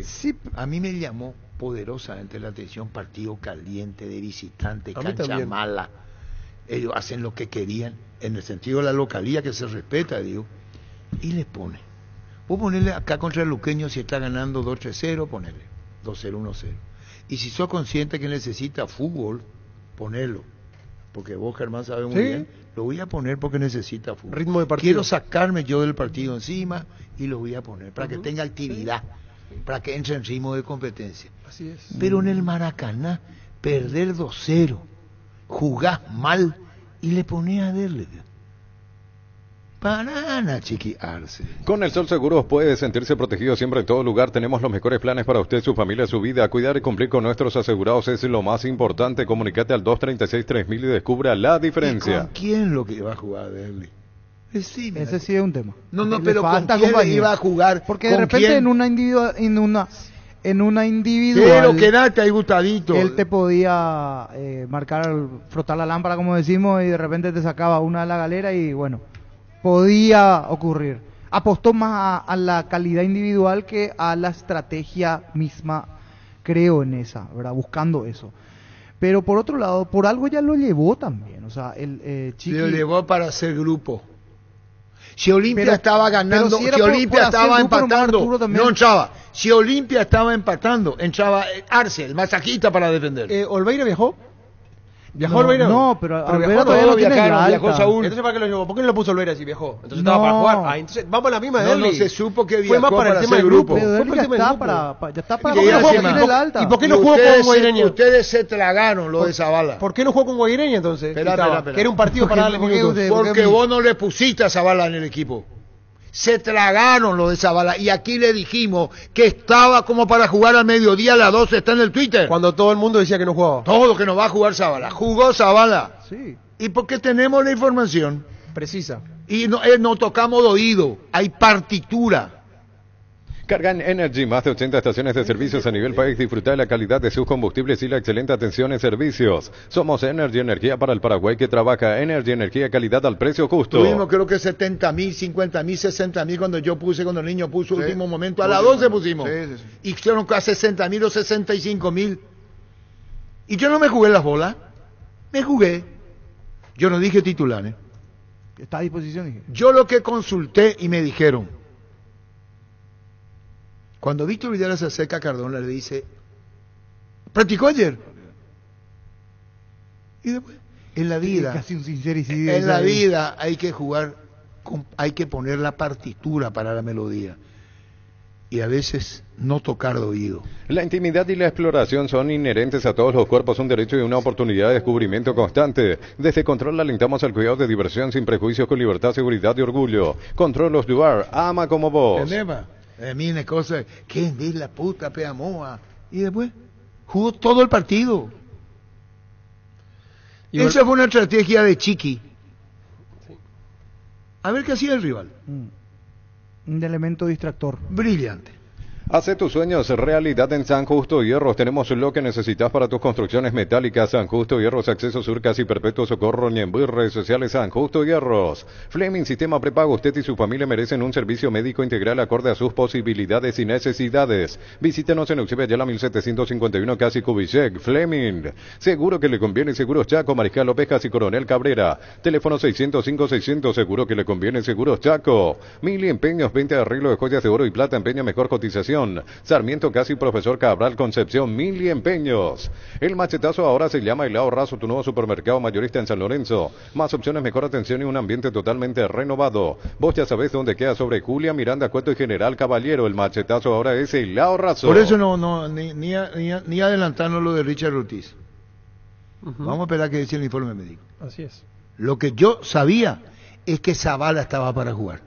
Sí, a mí me llamó poderosamente la atención, partido caliente de visitante, cancha mala. Ellos hacen lo que querían, en el sentido de la localía que se respeta, digo, y le pone. Vos ponerle acá contra el Luqueño, si está ganando 2-3-0, ponerle 2-0, 1-0. Y si sos consciente que necesita fútbol, ponerlo. Porque vos, Germán, sabes muy bien, lo voy a poner porque necesita fútbol. Ritmo de partido. Quiero sacarme yo del partido encima y lo voy a poner para que tenga actividad, para que entre en ritmo de competencia. Así es. Pero en el Maracaná, perder 2-0, jugás mal y le ponés a darle. Banana, Chiqui Arce. Con el Sol Seguros puede sentirse protegido siempre en todo lugar. Tenemos los mejores planes para usted, su familia, su vida. Cuidar y cumplir con nuestros asegurados es lo más importante. Comunicate al 236-3000 y descubra la diferencia. ¿Y con quién lo que va a jugar Derly? Sí, ese sí es un tema. No, pero ¿con quién iba a jugar? Porque de repente ¿quién? en una individual. Pero quedate ahí gustadito. Él te podía frotar la lámpara, como decimos, y de repente te sacaba una de la galera y bueno, podía ocurrir. apostó más a la calidad individual que a la estrategia misma, creo en esa, ¿verdad? Buscando eso. Pero por otro lado, por algo ya lo llevó también, o sea, el Chiqui... Lo llevó para hacer grupo. Si Olimpia estaba ganando, pero si Olimpia estaba empatando, no entraba. Si Olimpia estaba empatando, entraba Arce, el masajista para defender. ¿Olveira viajó? ¿Viajó Olveira? No, pero Olveira viajó todavía no tiene viajaron, la viajó alta. Saúl. Entonces, ¿para qué lo llevó? ¿Por qué no lo puso Olveira si viajó? Entonces No. estaba para jugar. Ah, entonces vamos a la misma de No Derli. se supo que Fue viajó más para el para tema hacer del grupo. grupo. Fue Pero por ya el tema del está grupo. ya está ¿Y para qué jugar hace con más? la alta. ¿Y por qué no Y jugó con Guaireña? ustedes se tragaron lo de Zavala. ¿Por qué no jugó con Guaireña entonces? Espera. Que era un partido para darle minutos. Porque vos no le pusiste a Zavala en el equipo. Se tragaron lo de Zavala. Y aquí le dijimos que estaba como para jugar al mediodía a las 12. Está en el Twitter. Cuando todo el mundo decía que no jugaba. Todo que no va a jugar Zavala. Jugó Zavala. Sí. Y porque tenemos la información. Precisa. Y no tocamos de oído. Hay partitura. Cargan Energy, más de 80 estaciones de servicios a nivel país. Disfruta de la calidad de sus combustibles y la excelente atención en servicios. Somos Energy Energía para el Paraguay que trabaja. Energy Energía, calidad al precio justo. Tuvimos creo que 70.000, 50.000, 60.000 cuando el niño puso último momento. A las 12 pusimos. Sí. Y hicieron casi 60.000 o 65.000. Y yo no me jugué las bolas. Me jugué. Yo no dije titulares. Está a disposición, dije. Yo lo que consulté y me dijeron. Cuando Víctor Vidal se acerca a Cardona le dice, ¿practicó ayer? Y después, en la vida, Casi un sincericidio. en la vida hay que jugar, hay que poner la partitura para la melodía. Y a veces no tocar de oído. La intimidad y la exploración son inherentes a todos los cuerpos, un derecho y una oportunidad de descubrimiento constante. Desde Control alentamos al cuidado de diversión sin prejuicios, con libertad, seguridad y orgullo. Control los lugar, ama como vos. ¿Entendés? Mire cosas, ¿quién es la puta peamoa? Y después, jugó todo el partido. Esa fue una estrategia de Chiqui. A ver qué hacía el rival. Un elemento distractor. Brillante. Hace tus sueños realidad en San Justo Hierros. Tenemos lo que necesitas para tus construcciones metálicas. San Justo Hierros, acceso sur, casi perpetuo socorro, Ñemby, redes sociales San Justo Hierros. Fleming, sistema prepago. Usted y su familia merecen un servicio médico integral acorde a sus posibilidades y necesidades. Visítenos en Eusebio Ayala 1751, casi Kubitschek. Fleming, seguro que le conviene. Seguros Chaco, Mariscal Opejas y Coronel Cabrera. Teléfono 605-600, seguro que le conviene. Seguros Chaco. Mil empeños, 20 arreglo de joyas de oro y plata, empeña mejor cotización. Sarmiento casi Profesor Cabral Concepción, Mil y empeños. El machetazo ahora se llama El Ahorrazo, tu nuevo supermercado mayorista en San Lorenzo. Más opciones, mejor atención y un ambiente totalmente renovado. Vos ya sabés dónde queda, sobre Julia, Miranda, Cueto y General Caballero. El machetazo ahora es El Ahorrazo. Por eso ni adelantarnos lo de Richard Ortiz. Vamos a esperar que dice el informe médico. Así es. Lo que yo sabía es que Zavala estaba para jugar.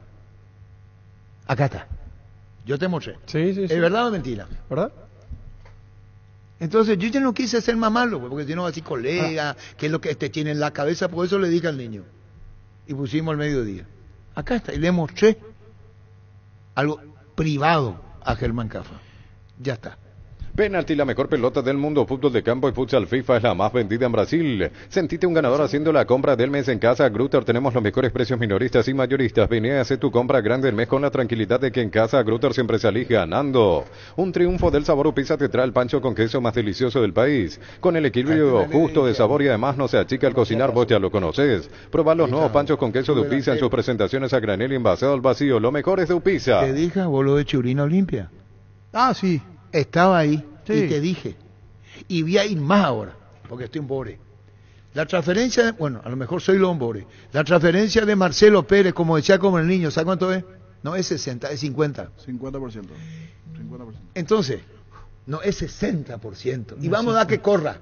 Acá está. Yo te mostré. Sí. ¿Es verdad o mentira? ¿Verdad? Entonces yo ya no quise ser más malo, porque si no así colega, que es lo que te tiene en la cabeza, por eso le dije al niño. Y pusimos al mediodía. Acá está, y le mostré algo privado a Germán Cafa. Ya está. Penalti, la mejor pelota del mundo, fútbol de campo y futsal FIFA es la más vendida en Brasil. Sentite un ganador haciendo la compra del mes en casa. Grutter, tenemos los mejores precios minoristas y mayoristas. Vení a hacer tu compra grande el mes con la tranquilidad de que en casa Grutter siempre salís ganando. Un triunfo del sabor Upisa te trae el pancho con queso más delicioso del país. Con el equilibrio justo de sabor y además no se achica al cocinar, vos ya lo conocés. Probá los nuevos panchos con queso de Upisa en sus presentaciones a granel y envasado al vacío. Lo mejor es de Upisa. ¿Te dije bolo de Churina Olimpia? Ah, sí. Estaba ahí. Sí. Y te dije, y voy a ir más ahora, porque estoy en Bore. La transferencia, bueno, a lo mejor soy Lombore. La transferencia de Marcelo Pérez, como decía como el niño, ¿sabe cuánto es? No es 60, es 50. 50%. Entonces, no es 60%. Y vamos a dar que corra.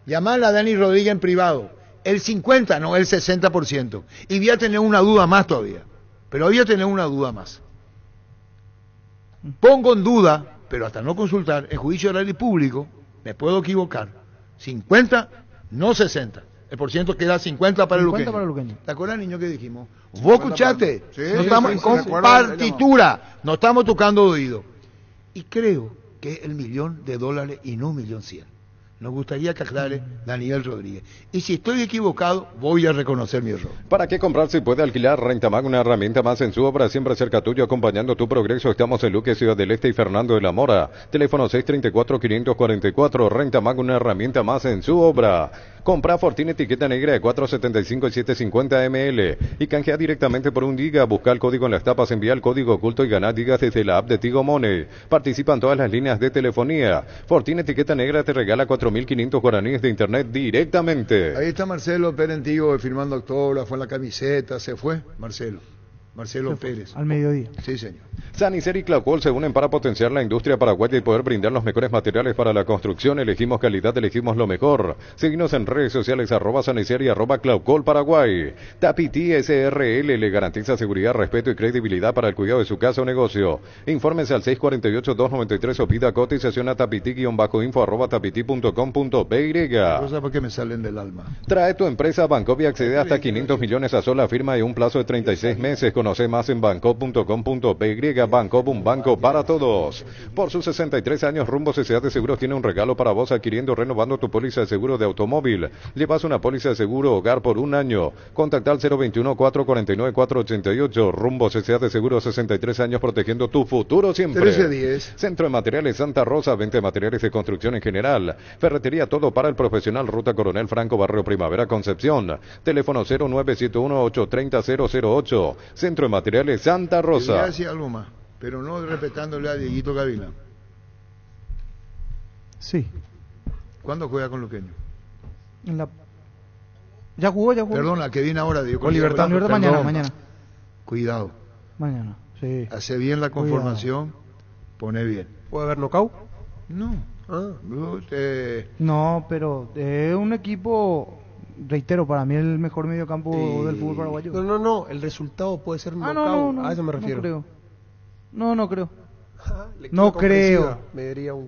Llamar a Dani Rodríguez en privado. El 50, no el 60%. Y voy a tener una duda más todavía. Pero voy a tener una duda más. Pongo en duda, pero hasta no consultar, en juicio oral y público, me puedo equivocar. 50, no 60. El por ciento queda 50 para el luqueño. ¿Te acuerdas, niño, que dijimos? Vos escuchaste, Sí, no estamos sí, con me acuerdo, partitura, no estamos tocando de oído. Y creo que es $1.000.000 y no $1.100.000. Nos gustaría que aclare Daniel Rodríguez. Y si estoy equivocado, voy a reconocer mi error. ¿Para qué comprar si puede alquilar? Rentamag, una herramienta más en su obra, siempre cerca tuyo, acompañando tu progreso. Estamos en Luque, Ciudad del Este y Fernando de la Mora. Teléfono 634-544. Rentamag, una herramienta más en su obra. Compra Fortín etiqueta negra de 475 y 750 ml y canjea directamente por 1 giga. Busca el código en las tapas, envía el código oculto y gana gigas desde la app de Tigo Money. Participan todas las líneas de telefonía. Fortín etiqueta negra te regala 4.500 guaraníes de internet directamente. Ahí está Marcelo Perentigo firmando autógrafo en la camiseta. ¿Se fue? Marcelo Pérez. Al mediodía. Sí, señor. Sanicer y Claucol se unen para potenciar la industria paraguaya y poder brindar los mejores materiales para la construcción. Elegimos calidad, elegimos lo mejor. Síguenos en redes sociales @Sanicer y @Claucol Paraguay. Tapiti SRL le garantiza seguridad, respeto y credibilidad para el cuidado de su casa o negocio. Infórmese al 648-293 o pida cotización a tapiti-info @tapiti.com.py. Cosas porque me salen del alma. Trae tu empresa a Bancop y accede hasta 500 millones a sola firma y un plazo de 36 meses. Conoce más en bancop.com.py. Bancop, un banco para todos. Por sus 63 años, Rumbo S.A. de Seguros tiene un regalo para vos adquiriendo o renovando tu póliza de seguro de automóvil. Llevas una póliza de seguro hogar por 1 año. Contacta al 021-449-488. Rumbo S.A. de Seguros, 63 años protegiendo tu futuro siempre. 1310. Centro de Materiales Santa Rosa, venta de materiales de construcción en general. Ferretería todo para el profesional. Ruta Coronel Franco, Barrio Primavera, Concepción. Teléfono 0971-830-008. Centro de Materiales Santa Rosa. Quería decir algo más, pero no respetándole a Dieguito Gavilán. Sí. ¿Cuándo juega con Luqueño? Ya jugó. Perdona, que viene ahora, Diego. Con Libertad mañana. Cuidado. Mañana, sí. Hace bien la conformación, pone bien. ¿Puede haber knockout? No. No, pero es un equipo, reitero, para mí el mejor mediocampo del fútbol paraguayo. No, el resultado puede ser knockout. No, a eso me refiero. No creo. No creo.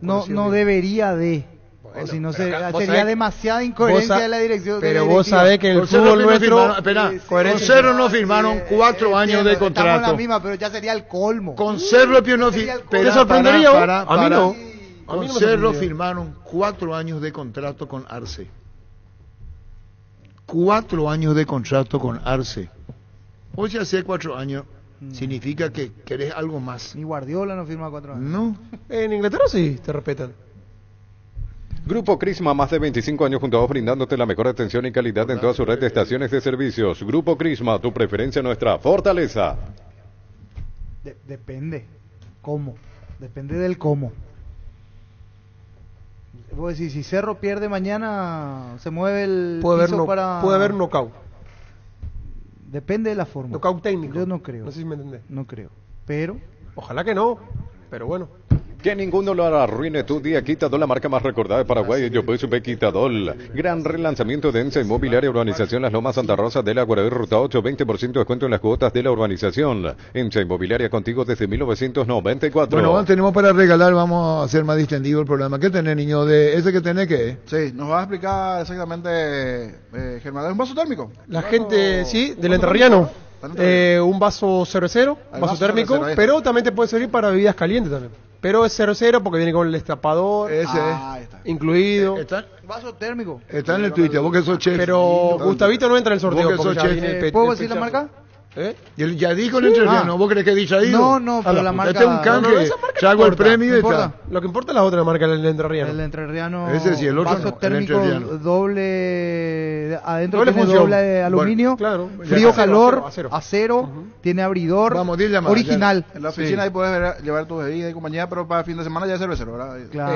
No debería de. Bueno, o si no sería demasiada incoherencia de la dirección. Pero vos sabés que en el fútbol nuestro... Con Cerro no firmaron 4 años de contrato. Estamos en la misma, pero ya sería el colmo. Con Cerro no firmaron... ¿Te sorprendería? A mí no. Con Cerro firmaron 4 años de contrato con Arce. 4 años de contrato con Arce. Hoy ya hace 4 años... significa que querés algo más. Ni Guardiola no firma 4 años. No. En Inglaterra sí te respetan. Grupo Crisma, más de 25 años junto a vos, brindándote la mejor atención y calidad en toda su red de estaciones de servicios. Grupo Crisma, tu preferencia, nuestra fortaleza. Depende. ¿Cómo? Depende del cómo. Vos decís, si Cerro pierde mañana, se mueve el piso para... Puede haber knockout. Depende de la forma. Knockout técnico. Yo no creo. No sé si me entendés. No creo. Pero... Ojalá que no. Pero bueno. Que ninguno lo arruine tu día. Quitadol, la marca más recordada de Paraguay. Yo soy Supe Quitadol. Gran relanzamiento de Ensa Inmobiliaria, Urbanización Las Lomas, Santa Rosa de la Guaraví, Ruta 8. 20% de descuento en las cuotas de la urbanización. Ensa Inmobiliaria, contigo desde 1994. Bueno, tenemos para regalar, vamos a hacer más distendido el programa. ¿Qué tenés, niño? ¿De ese que tenés qué? Sí, nos va a explicar exactamente, Germán. ¿Es un vaso térmico? La gente, sí, del entrerriano. Un vaso cervecero, vaso térmico, pero también te puede servir para bebidas calientes también. Pero es 0-0 porque viene con el destapador incluido. Vaso térmico. Está en el Twitter, vos que sos chef. Pero Gustavito no entra en el sorteo. ¿Puedo decir la marca? Y él ya dijo el entrerriano, ¿vos crees que dicho ahí? No, pero la marca... Este es un canje, trago el premio y está. Lo que importa es la otra marca, el entrerriano. El entrerriano, ese sí, el otro vaso térmico doble, adentro doble tiene función. doble aluminio, claro, frío, calor, acero, tiene abridor, vamos, original. En la oficina ahí puedes llevar tu bebida y compañía, pero para el fin de semana ya es cervecero, ¿verdad? Claro.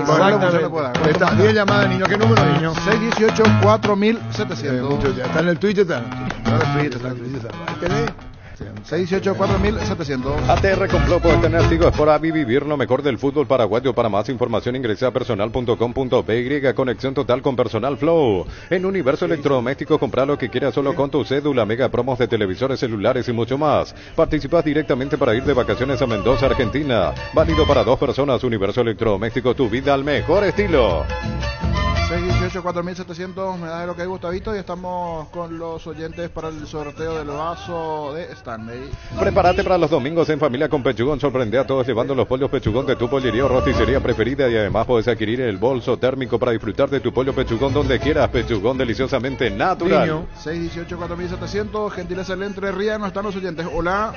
Está bien llamada, niño. ¿Qué número, niño? 618-4700. Está en el Twitter, está. ¿Tenés? 618-4700. ATR Complot, puedes tener Tigo por AVI, vivir lo mejor del fútbol paraguayo. Para más información ingresa a personal.com.py. Conexión total con Personal Flow. En Universo Electrodoméstico, compra lo que quieras solo con tu cédula, mega promos de televisores, celulares y mucho más. Participas directamente para ir de vacaciones a Mendoza, Argentina. Válido para 2 personas. Universo Electrodoméstico, tu vida al mejor estilo. 618 4700, me da lo que hay, Gustavito, y estamos con los oyentes para el sorteo del vaso de Stanley. Prepárate para los domingos en familia con Pechugón. Sorprende a todos llevando los pollos Pechugón de tu pollería o rosticería preferida, y además puedes adquirir el bolso térmico para disfrutar de tu pollo Pechugón donde quieras. Pechugón, deliciosamente natural. Niño. 618 4700, gentileza del entrerriano, están los oyentes. Hola.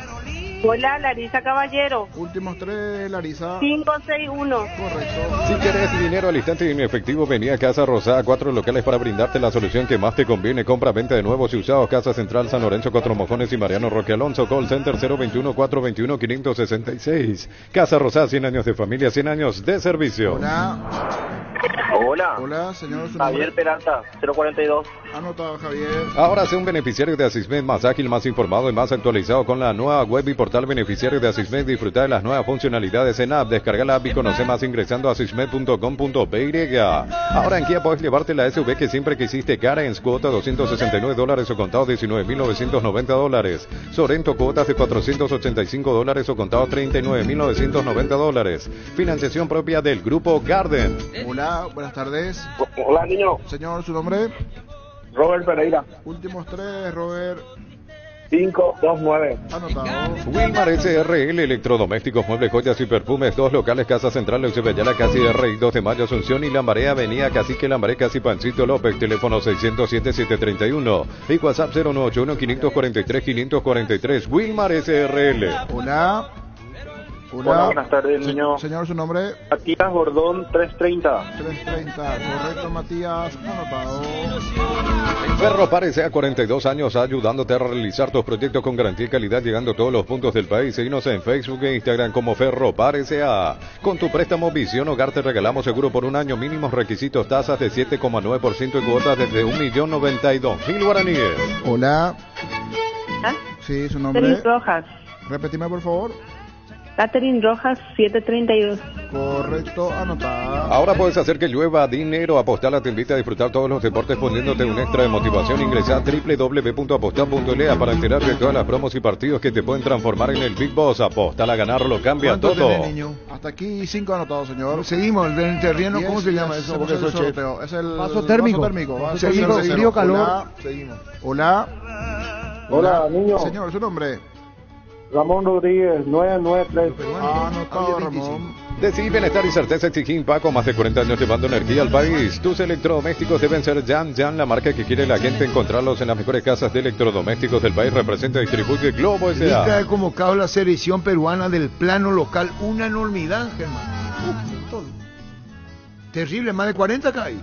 Hola, Larisa Caballero. Últimos 3, Larisa. 561. Correcto. Si querés dinero al instante y en efectivo, vení a Casa Rosada, 4 locales para brindarte la solución que más te conviene. Compra, venta de nuevos y usados. Casa Central, San Lorenzo, Cuatro Mojones y Mariano Roque Alonso. Call Center 021-421-566. Casa Rosada, 100 años de familia, 100 años de servicio. Hola. Hola, señor. Javier Peralta, 042. Anotado, Javier. Ahora sé un beneficiario de Asismed más ágil, más informado y más actualizado con la nueva web y portal beneficiario de Asismed. Disfruta de las nuevas funcionalidades en app. Descarga la app y conoce más ingresando a asismed.com.py. Ahora en Kia puedes llevarte la SUV que siempre quisiste, Carens, cuota $269 o contado $19.990. Sorento, cuotas de $485 o contado $39.990. Financiación propia del Grupo Garden. Hola, buenas tardes. Hola, niño. Señor, ¿su nombre? Robert Pereira. Últimos 3, Robert. 529. Anotado. Wilmar SRL, electrodomésticos, muebles, joyas y perfumes. 2 locales, Casa Central, Eusebio Casi RI, 2 de Mayo, Asunción y Lambaré, Avenida Cacique Lambaré, Casi Pancito López. Teléfono 607-731 y WhatsApp 0981-543-543. Wilmar SRL. Hola. Hola, buenas tardes, niño. Señor, ¿su nombre? Matías Gordón, 330. 330, correcto, Matías, anotado. Ferropar S.A. 42 años ayudándote a realizar tus proyectos con garantía y calidad, llegando a todos los puntos del país. Seguinos en Facebook e Instagram como Ferropar S.A. Con tu préstamo Visión Hogar te regalamos seguro por un año, mínimos requisitos, tasas de 7,9% y cuotas desde 1.092.000 guaraníes. Hola. ¿Ah? Sí, ¿su nombre? Catherine Rojas. Repetime, por favor. Catherine Rojas, 732. Correcto, anotada. Ahora puedes hacer que llueva dinero. Apostala te invita a disfrutar todos los deportes poniéndote un extra de motivación. Ingresa a www.apostar.la para enterarte de todas las promos y partidos que te pueden transformar en el Big Boss. Apostala a ganarlo, cambia todo. Tenés, niño? Hasta aquí 5 anotados, señor. Seguimos, el terreno, ¿cómo se llama eso? Porque eso es el vaso térmico. Seguimos, frío, calor. Hola. Seguimos. Hola. Hola, niño. Señor, ¿su nombre? Ramón Rodríguez, 993. Anotado, Ramón. Decí bienestar y certeza exigí Paco, más de 40 años llevando energía al país. Tus electrodomésticos deben ser Jan, la marca que quiere la gente. Encontrarlos en las mejores casas de electrodomésticos del país. Representa y distribuye Globo S.A. Lista de convocado la selección peruana del plano local. Una enormidad, Germán. Terrible, más de 40 acá hay.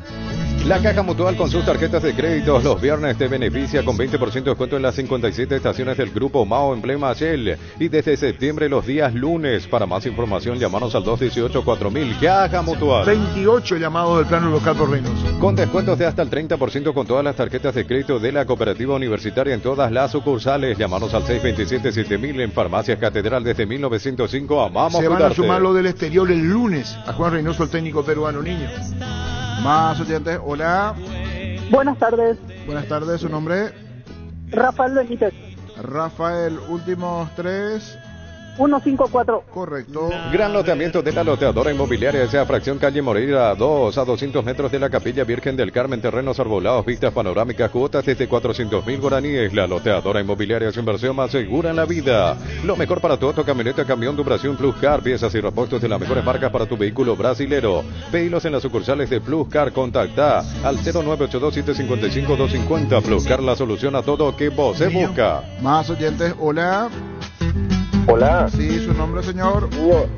La Caja Mutual con sus tarjetas de crédito los viernes te beneficia con 20% de descuento en las 57 estaciones del Grupo Mao Emblema Shell. Y desde septiembre los días lunes. Para más información, llamanos al 218-4000. Caja Mutual. 28 llamados del plano local por Reynoso. Con descuentos de hasta el 30% con todas las tarjetas de crédito de la Cooperativa Universitaria en todas las sucursales. Llamanos al 627-7000 en Farmacias Catedral desde 1905. Amamos Se van cuidarte. a sumar lo del exterior el lunes a Juan Reynoso, el técnico peruano, niño. Más oyentes, hola. Buenas tardes. Buenas tardes, ¿su nombre? Rafael Benítez. Rafael, últimos 3. 154. Correcto. Gran loteamiento de la loteadora inmobiliaria S.A. Fracción Calle Moreira 2, a 200 metros de la Capilla Virgen del Carmen. Terrenos arbolados, vistas panorámicas, cuotas desde 400.000 guaraníes. La loteadora inmobiliaria es inversión más segura en la vida. Lo mejor para tu auto, camioneta, camión, Duración Plus Car. Piezas y repuestos de las mejores marcas para tu vehículo brasilero. Pedilos en las sucursales de Plus Car. Contacta al 0982-755-250. Plus Car, la solución a todo que vos se busca. Más oyentes, hola. Hola. Sí, su nombre, señor.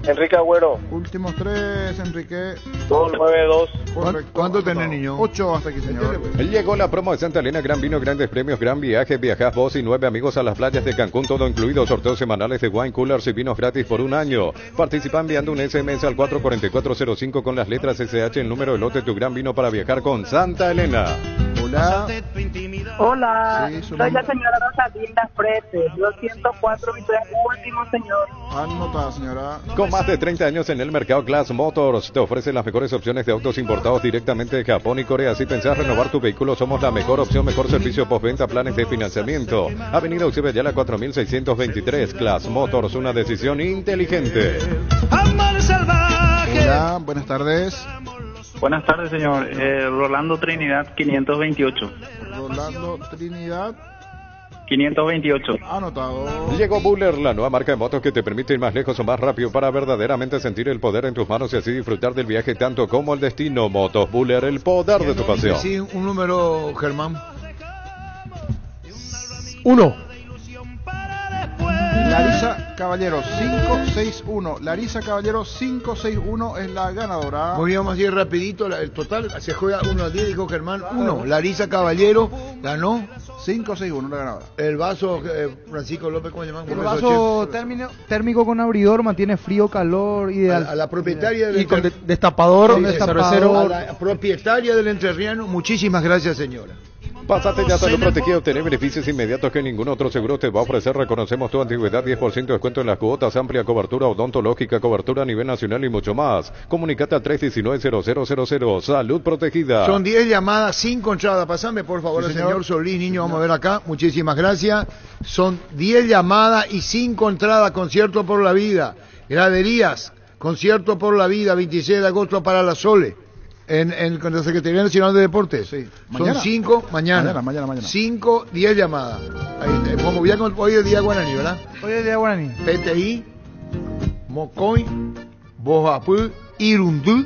Enrique Agüero. Últimos 3, Enrique. 292. Correcto. ¿Cuánto tenés, niño? 8 hasta aquí, señor. Llegó la promo de Santa Elena, gran vino, grandes premios, gran viaje. Viajás vos y 9 amigos a las playas de Cancún, todo incluido. Sorteos semanales de wine coolers y vinos gratis por un año. Participa enviando un SMS al 44405 con las letras SH, el número de lote de tu gran vino para viajar con Santa Elena. Hola. Hola, Sí, soy la señora Rosalinda Frete, 204 y 3 último, señor. Anotada, señora. Con más de 30 años en el mercado, Class Motors te ofrece las mejores opciones de autos importados directamente de Japón y Corea. Si pensás renovar tu vehículo, somos la mejor opción, mejor servicio postventa, planes de financiamiento. Avenida Eusebio Ayala 4623. Class Motors, una decisión inteligente. Hola, buenas tardes. Buenas tardes, señor. Rolando Trinidad, 528. Rolando Trinidad. 528. Anotado. Llegó Buller, la nueva marca de motos que te permite ir más lejos o más rápido para verdaderamente sentir el poder en tus manos y así disfrutar del viaje tanto como el destino. Motos Buller, el poder de tu pasión. Sí, un número, Germán. 1. Larisa Caballero 561. Larisa Caballero 561 es la ganadora. Muy bien, vamos a ir rapidito. El total se juega 1 al 10, dijo Germán. 1. Larisa Caballero ganó 561 la ganadora. El vaso, Francisco López, ¿cómo se llama? El vaso térmico con abridor, mantiene frío, calor, ideal. A la propietaria del y con destapador, cervecero. A la propietaria del Entrerriano, muchísimas gracias, señora. Pásate ya Salud Protegida, obtener beneficios inmediatos que ningún otro seguro te va a ofrecer. Reconocemos tu antigüedad, 10% de descuento en las cuotas, amplia cobertura odontológica, cobertura a nivel nacional y mucho más. Comunicate al 319-0000. Salud Protegida. Son 10 llamadas, 5 entradas. Pasame por favor, sí, señor Solís, niño, vamos a ver acá. Muchísimas gracias. Son 10 llamadas y 5 entradas. Concierto por la vida. Graderías, concierto por la vida, 26 de agosto para la Sole. En la Secretaría Nacional de Deportes. Sí. Son 5 mañana. 5, 10 llamadas. Ahí, hoy es día guaraní, ¿verdad? Hoy es día guaraní. PTI, Mocoy, Bojapú, Irundú,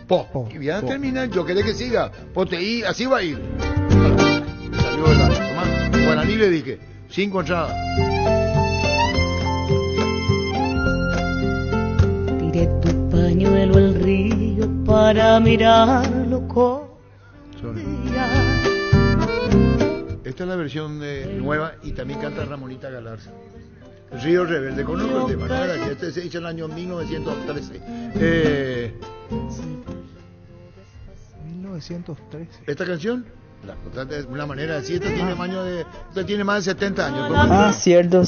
Po. Y ya termina, yo quería que siga. PTI, así va a ir. Salió el año. Tomás, guaraní le dije. 5 entradas. Tiré tu pañuelo al río para mirarlo con día. Esta es la versión nueva y también canta Ramonita Galarza. Río Rebelde, conozco el tema, ¿no? Este se hizo en el año 1913. 1913. ¿Esta canción? Es una manera de decir, esta tiene más de 70 años. Cierto.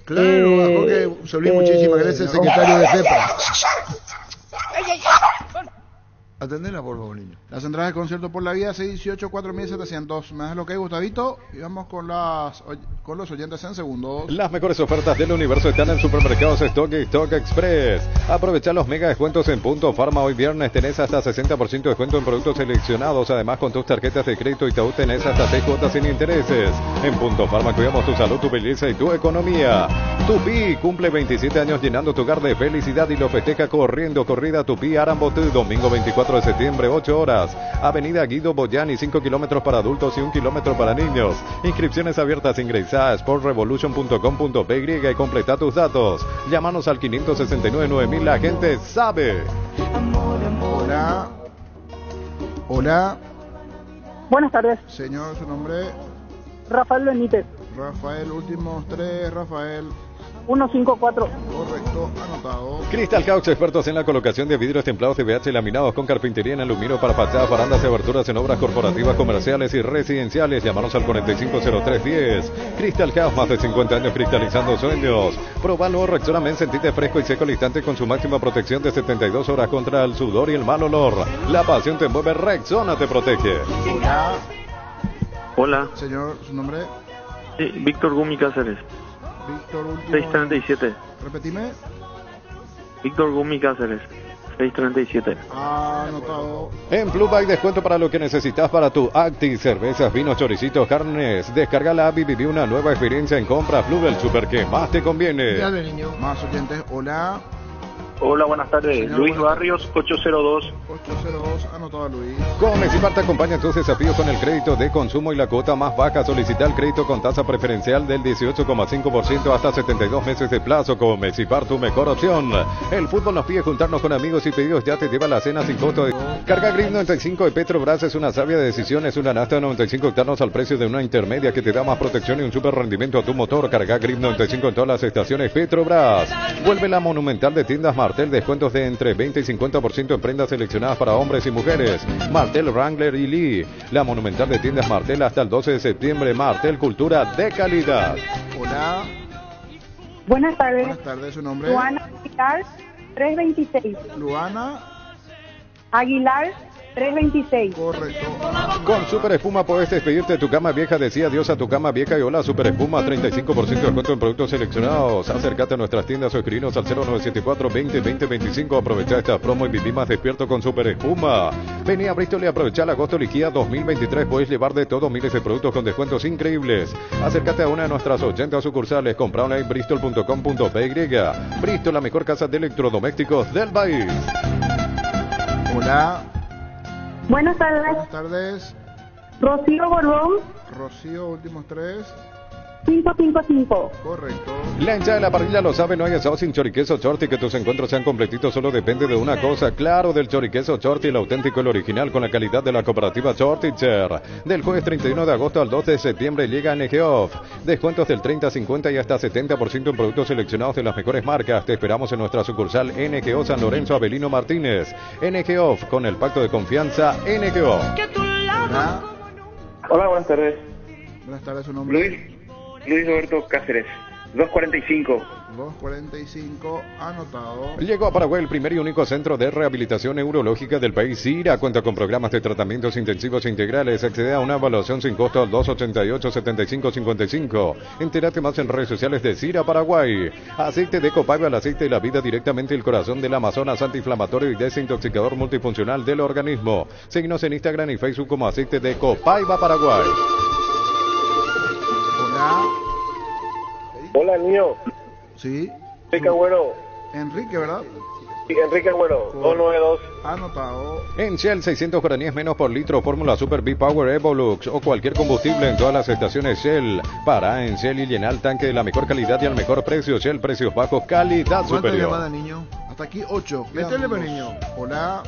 Claro, Jorge Solís, muchísimas gracias, secretario de FEPA. Atendela, por favor, niño. Las entradas de concierto por la vida, 618-4700. Me das lo que hay, Gustavito. Y vamos con los oyentes en segundos. Las mejores ofertas del universo están en Supermercados Stock y Stock Express. Aprovecha los mega descuentos en Punto Farma. Hoy viernes tenés hasta 60% de descuento en productos seleccionados. Además, con tus tarjetas de crédito Itaú tenés hasta 6 cuotas sin intereses. En Punto Farma cuidamos tu salud, tu belleza y tu economía. Tupi cumple 27 años llenando tu hogar de felicidad y lo festeja corriendo. Corrida Tupi Arambotú, domingo 24 de septiembre, 8 horas. Avenida Guido Boyani, 5 kilómetros para adultos y 1 kilómetro para niños. Inscripciones abiertas. Ingresá a sportrevolution.com.py y completa tus datos. Llámanos al 569-9000. La gente sabe. Hola. Buenas tardes. Señor, su nombre. Rafael Benítez. Rafael, últimos 3, Rafael. 154. Correcto, anotado. Crystal Couch, expertos en la colocación de vidrios templados TVH laminados con carpintería en aluminio para fachadas, barandas y aberturas en obras corporativas, comerciales y residenciales. Llámanos al 450310. Crystal Couch, más de 50 años cristalizando sueños. Probalo, Rexona Men, sentite fresco y seco al instante con su máxima protección de 72 horas contra el sudor y el mal olor. La pasión te mueve, Rexona te protege. Hola. Señor, ¿su nombre? Sí, Víctor Gumi Cáceres. Víctor, último. 637. Repetime. Víctor Gumi Cáceres. 637. Anotado. En Blue hay descuento para lo que necesitas para tu Acti, cervezas, vinos, choricitos, carnes. Descarga la app y viví una nueva experiencia en compra. Blue, el super que más te conviene. Dale, niño. Más oyentes, hola. Hola, buenas tardes. Señor, Luis Barrios, 802. 802, anotado Luis. Comecipar te acompaña en tus desafíos con el crédito de consumo y la cuota más baja. Solicita el crédito con tasa preferencial del 18,5% hasta 72 meses de plazo. Comecipar, tu mejor opción. El fútbol nos pide juntarnos con amigos y pedidos ya te lleva la cena sin costo. Carga Grip 95 de Petrobras es una sabia decisión. Es una nafta de 95 octanos al precio de una intermedia que te da más protección y un super rendimiento a tu motor. Carga Grip 95 en todas las estaciones Petrobras. Vuelve la monumental de tiendas Martel, descuentos de entre 20 y 50% en prendas seleccionadas para hombres y mujeres. Martel, Wrangler y Lee. La monumental de tiendas Martel hasta el 12 de septiembre. Martel, cultura de calidad. Hola. Buenas tardes. Buenas tardes, su nombre. Luana Aguilar, 326. Luana Aguilar, 326. Correcto. Con Super Espuma puedes despedirte de tu cama vieja. Decía adiós a tu cama vieja y hola Super Espuma. 35% de descuento en productos seleccionados. Acércate a nuestras tiendas o escribinos al 0974 20 20 25. Aprovecha esta promo y viví más despierto con Super Espuma. Vení a Bristol y aprovecha el agosto liquida 2023. Puedes llevar de todo miles de productos con descuentos increíbles. Acércate a una de nuestras 80 sucursales. Compra online bristol.com.py. Bristol, la mejor casa de electrodomésticos del país. Hola. Buenas tardes. Buenas tardes. Rocío Borbón, Rocío, últimos 3. 555. Correcto. La hinchada de la parrilla lo sabe, no hay asado sin choriqueso Chorti. Que tus encuentros sean completitos solo depende de una cosa, claro, del choriqueso Chorti, el auténtico, el original, con la calidad de la cooperativa Chorticher. Del jueves 31 de agosto al 2 de septiembre llega NG Off. Descuentos del 30, 50 y hasta 70% en productos seleccionados de las mejores marcas. Te esperamos en nuestra sucursal NGO San Lorenzo Avelino Martínez. NG Off, con el pacto de confianza NG Off. Hola. Hola, buenas tardes. Buenas tardes, su nombre. Luis Roberto Cáceres, 245. 245, anotado. Llegó a Paraguay el primer y único centro de rehabilitación neurológica del país, CIRA. Cuenta con programas de tratamientos intensivos e integrales. Accede a una evaluación sin costo al 288-7555. Entérate más en redes sociales de CIRA Paraguay. Aceite de Copaiba, el aceite de la vida, directamente del corazón del Amazonas, antiinflamatorio y desintoxicador multifuncional del organismo. Síguenos en Instagram y Facebook como Aceite de Copaiba Paraguay. Hola. Hola, niño. Sí. Enrique Agüero. Enrique, ¿verdad? Sí, Enrique Agüero, 292. Anotado. En Shell, 600 guaraníes menos por litro, fórmula Super B-Power Evolux o cualquier combustible en todas las estaciones Shell. Para en Shell y llena el tanque de la mejor calidad y al mejor precio. Shell, precios bajos, calidad superior. ¿Cuántas llamadas, niño? Hasta aquí 8. Métele, pues, niño. Hola.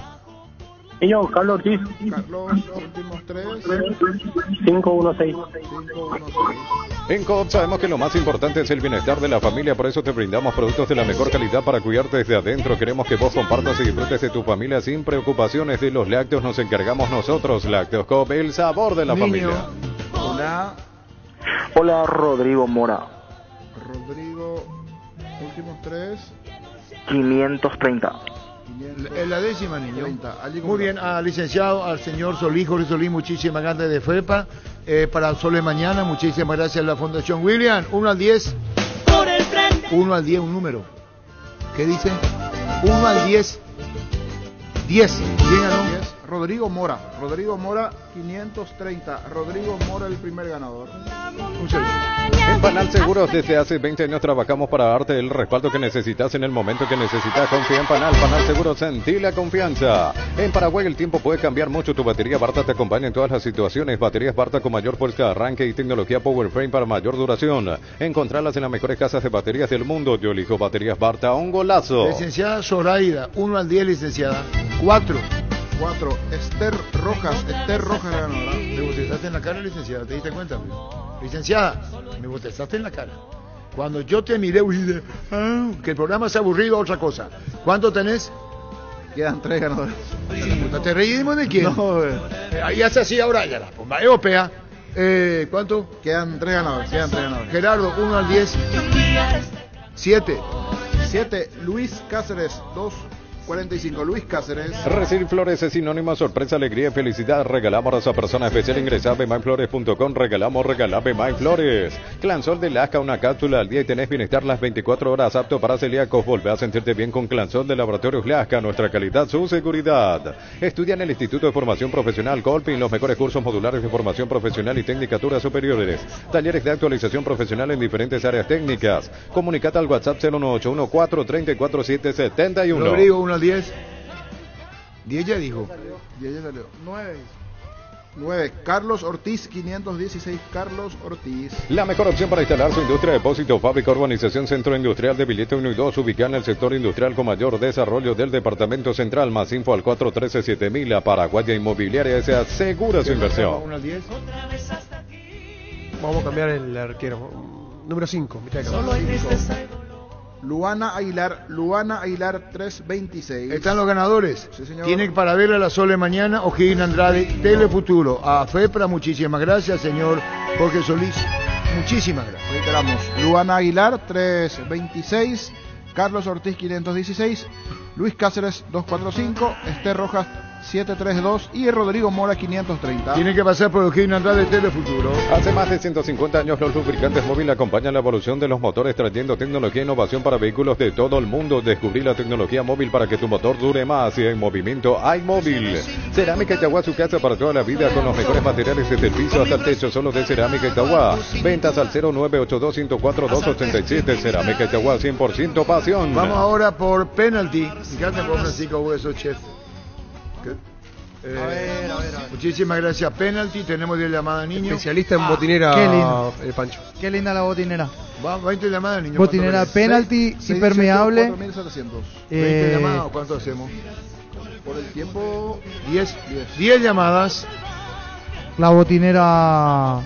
Niño, Carlos Ortiz. Carlos, últimos 3. 516. 516. En Coop sabemos que lo más importante es el bienestar de la familia, por eso te brindamos productos de la mejor calidad para cuidarte desde adentro. Queremos que vos compartas y disfrutes de tu familia sin preocupaciones. De los lácteos nos encargamos nosotros. Lácteos Coop, el sabor de la familia. Hola. Hola, Rodrigo Mora. Rodrigo, últimos 3. 530. En la décima, niño. 30. Muy bien, al licenciado, al señor Solís, Jorge Solís, muchísimas gracias de FEPA. Para Sol de Mañana, muchísimas gracias a la Fundación William. 1 al 10. 1 al 10, un número. ¿Qué dice? 1 al 10. 10. ¿Quién ganó? 10. Rodrigo Mora. Rodrigo Mora, 530. Rodrigo Mora, el primer ganador. Un segundo. En Panal Seguros desde hace 20 años trabajamos para darte el respaldo que necesitas en el momento que necesitas. Confía en Panal. Panal Seguros, sentí la confianza. En Paraguay el tiempo puede cambiar mucho. Tu batería Barta te acompaña en todas las situaciones. Baterías Barta con mayor fuerza de arranque y tecnología Powerframe para mayor duración. Encontrarlas en las mejores casas de baterías del mundo. Yo elijo baterías Barta, un golazo. Licenciada Zoraida, 1 al 10, licenciada. 4. 4. Esther Rojas. Esther Rojas la ganadora. Me botezaste en la cara, licenciada, ¿te diste cuenta? Licenciada, me botezaste en la cara. Cuando yo te miré, dije, que el programa es aburrido, otra cosa. ¿Cuánto tenés? Quedan 3 ganadores. ¿Te reímos de quién? No, ahí hace así ahora, ya la pomba europea. ¿Cuánto? Quedan 3 ganadores. Gerardo, 1 al 10. 7. 7. Luis Cáceres, 245. Luis Cáceres. Recibir flores es sinónimo de sorpresa, alegría y felicidad. Regalamos a esa persona especial. Ingresa a bemyflores.com. Regalamos Bemyflores. Clansol de Lasca, una cápsula al día y tenés bienestar las 24 horas. Apto para celíacos. Volvé a sentirte bien con Clansol de Laboratorios Lasca. Nuestra calidad, su seguridad. Estudia en el Instituto de Formación Profesional Colpin los mejores cursos modulares de formación profesional y tecnicaturas superiores. Talleres de actualización profesional en diferentes áreas técnicas. Comunicate al WhatsApp 01814347771. Rodrigo, 1 al 10. 10 ya dijo. 10 ya salió. 9. Carlos Ortiz, 516. Carlos Ortiz. La mejor opción para instalar su industria, depósito, fábrica, urbanización, centro industrial de Billete 1 y 2, ubicada en el sector industrial con mayor desarrollo del departamento central. Más info al 413-7000. La Paraguaya Inmobiliaria se asegura su inversión. 1 al 10. Vamos a cambiar el arquero. Número 5. Luana Aguilar, 326. Están los ganadores. Sí, señor. Tienen para verle a la Sole Mañana, O'Higgins Andrade, Telefuturo. A FEPRA, muchísimas gracias, señor Jorge Solís. Muchísimas gracias. Reiteramos, Luana Aguilar, 326. Carlos Ortiz, 516. Luis Cáceres, 245. Esther Rojas, 732 y Rodrigo Mora 530. Tiene que pasar por Eugenio Andrade de Telefuturo. Hace más de 150 años los lubricantes móvil acompañan la evolución de los motores trayendo tecnología e innovación para vehículos de todo el mundo. Descubrí la tecnología móvil para que tu motor dure más y en movimiento hay móvil. Cerámica Itagua, su casa para toda la vida con los mejores materiales desde el piso hasta el techo, solo de Cerámica Itagua. Ventas al 0982-104-287. Cerámica Itagua, 100% pasión. Vamos ahora por penalty. Fíjate por Francisco Hueso, chef. A ver. Muchísimas gracias. Penalty, tenemos 10 llamadas, niño. Especialista en botinera, qué lindo. Pancho. Qué linda la botinera. Va, 20 llamadas, niño. Botinera penalty, impermeable. 20 llamadas, ¿cuánto hacemos? Por el tiempo, 10 llamadas. La botinera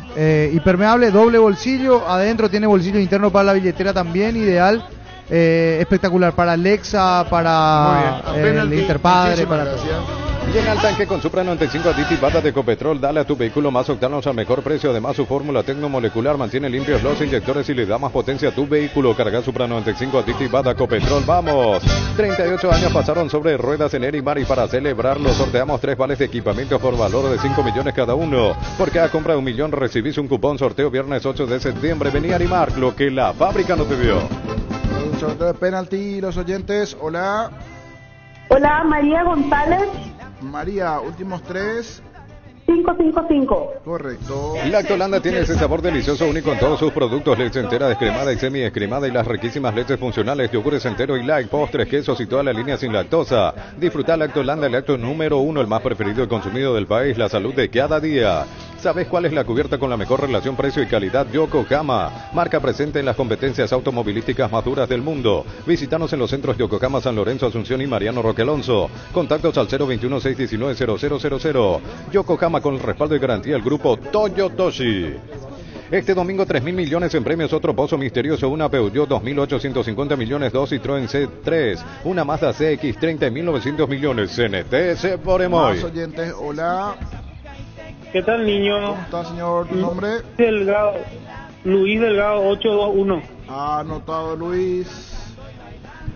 impermeable, doble bolsillo. Adentro tiene bolsillo interno para la billetera también, ideal. Espectacular para Alexa, para el Interpadre, para todo. Llena el tanque con Supra 95 aditivada de Ecopetrol. Dale a tu vehículo más octanos al mejor precio. Además, su fórmula tecnomolecular mantiene limpios los inyectores y le da más potencia a tu vehículo. Carga Supra 95 aditivada Ecopetrol. ¡Vamos! 38 años pasaron sobre ruedas en Erimar y para celebrarlo sorteamos 3 vales de equipamiento por valor de 5 millones cada uno. Por cada compra de 1 millón recibís un cupón. Sorteo viernes 8 de septiembre. Vení a Erimar, lo que la fábrica no te dio. Un sorteo de penalti, los oyentes. Hola. Hola, María González. María, últimos 3. 555. Correcto. Lactolanda tiene ese sabor delicioso único en todos sus productos. Leche entera, descremada y semi-descremada y las riquísimas leches funcionales, yogures entero y light, postres, quesos y toda la línea sin lactosa. Disfruta Lactolanda, el lacto número 1, el más preferido y consumido del país, la salud de cada día. ¿Sabes cuál es la cubierta con la mejor relación precio y calidad? Yokohama, marca presente en las competencias automovilísticas más duras del mundo. Visítanos en los centros Yokohama, San Lorenzo, Asunción y Mariano Roque Alonso. Contactos al 021-619-0000. Yokohama con el respaldo y garantía del grupo Toyotoshi. Este domingo 3.000 millones en premios, otro pozo misterioso, una Peugeot 2.850 millones, 2 Citroën C3, una Mazda CX-30 y 1.900 millones. CNT por Emoy. Más oyentes, hola. ¿Qué tal, niño? ¿Cómo está, señor? ¿Tu nombre? Delgado. Luis Delgado, 821. Anotado, Luis.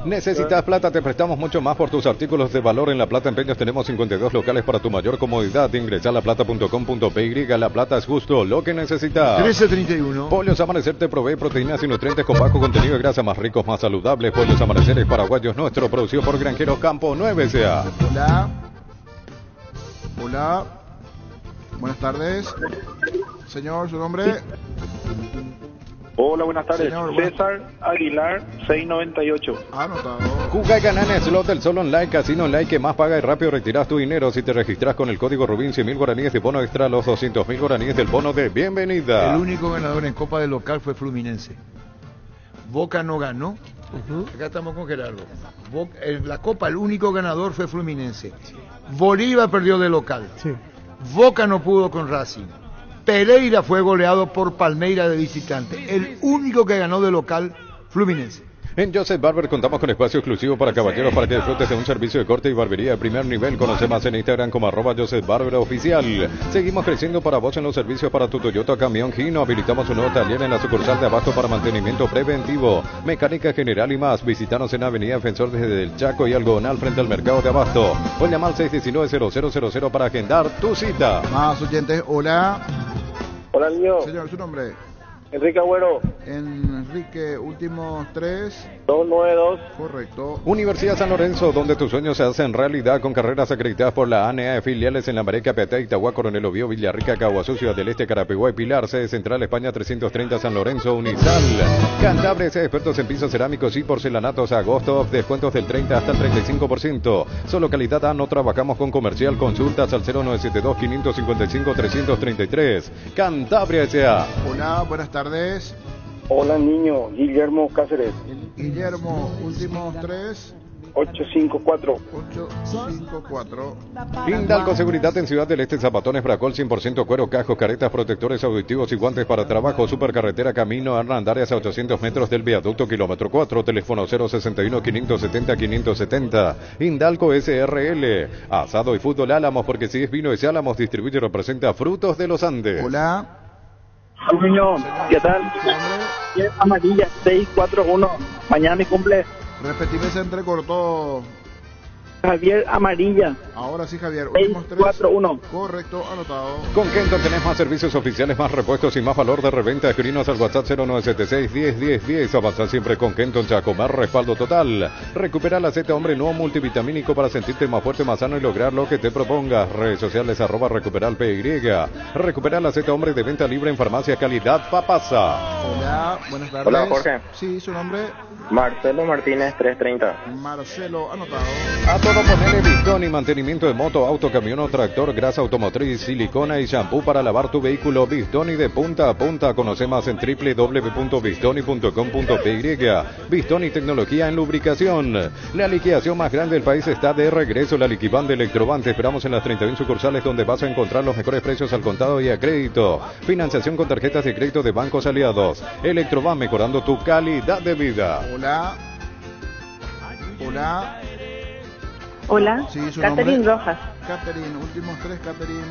¿Necesitas plata? Te prestamos mucho más por tus artículos de valor. En La Plata Empeños tenemos 52 locales para tu mayor comodidad. Ingresa a laplata.com.py. La Plata es justo lo que necesitas. 1331. Pollos Amanecer te provee proteínas y nutrientes con bajo contenido de grasa, más ricos, más saludables. Pollos Amaneceres paraguayos nuestro, producido por Granjeros Campo 9 S.A. Hola. Hola. Buenas tardes. Señor, ¿su nombre? Hola, buenas tardes. Señor, César Aguilar, 698. Anotado. Juga y gana en Slot del Sol Online, Casino Online que más paga y rápido retiras tu dinero. Si te registras con el código Rubín, 100.000 guaraníes de bono extra, los 200.000 guaraníes del bono de bienvenida. El único ganador en Copa del Local fue Fluminense. Boca no ganó. Acá estamos con Gerardo. La Copa, el único ganador fue Fluminense. Bolívar perdió de local. Sí. Boca no pudo con Racing. Pereira fue goleado por Palmeiras de visitante. El único que ganó de local, Fluminense. En Joseph Barber contamos con espacio exclusivo para caballeros para que disfrutes de un servicio de corte y barbería de primer nivel. Conoce más en Instagram como @JosephBarberOficial. Seguimos creciendo para vos en los servicios para tu Toyota Camión Hino. Habilitamos un nuevo taller en la sucursal de Abasto para mantenimiento preventivo, mecánica general y más. Visítanos en Avenida Defensor desde el Chaco y Algodonal frente al mercado de Abasto. O llama al 619-0000 para agendar tu cita. Más oyentes, hola. Hola, niño. Señor, ¿su nombre? Enrique Agüero. Enrique, últimos 3. 292. Correcto. Universidad San Lorenzo, donde tus sueños se hacen realidad con carreras acreditadas por la ANEA, filiales en La Mareca, Peatá, Itagua, Coronel Oviedo, Villarrica, Caguazú, Ciudad del Este, Carapeguá y Pilar. Sede Central España 330 San Lorenzo, Unisal. Cantabria, expertos en pisos cerámicos y porcelanatos. Agosto, descuentos del 30 hasta el 35%. Solo calidad A, no trabajamos con comercial. Consultas al 0972-555-333. Cantabria S.A. Hola, buenas tardes. Hola, niño. Guillermo Cáceres. Guillermo, últimos 3. 854. 854. Indalco Seguridad en Ciudad del Este, Zapatones, Bracol, 100% cuero, cajos, caretas, protectores auditivos y guantes para trabajo. Supercarretera Camino Hernandarias a 800 metros del viaducto, kilómetro 4, teléfono 061-570-570. Indalco SRL. Asado y fútbol Álamos, porque si es vino es Álamos, distribuye y representa Frutos de los Andes. Hola. Niño, ¿qué tal? Amarilla, 641. Mañana mi cumple. Repetime, se entrecortó. Javier Amarilla. Ahora sí, Javier. Últimos 3. 641. Correcto, anotado. Con Kenton tenés más servicios oficiales, más repuestos y más valor de reventa. Escribinos al WhatsApp 0976-101010. Avanzar siempre con Kenton Chaco. Más respaldo total. Recupera la Z Hombre Nuevo Multivitamínico para sentirte más fuerte, más sano y lograr lo que te propongas. Redes sociales @recuperalpy. Recupera la Z Hombre de venta libre en Farmacia Calidad Papasa. Hola, buenas tardes. Hola, Jorge. Sí, su nombre. Marcelo Martínez 330. Marcelo, anotado. A todo ponele Bistoni y mantenimiento de moto, auto, camión o tractor, grasa automotriz, silicona y shampoo para lavar tu vehículo. Bistoni de punta a punta. Conoce más en www.bistoni.com.py. Bistoni Tecnología en lubricación. La liquidación más grande del país está de regreso. La Liquiban de Electroban. Te esperamos en las 31 sucursales donde vas a encontrar los mejores precios al contado y a crédito. Financiación con tarjetas de crédito de bancos aliados. Electroban, mejorando tu calidad de vida. Hola. Hola. Hola, Sí, su Catherine nombre. Rojas, Catherine, últimos 3, Catherine.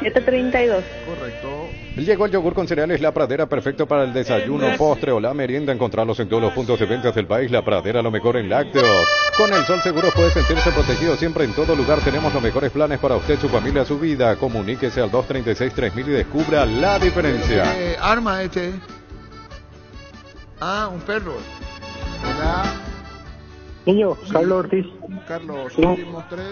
732. Correcto. Llegó el yogur con cereales La Pradera, perfecto para el desayuno, postre o la merienda. Encontrarlos en todos los puntos de ventas del país. La Pradera, lo mejor en lácteos. Con el Sol Seguro puede sentirse protegido siempre, en todo lugar. Tenemos los mejores planes para usted, su familia, su vida. Comuníquese al 236-3000 y descubra la diferencia. Arma este. Ah, un perro. Hola. Niño, Carlos Ortiz. Carlos, Sí. últimos 3.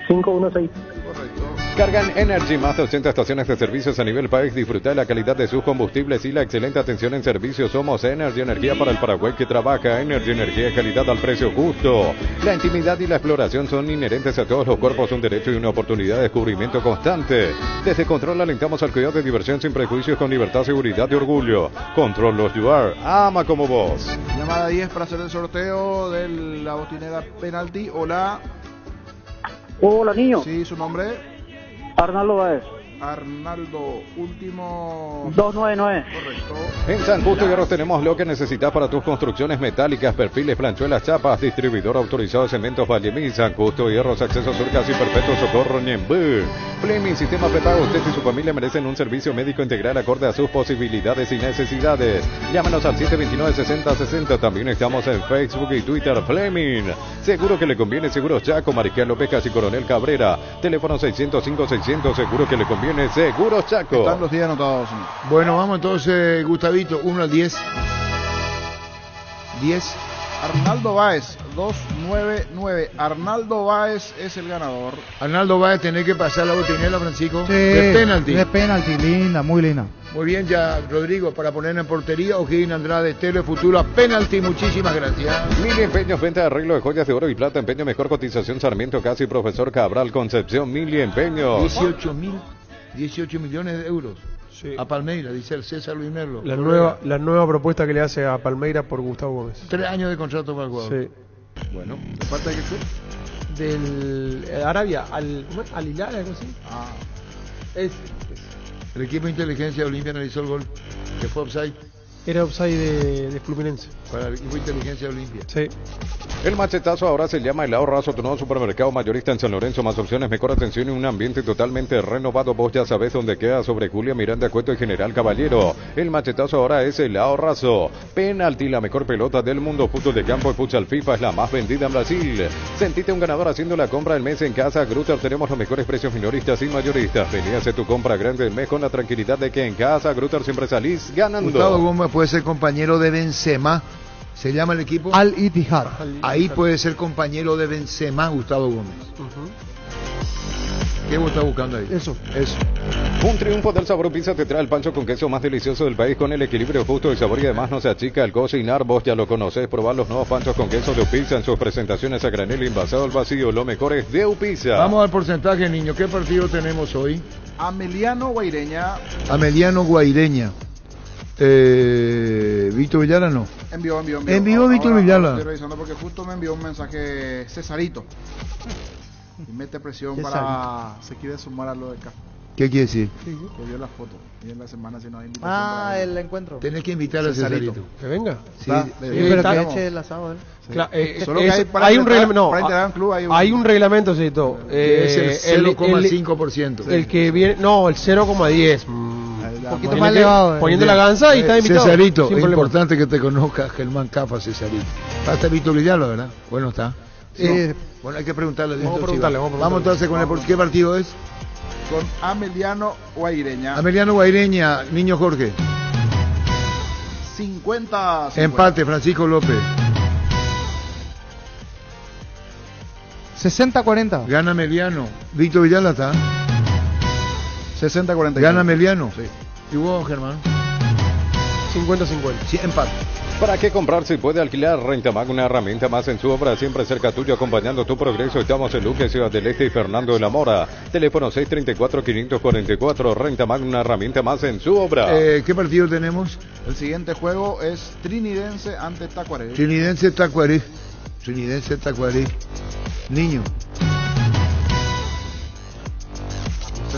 516. Correcto. Cargan Energy, más de 80 estaciones de servicios a nivel país. Disfruta de la calidad de sus combustibles y la excelente atención en servicio. Somos Energy, energía para el Paraguay que trabaja. Energy, energía, calidad al precio justo. La intimidad y la exploración son inherentes a todos los cuerpos, un derecho y una oportunidad de descubrimiento constante. Desde Control alentamos al cuidado de diversión sin prejuicios, con libertad, seguridad y orgullo. Control los Yuar, ama como vos. Llamada 10 para hacer el sorteo de la botinera penalti. Hola. Hola, niño. Sí, su nombre. Arnaldo Báez. Arnaldo, último 299. Correcto. En San Justo y Hierros tenemos lo que necesitas para tus construcciones metálicas, perfiles, planchuelas, chapas. Distribuidor autorizado de Cementos Vallemí. San Justo y Hierros, acceso sur casi perfecto, Socorro Ñembú. Fleming Sistema Prepago. Usted y su familia merecen un servicio médico integral acorde a sus posibilidades y necesidades. Llámanos al 729-6060. También estamos en Facebook y Twitter. Fleming, seguro que le conviene. Seguros Chaco, Mariscal López y Coronel Cabrera. Teléfono 605-600. Seguro que le conviene. Seguros Chaco. Están los días anotados. Bueno, vamos entonces, Gustavito, 1 al 10. 10. Arnaldo Báez, 299. Arnaldo Báez es el ganador. Arnaldo va a tener que pasar la botinera, Francisco. Sí, De penalti. de penalti, linda, muy linda. Muy bien, ya Rodrigo, para poner en portería, O'Higgins Andrade, Tele Futuro, penalti, muchísimas gracias. Mili Empeños, venta de arreglo de joyas de oro y plata, empeño mejor cotización, Sarmiento Casi, Profesor Cabral, Concepción, Mili Empeños. 18 millones de euros. Sí. A Palmeiras, dice el César Luis Merlo. La nueva propuesta que le hace a Palmeiras por Gustavo Gómez. 3 años de contrato para el jugador. Sí. Bueno, ¿De parte de qué club? Del Arabia, al Hilal, algo así. Ah. el equipo de inteligencia de Olimpia analizó el gol, que fue offside. Era offside de Fluminense. Para el equipo de inteligencia de Olimpia. Sí. El machetazo ahora se llama Helado Razo, tu nuevo supermercado mayorista en San Lorenzo. Más opciones, mejor atención y un ambiente totalmente renovado. Vos ya sabés dónde queda, sobre Julia Miranda, Cueto y General Caballero. El machetazo ahora es Helado Razo. Penalti, la mejor pelota del mundo. Fútbol de campo y futsal FIFA es la más vendida en Brasil. Sentite un ganador haciendo la compra del mes en casa. Grutter, tenemos los mejores precios minoristas y mayoristas. Vení a hacer tu compra grande del mes con la tranquilidad de que en casa Grutter siempre salís ganando. Gustavo Gómez puede ser compañero de Benzema. ¿Se llama el equipo? Al Ittihad. Ahí puede ser compañero de Benzema, Gustavo Gómez. ¿Qué vos estás buscando ahí? Eso. Un triunfo del Sabor Pizza te trae el pancho con queso más delicioso del país, con el equilibrio justo de sabor y además no se achica al cocinar. Vos ya lo conocés, probar los nuevos panchos con queso de Upizza en sus presentaciones a granel y envasado al vacío. Lo mejor es de Upizza. Vamos al porcentaje, niño. ¿Qué partido tenemos hoy? Ameliano Guaireña. Ameliano Guaireña. Víctor Villara no. Envió. Envió Víctor Villara. Estoy revisando porque justo me envió un mensaje Cesarito. Y mete presión para... Se quiere sumar a lo de acá. ¿Qué quiere decir? Que vio la foto. Y en la semana si no hay invitación. Ah, el encuentro. Tenés que invitar a Cesarito. Que venga. Sí, pero que eche el asado él. Claro, solo que hay un reglamento. Para integrar un club hay un reglamento, sí, todo. Es el 0,5%. El que viene, no, el 0,10. Un poquito más elevado. Poniendo la ganza y está invitado. Cesarito, es importante que te conozca Germán Capa, Cesarito. Hasta Víctor Villalba, ¿verdad? Bueno, está. Bueno, hay que preguntarle. Vamos a preguntarle. Vamos entonces con el... ¿Qué partido es? Con Ameliano Guaireña. Ameliano Guaireña, niño Jorge. 50. Empate, Francisco López. 60-40. Gana Ameliano. Víctor Villalba está. 60-40. Gana Ameliano. Sí. ¿Y vos, Germán? 50-50. Sí, empate. ¿Para qué comprar si puede alquilar? Rentamag, una herramienta más en su obra, siempre cerca tuyo, acompañando tu progreso. Estamos en Luque, Ciudad del Este y Fernando de la Mora. Teléfono 634-544. Rentamag, una herramienta más en su obra. ¿Qué partido tenemos? El siguiente juego es Trinidense ante Tacuaré. Trinidense Tacuaré. Trinidense Tacuaré. Niño.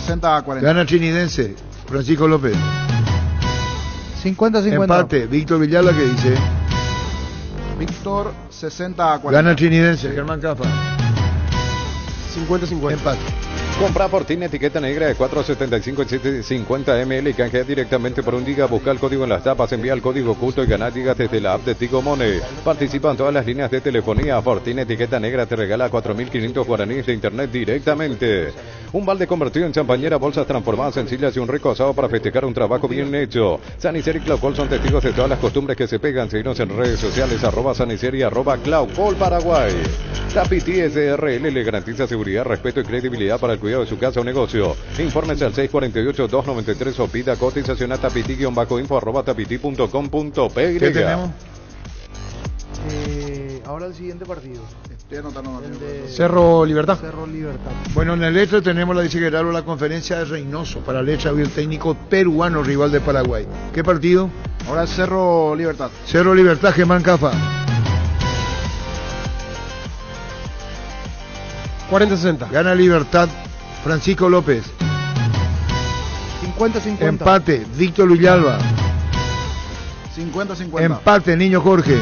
60-40. Gana Trinidense. Francisco López. 50-50. Empate. Víctor Villalba, ¿qué dice? Víctor, 60-40. Gana Trinidense. Germán Cafa. 50-50. Empate. Compra por TIN etiqueta negra de 475 y 750 ml y canjea directamente por 1 giga. Busca el código en las tapas, envía el código oculto y gana gigas desde la app de Tigo Money. Participa en todas las líneas de telefonía. Por TIN etiqueta negra te regala 4.500 guaraníes de internet directamente. Un balde convertido en champañera, bolsas transformadas sencillas y un rico asado para festejar un trabajo bien hecho. Sanicer y Claucol son testigos de todas las costumbres que se pegan. Seguirnos en redes sociales, @Sanicer y @Claucol Paraguay. Tapiti SRL le garantiza seguridad, respeto y credibilidad para el cuidado de su casa o negocio. Infórmese al 648-293 o pida cotización a tapiti-info @tapiti.com.py. ¿Qué tenemos? Ahora el siguiente partido. Estoy anotando. Cerro Libertad. Cerro Libertad. Bueno, en el Letra tenemos la dice Gerardo, la conferencia de Reynoso para Letra, el técnico peruano, rival de Paraguay. ¿Qué partido? Ahora es Cerro Libertad. Cerro Libertad, Germán Cafa. 40-60. Gana Libertad, Francisco López. 50-50. Empate, Víctor Villalba. 50-50. Empate, niño Jorge.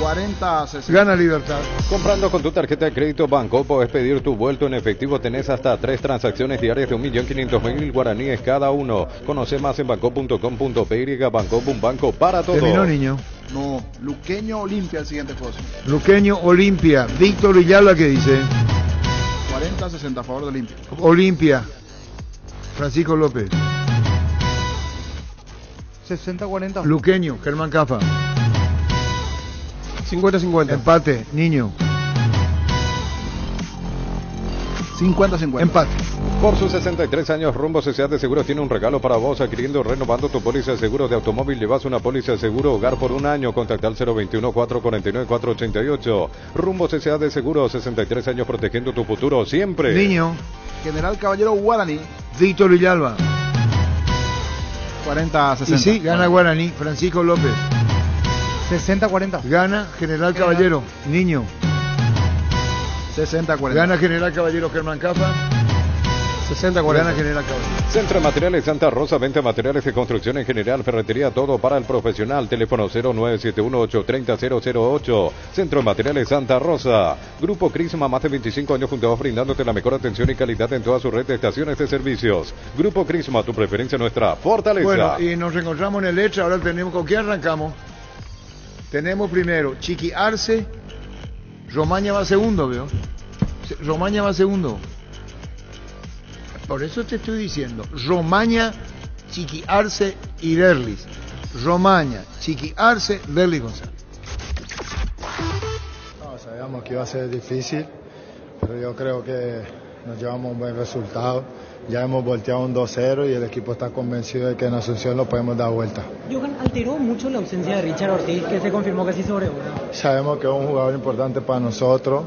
40-60. Gana Libertad. Comprando con tu tarjeta de crédito Banco, puedes pedir tu vuelto en efectivo. Tenés hasta 3 transacciones diarias de 1.500.000 guaraníes cada uno. Conoce más en banco.com.py. Banco, un banco para todos. Terminó, niño. No, Luqueño Olimpia el siguiente juego. Luqueño Olimpia. Víctor Villalba, ¿qué dice? 40-60 a favor de Olimpia. Olimpia. Francisco López. 60-40. Luqueño, Germán Cafa. 50-50. Empate, niño. 50-50. Empate. Por sus 63 años, Rumbo Sociedad de Seguros tiene un regalo para vos. Adquiriendo o renovando tu póliza de seguro de automóvil, llevas una póliza de seguro hogar por 1 año. Contacta al 021-449-488. Rumbo Sociedad de Seguros, 63 años protegiendo tu futuro siempre. Niño. General Caballero Guaraní. Víctor Villalba. 40-60. Y sí, gana Guaraní, Francisco López. 60-40. Gana General Caballero, niño. 60-40. Gana General Caballero, Germán Cafa. 60-40. Gana General Caballero. Centro de Materiales Santa Rosa, venta de materiales de construcción en general, ferretería, todo para el profesional. Teléfono 0971-830-008. Centro de Materiales Santa Rosa. Grupo Crisma, más de 25 años juntos, brindándote la mejor atención y calidad en toda su red de estaciones de servicios. Grupo Crisma, tu preferencia, nuestra fortaleza. Bueno, y nos encontramos en el Letra. Ahora tenemos, ¿con quién arrancamos? Tenemos primero Chiqui Arce. Romaña va segundo, veo. Romaña va segundo. Por eso te estoy diciendo. Romaña, Chiqui Arce y Berlis. Romaña, Chiqui Arce, Berlis González. No, sabíamos que iba a ser difícil, pero yo creo que nos llevamos un buen resultado. Ya hemos volteado un 2-0 y el equipo está convencido de que en Asunción lo podemos dar vuelta. Johan, ¿alteró mucho la ausencia de Richard Ortiz, que se confirmó casi sobre uno? Sabemos que es un jugador importante para nosotros,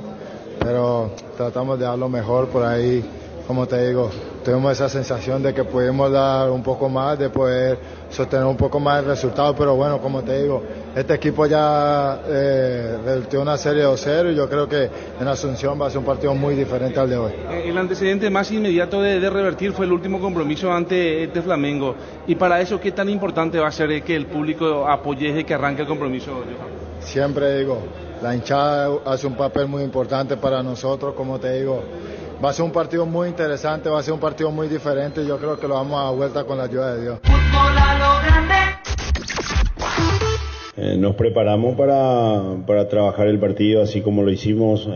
pero tratamos de dar lo mejor por ahí. Como te digo, tuvimos esa sensación de que pudimos dar un poco más, de poder sostener un poco más el resultado, pero bueno, como te digo, este equipo ya revirtió una serie de 2-0 y yo creo que en Asunción va a ser un partido muy diferente al de hoy. El antecedente más inmediato de revertir fue el último compromiso ante Flamengo, y para eso, ¿qué tan importante va a ser que el público apoye desde que arranque el compromiso, Johan? Siempre digo, la hinchada hace un papel muy importante para nosotros, como te digo. Va a ser un partido muy interesante, va a ser un partido muy diferente y yo creo que lo vamos a dar vuelta con la ayuda de Dios. nos preparamos para trabajar el partido así como lo hicimos.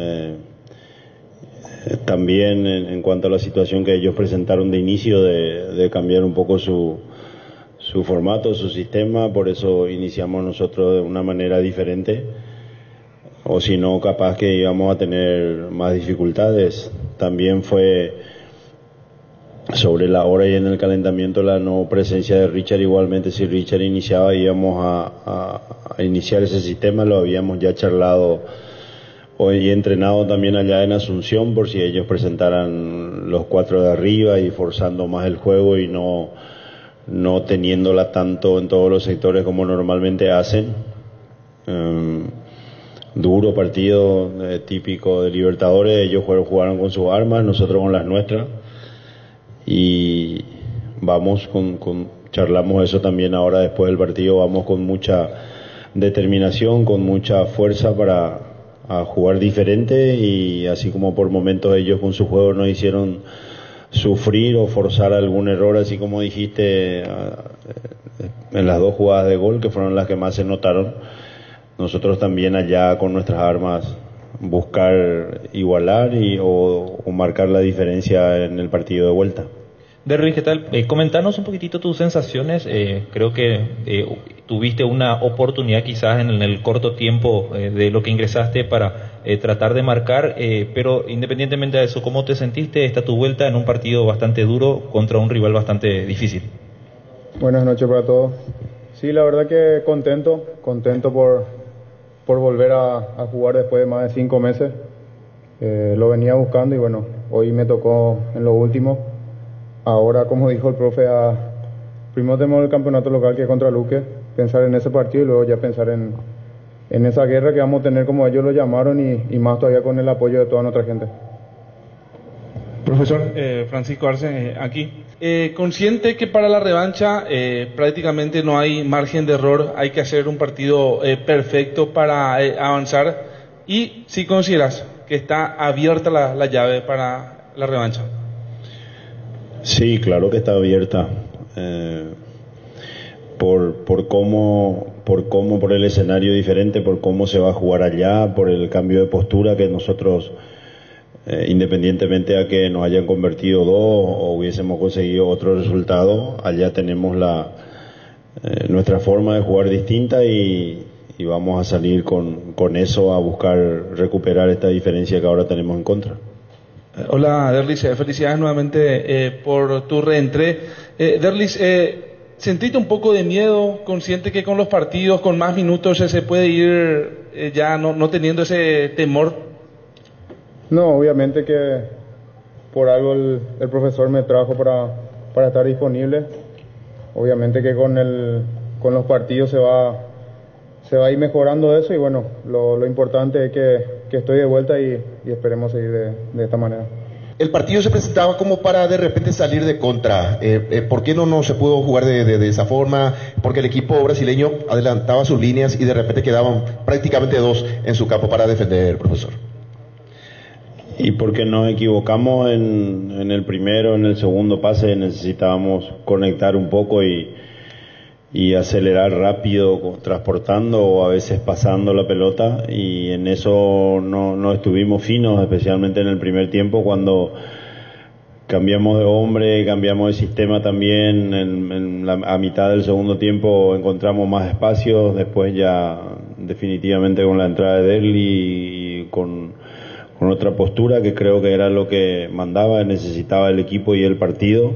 También en cuanto a la situación que ellos presentaron de inicio, de cambiar un poco su formato, su sistema, por eso iniciamos nosotros de una manera diferente, o si no, capaz que íbamos a tener más dificultades. También fue sobre la hora y en el calentamiento la no presencia de Richard. Igualmente, si Richard iniciaba, íbamos a iniciar ese sistema. Lo habíamos ya charlado hoy y entrenado también allá en Asunción, por si ellos presentaran los 4 de arriba y forzando más el juego y no teniéndola tanto en todos los sectores como normalmente hacen. Duro partido, típico de Libertadores. Ellos jugaron con sus armas, nosotros con las nuestras, y vamos charlamos eso también ahora después del partido. Vamos con mucha determinación, con mucha fuerza a jugar diferente, y así como por momentos ellos con su juego nos hicieron sufrir o forzar algún error, así como dijiste, en las 2 jugadas de gol que fueron las que más se notaron. Nosotros también allá con nuestras armas buscar igualar o marcar la diferencia en el partido de vuelta. Derlis, ¿qué tal? Comentanos un poquitito tus sensaciones. Creo que tuviste una oportunidad quizás en el corto tiempo de lo que ingresaste para tratar de marcar, pero independientemente de eso, ¿cómo te sentiste? Está tu vuelta en un partido bastante duro contra un rival bastante difícil. Buenas noches para todos. Sí, la verdad que contento por volver a jugar después de más de 5 meses. Lo venía buscando y bueno, hoy me tocó en lo último. Ahora, como dijo el profe, primero tenemos el campeonato local, que es contra Luque, pensar en ese partido y luego ya pensar en esa guerra que vamos a tener, como ellos lo llamaron, y más todavía con el apoyo de toda nuestra gente. Profesor Francisco Arce, aquí. Consciente que para la revancha prácticamente no hay margen de error, hay que hacer un partido perfecto para avanzar, y si consideras que está abierta la llave para la revancha. Sí, claro que está abierta, por por el escenario diferente, por cómo se va a jugar allá, por el cambio de postura que nosotros, independientemente a que nos hayan convertido 2 o hubiésemos conseguido otro resultado, allá tenemos nuestra forma de jugar distinta, y vamos a salir con eso a buscar recuperar esta diferencia que ahora tenemos en contra. Hola Derlis, felicidades nuevamente por tu reentré. Derlis, ¿sentiste un poco de miedo, consciente que con los partidos, con más minutos se puede ir ya no teniendo ese temor? No, obviamente que por algo el profesor me trajo para estar disponible. Obviamente que con los partidos se va a ir mejorando eso, y bueno, lo importante es que estoy de vuelta y esperemos seguir de esta manera. El partido se presentaba como para de repente salir de contra. ¿Por qué no se pudo jugar de esa forma? Porque el equipo brasileño adelantaba sus líneas y de repente quedaban prácticamente 2 en su campo para defender, profesor. Y porque nos equivocamos en el primero, en el segundo pase, necesitábamos conectar un poco y acelerar rápido, transportando o a veces pasando la pelota, y en eso no estuvimos finos, especialmente en el primer tiempo, cuando cambiamos de hombre, cambiamos de sistema también. A mitad del segundo tiempo encontramos más espacios, después ya definitivamente con la entrada de Derli y con otra postura que creo que era lo que mandaba, necesitaba el equipo y el partido,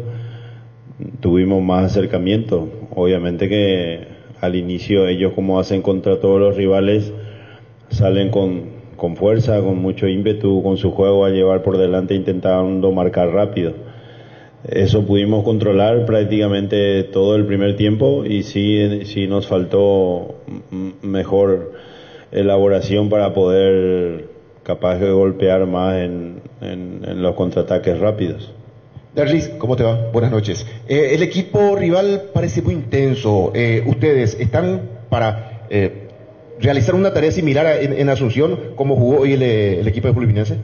tuvimos más acercamiento. Obviamente que al inicio ellos, como hacen contra todos los rivales, salen con fuerza, con mucho ímpetu, con su juego a llevar por delante, intentando marcar rápido. Eso pudimos controlar prácticamente todo el primer tiempo, y sí nos faltó mejor elaboración para poder capaz de golpear más en los contraataques rápidos. Derlis, ¿cómo te va? Buenas noches. El equipo rival parece muy intenso. ¿Ustedes están para realizar una tarea similar en Asunción, como jugó hoy el equipo de Fluminense?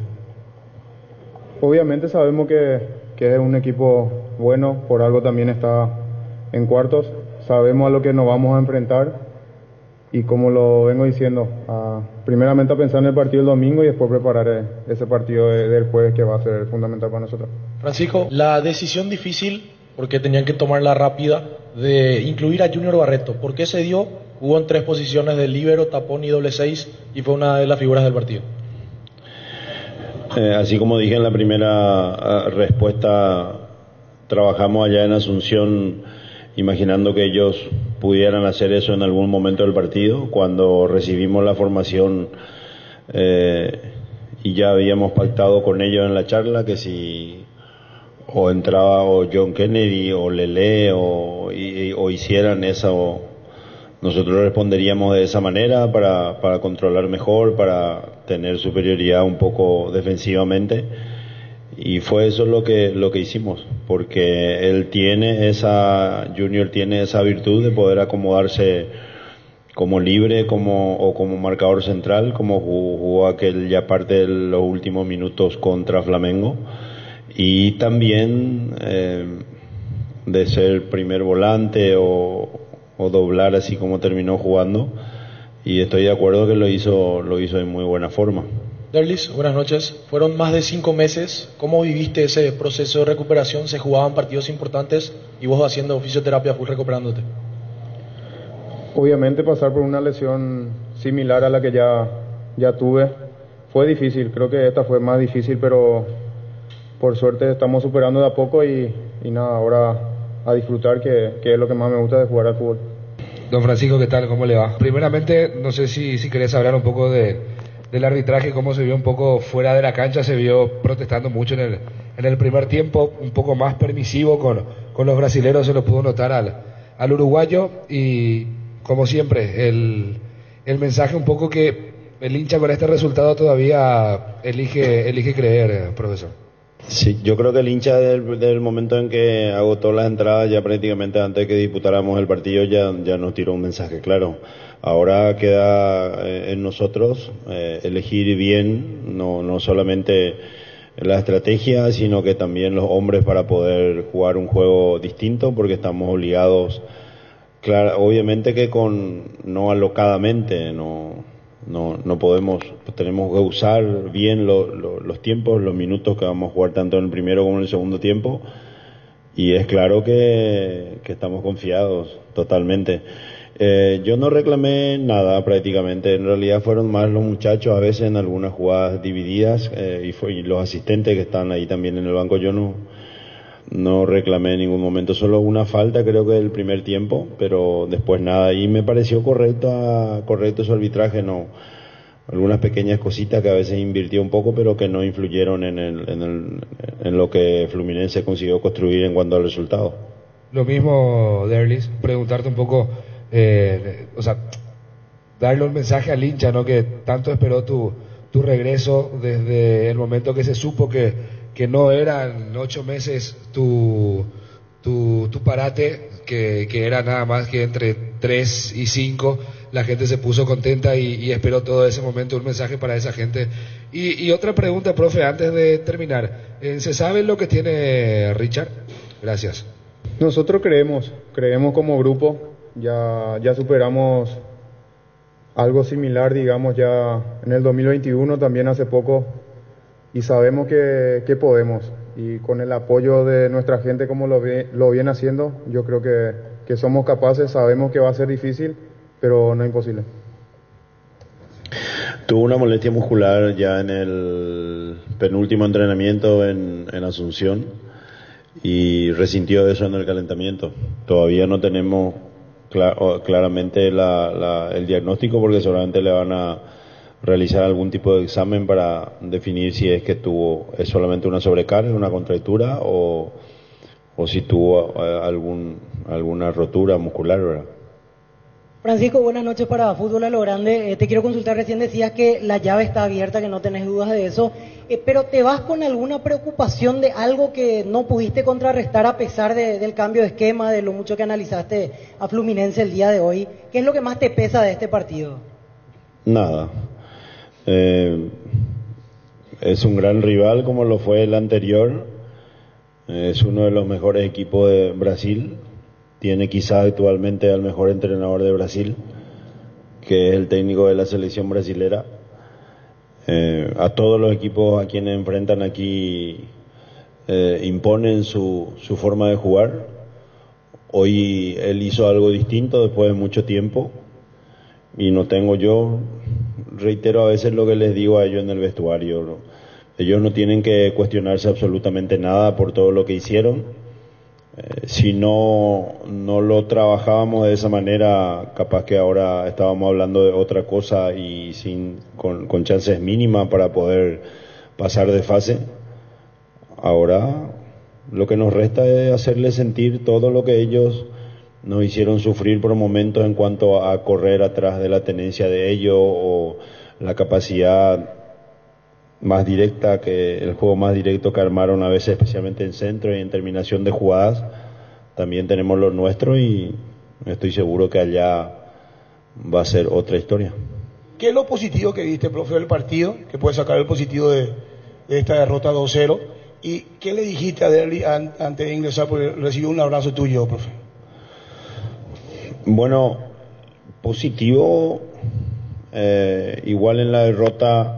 Obviamente sabemos que es un equipo bueno, por algo también está en cuartos. Sabemos a lo que nos vamos a enfrentar. y como lo vengo diciendo, primeramente a pensar en el partido del domingo y después preparar ese partido del jueves que va a ser fundamental para nosotros. Francisco, la decisión difícil, porque tenían que tomarla rápida, de incluir a Junior Barreto, ¿por qué se dio? Jugó en 3 posiciones de líbero, tapón y doble 6 y fue una de las figuras del partido. Así como dije en la primera respuesta, trabajamos allá en Asunción imaginando que ellos pudieran hacer eso en algún momento del partido. Cuando recibimos la formación y ya habíamos pactado con ellos en la charla que si o entraba o John Kennedy o Lele o hicieran eso, nosotros responderíamos de esa manera para controlar mejor, para tener superioridad un poco defensivamente, y fue eso lo que hicimos, porque Junior tiene esa virtud de poder acomodarse como libre o como marcador central, como jugó aquella parte de los últimos minutos contra Flamengo, y también de ser primer volante o doblar así como terminó jugando, y estoy de acuerdo que lo hizo de muy buena forma. Derlis, buenas noches. Fueron más de 5 meses. ¿Cómo viviste ese proceso de recuperación? Se jugaban partidos importantes y vos haciendo fisioterapia full recuperándote. Obviamente pasar por una lesión similar a la que ya tuve fue difícil. Creo que esta fue más difícil, pero por suerte estamos superando de a poco y nada, ahora a disfrutar, que es lo que más me gusta de jugar al fútbol. Don Francisco, ¿qué tal? ¿Cómo le va? Primeramente, no sé si querés hablar un poco del arbitraje, cómo se vio un poco fuera de la cancha. Se vio protestando mucho en el primer tiempo, un poco más permisivo con los brasileros, se lo pudo notar al uruguayo, y como siempre el mensaje un poco que el hincha con este resultado todavía elige creer, profesor. Sí, yo creo que el hincha del momento en que agotó las entradas, ya prácticamente antes de que disputáramos el partido, ya nos tiró un mensaje claro. Ahora queda en nosotros elegir bien, no solamente la estrategia, sino que también los hombres para poder jugar un juego distinto, porque estamos obligados, claro, obviamente que no alocadamente, no podemos, tenemos que usar bien los tiempos, los minutos que vamos a jugar tanto en el primero como en el segundo tiempo, y es claro que estamos confiados totalmente. Yo no reclamé nada prácticamente, en realidad fueron más los muchachos a veces en algunas jugadas divididas, y los asistentes que están ahí también en el banco. Yo no reclamé en ningún momento, solo una falta creo que del primer tiempo, pero después nada, y me pareció correcto su arbitraje, algunas pequeñas cositas que a veces invirtió un poco, pero que no influyeron en lo que Fluminense consiguió construir en cuanto al resultado. Lo mismo, Derlis, preguntarte un poco, darle un mensaje al hincha, ¿no?, que tanto esperó tu regreso desde el momento que se supo que no eran 8 meses tu parate, que era nada más que entre 3 y 5, la gente se puso contenta y esperó todo ese momento. Un mensaje para esa gente. Y otra pregunta, profe, antes de terminar, ¿se sabe lo que tiene Richard? Gracias. Nosotros creemos como grupo, ya superamos algo similar, digamos, ya en el 2021 también hace poco, y sabemos que podemos, y con el apoyo de nuestra gente como lo viene haciendo, yo creo que somos capaces. Sabemos que va a ser difícil, pero no imposible. Tuvo una molestia muscular ya en el penúltimo entrenamiento en Asunción, y resintió eso en el calentamiento. Todavía no tenemos claramente el diagnóstico, porque seguramente le van a realizar algún tipo de examen para definir si es que es solamente una sobrecarga, una contractura, o si tuvo alguna rotura muscular, ¿verdad? Francisco, buenas noches para Fútbol a lo Grande. Te quiero consultar, recién decías que la llave está abierta, que no tenés dudas de eso, pero ¿te vas con alguna preocupación de algo que no pudiste contrarrestar a pesar del cambio de esquema, de lo mucho que analizaste a Fluminense el día de hoy? ¿Qué es lo que más te pesa de este partido? Nada. Es un gran rival como lo fue el anterior, es uno de los mejores equipos de Brasil, tiene quizás actualmente al mejor entrenador de Brasil, que es el técnico de la selección brasilera. A todos los equipos a quienes enfrentan aquí imponen su forma de jugar. Hoy él hizo algo distinto después de mucho tiempo y no tengo yo, reitero a veces lo que les digo a ellos en el vestuario, ¿no? Ellos no tienen que cuestionarse absolutamente nada por todo lo que hicieron. Si no lo trabajábamos de esa manera, capaz que ahora estábamos hablando de otra cosa y con chances mínimas para poder pasar de fase. Ahora lo que nos resta es hacerles sentir todo lo que ellos nos hicieron sufrir por momentos en cuanto a correr atrás de la tenencia de ellos o la capacidad más directa, el juego más directo que armaron a veces, especialmente en centro y en terminación de jugadas. También tenemos lo nuestro y estoy seguro que allá va a ser otra historia. ¿Qué es lo positivo que viste, profe, del partido? Que puede sacar el positivo de esta derrota 2-0. ¿Y qué le dijiste a Derli antes de ingresar? Porque recibió un abrazo tuyo, profe. Bueno, positivo, igual en la derrota,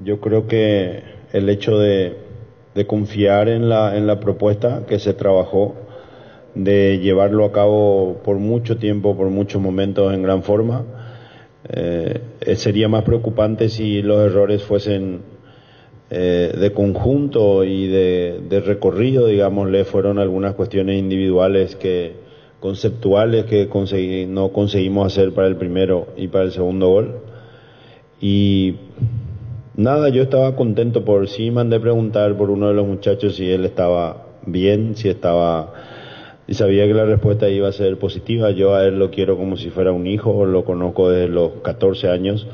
yo creo que el hecho de confiar en la propuesta que se trabajó, de llevarlo a cabo por mucho tiempo, por muchos momentos en gran forma, sería más preocupante si los errores fuesen de conjunto y de recorrido, digámosle, fueron algunas cuestiones individuales conceptuales que no conseguimos hacer para el primero y para el segundo gol. Y nada, yo estaba contento sí mandé preguntar por uno de los muchachos si él estaba bien, y sabía que la respuesta iba a ser positiva. Yo a él lo quiero como si fuera un hijo, lo conozco desde los 14 años.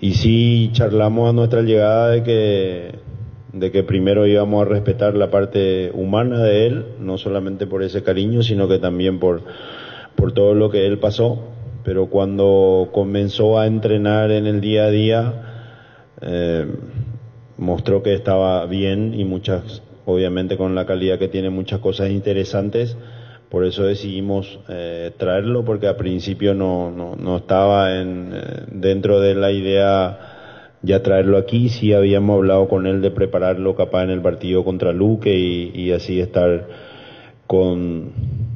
Y sí charlamos a nuestra llegada de que primero íbamos a respetar la parte humana de él, no solamente por ese cariño, sino que también por todo lo que él pasó. Pero cuando comenzó a entrenar en el día a día, mostró que estaba bien y obviamente con la calidad que tiene, muchas cosas interesantes. Por eso decidimos traerlo, porque al principio no estaba dentro de la idea ya traerlo aquí. Sí habíamos hablado con él de prepararlo capaz en el partido contra Luque y así estar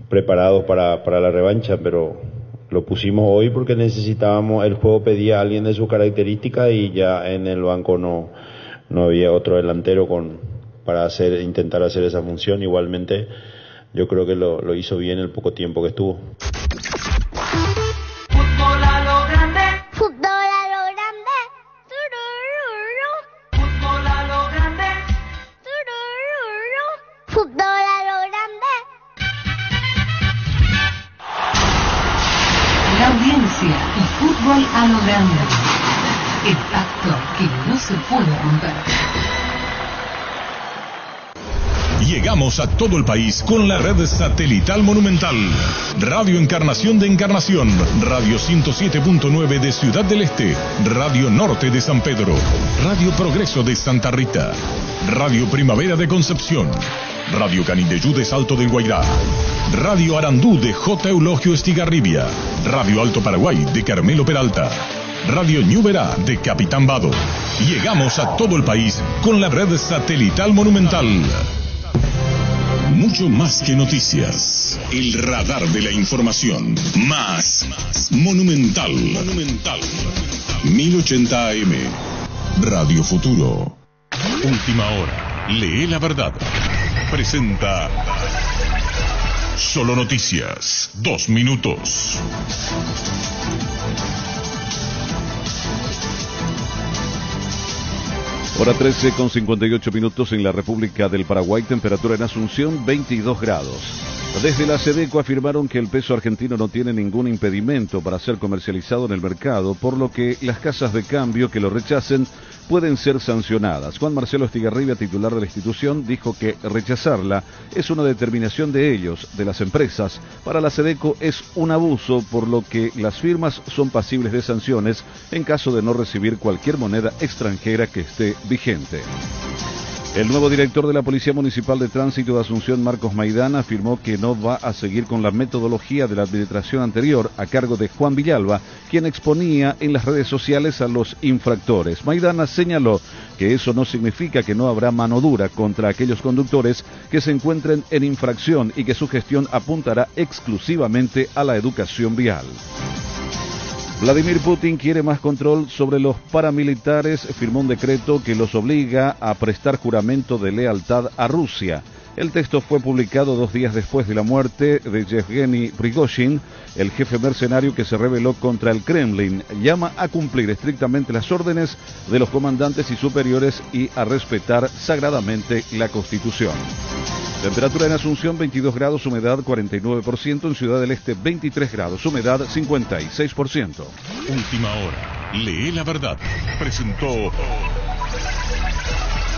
preparados para la revancha, pero lo pusimos hoy porque necesitábamos, el juego pedía a alguien de sus características y ya en el banco no había otro delantero para intentar hacer esa función. Igualmente yo creo que lo hizo bien el poco tiempo que estuvo. Fútbol a lo grande. Fútbol a lo grande. Turururu. Fútbol a lo grande. Turururu. Fútbol a lo grande. La audiencia y fútbol a lo grande. El pacto que no se puede romper. Llegamos a todo el país con la red satelital Monumental. Radio Encarnación de Encarnación, Radio 107.9 de Ciudad del Este, Radio Norte de San Pedro, Radio Progreso de Santa Rita, Radio Primavera de Concepción, Radio Canindeyú de Salto del Guairá, Radio Arandú de J. Eulogio Estigarribia, Radio Alto Paraguay de Carmelo Peralta, Radio Ñuberá de Capitán Vado. Llegamos a todo el país con la red satelital Monumental. Mucho más que noticias. El radar de la información. Más Monumental. 1080 AM. Radio Futuro. Última hora. Lee la verdad. Presenta Solo Noticias. 2 minutos. Hora 13 con 58 minutos en la República del Paraguay, temperatura en Asunción 22 grados. Desde la SEDECO afirmaron que el peso argentino no tiene ningún impedimento para ser comercializado en el mercado, por lo que las casas de cambio que lo rechacen pueden ser sancionadas. Juan Marcelo Estigarribia, titular de la institución, dijo que rechazarla es una determinación de ellos, de las empresas. Para la SEDECO es un abuso, por lo que las firmas son pasibles de sanciones en caso de no recibir cualquier moneda extranjera que esté vigente. El nuevo director de la Policía Municipal de Tránsito de Asunción, Marcos Maidana, afirmó que no va a seguir con la metodología de la administración anterior a cargo de Juan Villalba, quien exponía en las redes sociales a los infractores. Maidana señaló que eso no significa que no habrá mano dura contra aquellos conductores que se encuentren en infracción y que su gestión apuntará exclusivamente a la educación vial. Vladimir Putin quiere más control sobre los paramilitares, firmó un decreto que los obliga a prestar juramento de lealtad a Rusia. El texto fue publicado 2 días después de la muerte de Yevgeny Prigozhin, el jefe mercenario que se rebeló contra el Kremlin. Llama a cumplir estrictamente las órdenes de los comandantes y superiores y a respetar sagradamente la Constitución. Temperatura en Asunción 22 grados, humedad 49%, en Ciudad del Este 23 grados, humedad 56%. Última hora. Lee la verdad. Presentó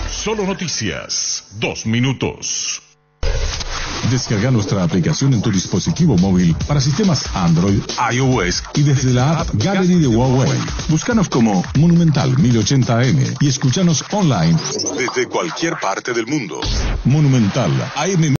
Solo Noticias. 2 minutos. Descarga nuestra aplicación en tu dispositivo móvil para sistemas Android, iOS y desde la app Gallery de Huawei. Búscanos como Monumental 1080M y escúchanos online desde cualquier parte del mundo. Monumental AM